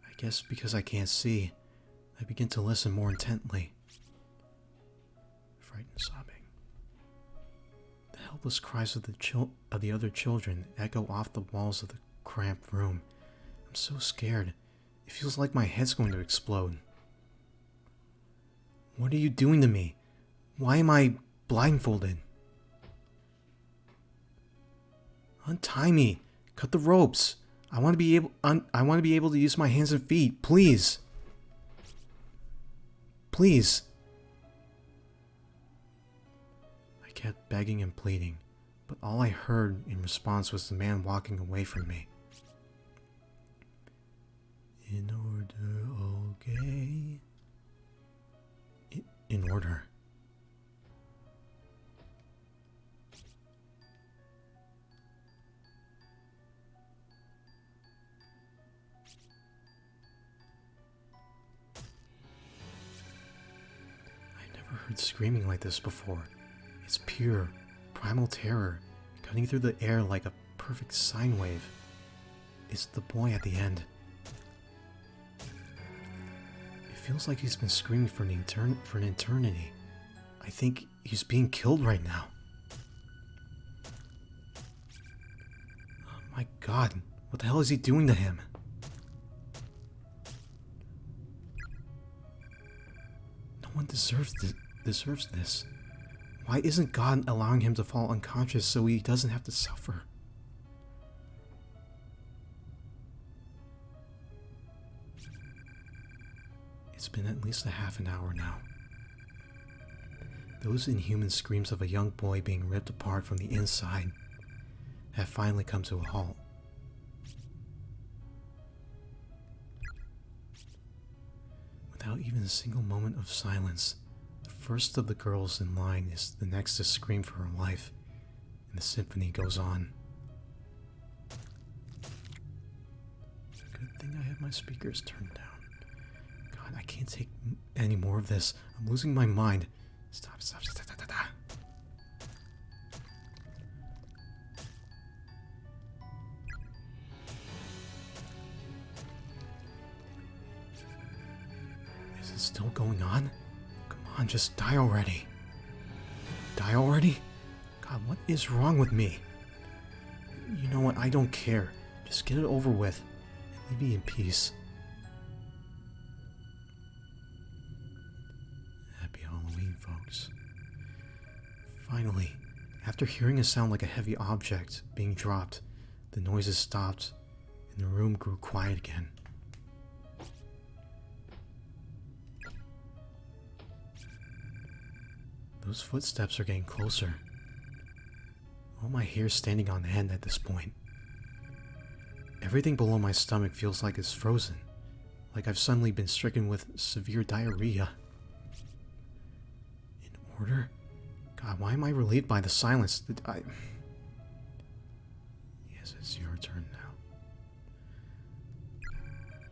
I guess because I can't see, I begin to listen more intently. Frightened sobbing. The helpless cries of the other children echo off the walls of the cramped room. I'm so scared. It feels like my head's going to explode. What are you doing to me? Why am I blindfolded? Untie me. Cut the ropes. I want to be able to use my hands and feet, please. Please. I kept begging and pleading, but all I heard in response was the man walking away from me. In order, okay. In order. I've never heard screaming like this before. It's pure, primal terror, cutting through the air like a perfect sine wave. It's the boy at the end. It feels like he's been screaming for an eternity. I think he's being killed right now. Oh my god, what the hell is he doing to him? No one deserves this. Why isn't God allowing him to fall unconscious so he doesn't have to suffer? It's been at least a half an hour now. Those inhuman screams of a young boy being ripped apart from the inside have finally come to a halt. Without even a single moment of silence, the first of the girls in line is the next to scream for her life, and the symphony goes on. Good thing I have my speakers turned down. God, I can't take any more of this. I'm losing my mind. Stop. Is it still going on? Come on, just die already. Die already? God, what is wrong with me? You know what? I don't care. Just get it over with and leave me in peace. Happy Halloween, folks. Finally, after hearing a sound like a heavy object being dropped, the noises stopped and the room grew quiet again. Those footsteps are getting closer. All my hair's standing on end at this point. Everything below my stomach feels like it's frozen, like I've suddenly been stricken with severe diarrhea. In order? God, why am I relieved by the silence? Yes, it's your turn now.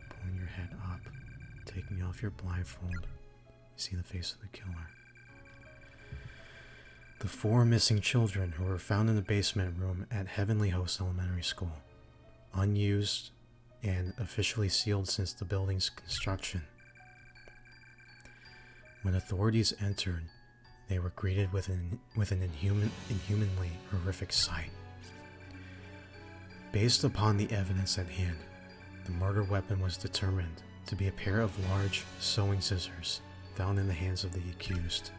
Pulling your head up, taking off your blindfold, you see the face of the killer. The 4 missing children who were found in the basement room at Heavenly Host Elementary School, unused and officially sealed since the building's construction. When authorities entered, they were greeted with an inhumanly horrific sight. Based upon the evidence at hand, the murder weapon was determined to be a pair of large sewing scissors found in the hands of the accused.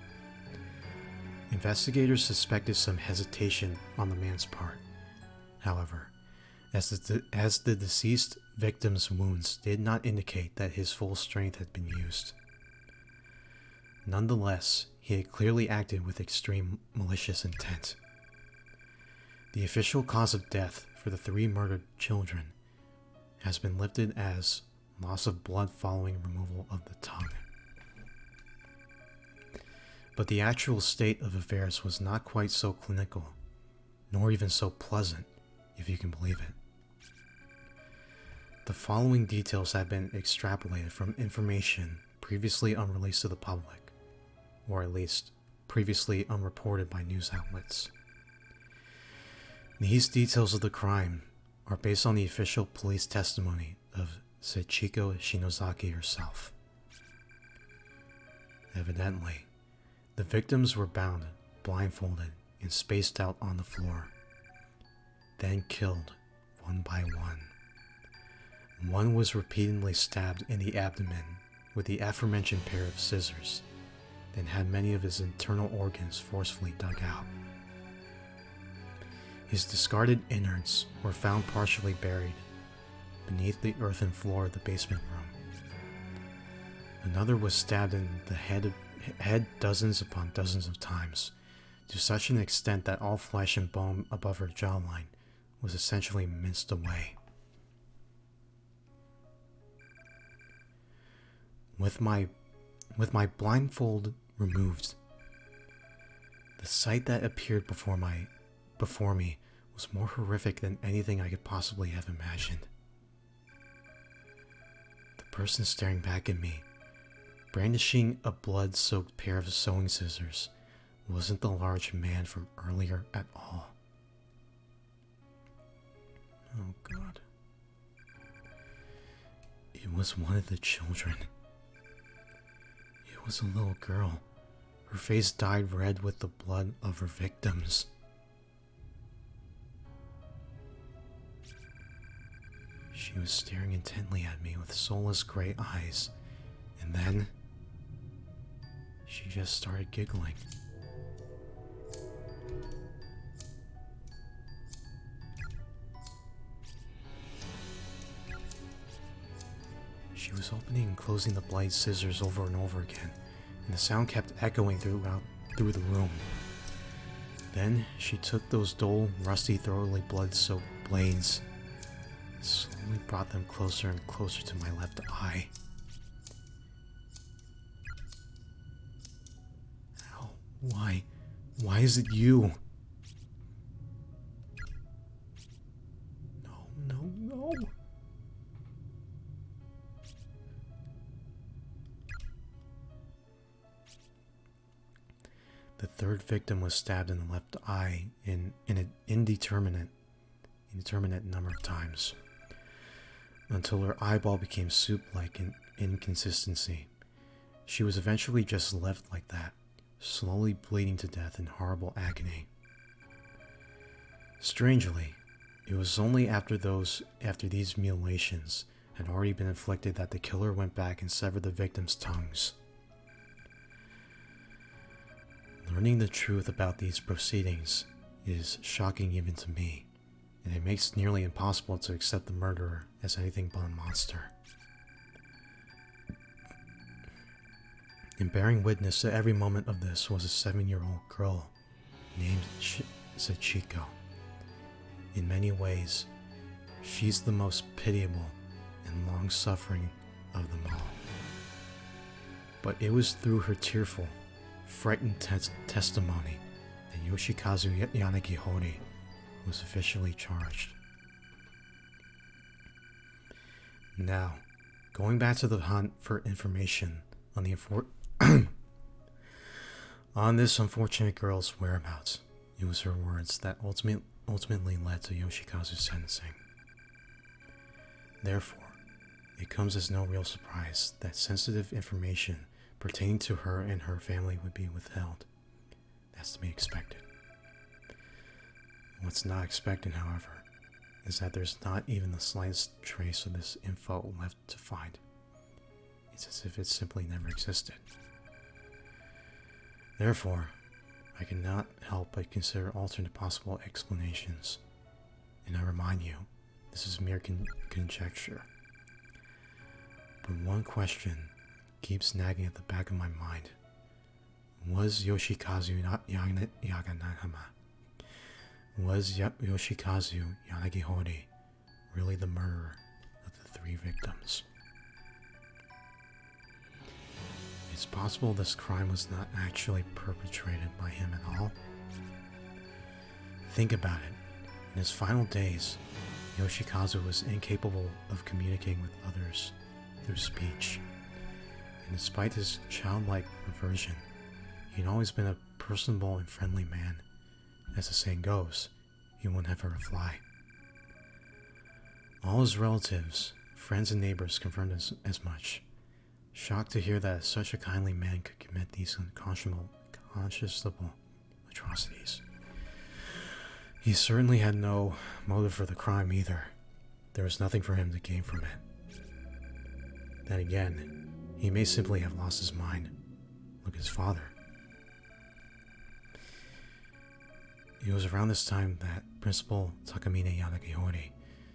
Investigators suspected some hesitation on the man's part. However, as the deceased victim's wounds did not indicate that his full strength had been used. Nonetheless, he had clearly acted with extreme malicious intent. The official cause of death for the 3 murdered children has been listed as loss of blood following removal of the tongue. But the actual state of affairs was not quite so clinical, nor even so pleasant, if you can believe it. The following details have been extrapolated from information previously unreleased to the public, or at least previously unreported by news outlets. These details of the crime are based on the official police testimony of Sachiko Shinozaki herself. Evidently, the victims were bound, blindfolded, and spaced out on the floor, then killed one by one. One was repeatedly stabbed in the abdomen with the aforementioned pair of scissors, then had many of his internal organs forcefully dug out. His discarded innards were found partially buried beneath the earthen floor of the basement room. Another was stabbed in the head dozens upon dozens of times, to such an extent that all flesh and bone above her jawline was essentially minced away. With my blindfold removed, the sight that appeared before me was more horrific than anything I could possibly have imagined. The person staring back at me, brandishing a blood-soaked pair of sewing scissors, wasn't the large man from earlier at all. Oh God. It was one of the children. It was a little girl. Her face dyed red with the blood of her victims. She was staring intently at me with soulless gray eyes, and then she just started giggling. She was opening and closing the blade scissors over and over again, and the sound kept echoing through the room. Then she took those dull, rusty, thoroughly blood-soaked blades and slowly brought them closer and closer to my left eye. Ow, why? Why is it you? No. The third victim was stabbed in the left eye in an indeterminate number of times, until her eyeball became soup-like in inconsistency. She was eventually just left like that, slowly bleeding to death in horrible agony. Strangely, it was only after these mutilations had already been inflicted that the killer went back and severed the victims' tongues. Learning the truth about these proceedings is shocking even to me, and it makes it nearly impossible to accept the murderer as anything but a monster. And bearing witness to every moment of this was a 7-year-old girl named Sachiko. In many ways, she's the most pitiable and long-suffering of them all. But it was through her tearful, frightened testimony that Yoshikazu Yanagihori was officially charged. Now, going back to the hunt for information on the on this unfortunate girl's whereabouts, it was her words that ultimately led to Yoshikazu's sentencing. Therefore, it comes as no real surprise that sensitive information pertaining to her and her family would be withheld. That's to be expected. What's not expected, however, is that there's not even the slightest trace of this info left to find. It's as if it simply never existed. Therefore, I cannot help but consider alternate possible explanations. And I remind you, this is mere conjecture. But one question keeps nagging at the back of my mind. Was Yoshikazu Yanagihori really the murderer of the 3 victims? It's possible this crime was not actually perpetrated by him at all. Think about it. In his final days, Yoshikazu was incapable of communicating with others through speech, And despite his childlike aversion, he'd always been a personable and friendly man. As the saying goes, he wouldn't have hurt a fly. All his relatives, friends, and neighbors confirmed as much, shocked to hear that such a kindly man could commit these unconscionable atrocities. He certainly had no motive for the crime either. There was nothing for him to gain from it. Then again, he may simply have lost his mind. Look at his father. It was around this time that Principal Takamine Yanagihori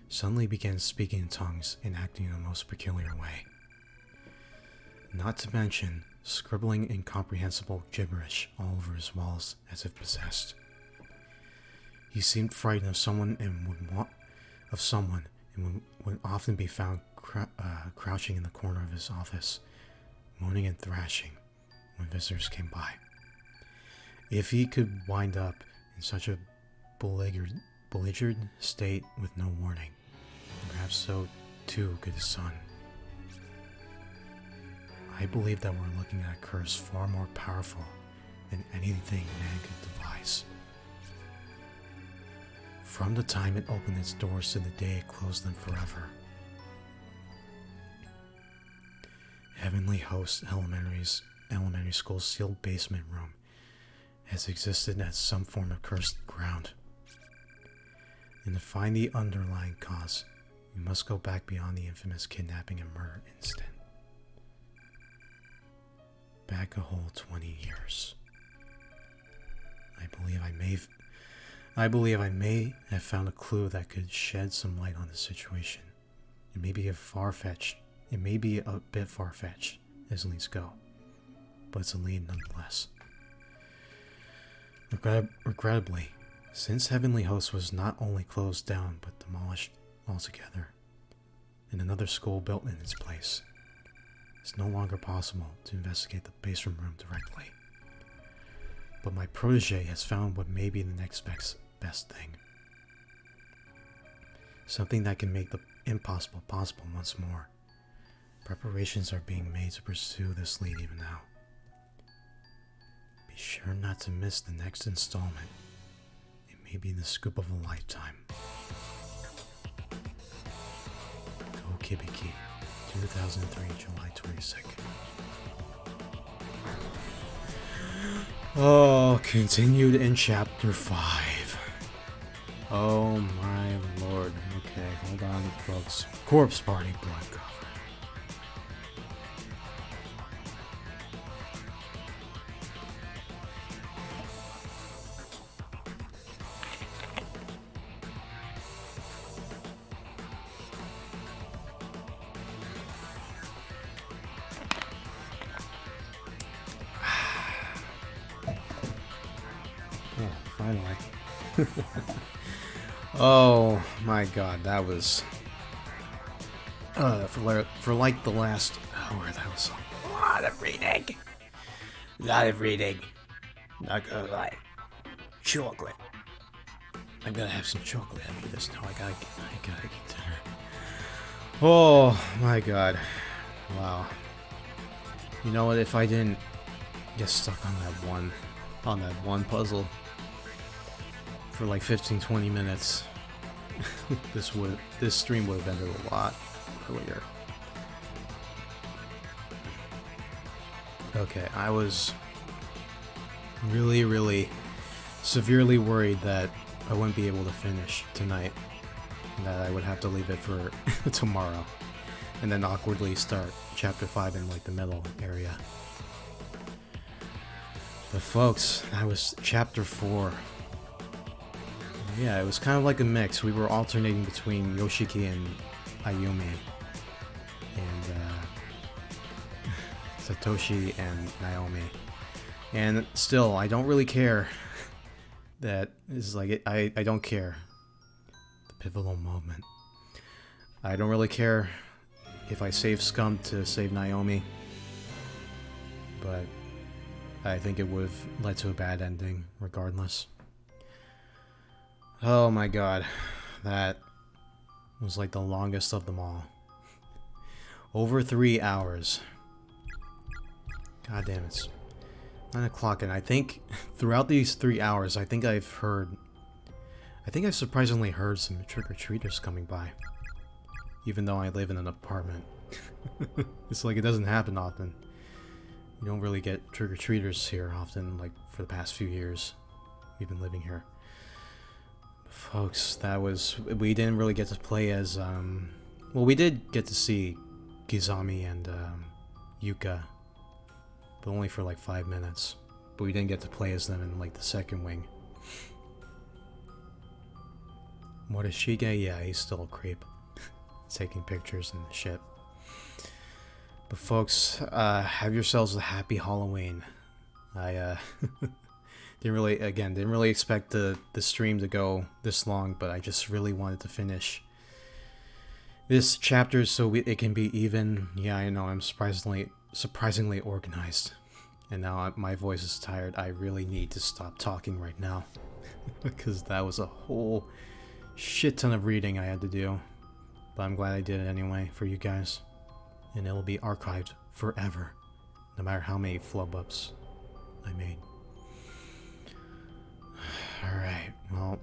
suddenly began speaking in tongues and acting in a most peculiar way. Not to mention scribbling incomprehensible gibberish all over his walls as if possessed. He seemed frightened of someone and would often be found crouching in the corner of his office, moaning and thrashing when visitors came by. If he could wind up in such a belligerent state with no warning, perhaps so too could his son. I believe that we're looking at a curse far more powerful than anything man could devise. From the time it opened its doors to the day it closed them forever, Heavenly Host Elementary School's sealed basement room has existed as some form of cursed ground. And to find the underlying cause, we must go back beyond the infamous kidnapping and murder incident. Back a whole 20 years. I believe I may have found a clue that could shed some light on the situation. It may be a bit far-fetched, as leads go, but it's a lead nonetheless. Regrettably, since Heavenly Host was not only closed down but demolished altogether, and another school built in its place, it's no longer possible to investigate the basement room directly. But my protege has found what may be the next best thing. Something that can make the impossible possible once more. Preparations are being made to pursue this lead even now. Be sure not to miss the next installment. It may be the scoop of a lifetime. Go Kibiki, 2003, July 22nd. Oh, continued in Chapter 5. Oh my lord. Okay, hold on, folks. Corpse Party blood cover. Finally. Oh my god, that was for like the last hour. That was a lot of reading. Not gonna lie. Chocolate. I gotta have some chocolate after this now. I gotta get dinner. Oh my god. Wow. You know what, if I didn't get stuck on that one puzzle for like 15-20 minutes, this stream would have ended a lot earlier. Okay, I was really severely worried that I wouldn't be able to finish tonight, and that I would have to leave it for tomorrow, and then awkwardly start chapter 5 in like the middle area. But folks, that was chapter 4. Yeah, it was kind of like a mix. We were alternating between Yoshiki and Ayumi, and Satoshi and Naomi. And still, I don't really care. That is like it. I don't care. The pivotal moment. I don't really care if I save Scum to save Naomi, but I think it would have led to a bad ending regardless. Oh my god, that was like the longest of them all. Over 3 hours. God damn, it's 9 o'clock, and I think throughout these 3 hours, I think I've surprisingly heard some trick-or-treaters coming by. Even though I live in an apartment. It's like it doesn't happen often. You don't really get trick-or-treaters here often, like for the past few years we've been living here. But folks, we didn't really get to play as, well, we did get to see Kizami and Yuka, but only for like 5 minutes. But we didn't get to play as them in like the second wing. Morishige, yeah, he's still a creep. Taking pictures and shit. But folks, have yourselves a happy Halloween. I didn't really expect the stream to go this long, but I just really wanted to finish this chapter so it can be even. Yeah, I know, I'm surprisingly organized. And now my voice is tired. I really need to stop talking right now. Because that was a whole shit ton of reading I had to do. But I'm glad I did it anyway for you guys. And it'll be archived forever. No matter how many flub-ups I made. Alright, well,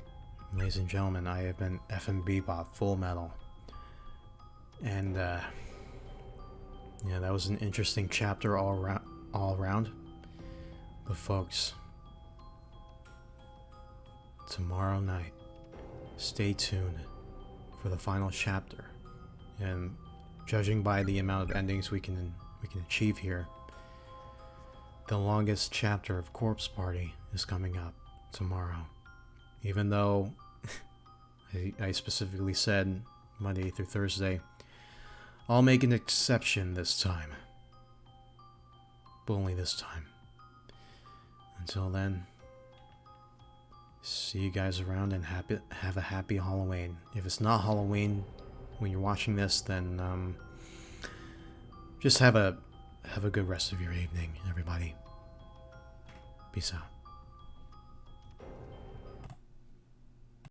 ladies and gentlemen, I have been FMBebop Full Metal. And, yeah, that was an interesting chapter all around. But folks, tomorrow night, stay tuned for the final chapter. And judging by the amount of endings we can achieve here, the longest chapter of Corpse Party is coming up tomorrow. Even though I specifically said Monday through Thursday, I'll make an exception this time. But only this time. Until then, see you guys around and have a happy Halloween. If it's not Halloween when you're watching this, then just have a good rest of your evening, everybody. Peace out.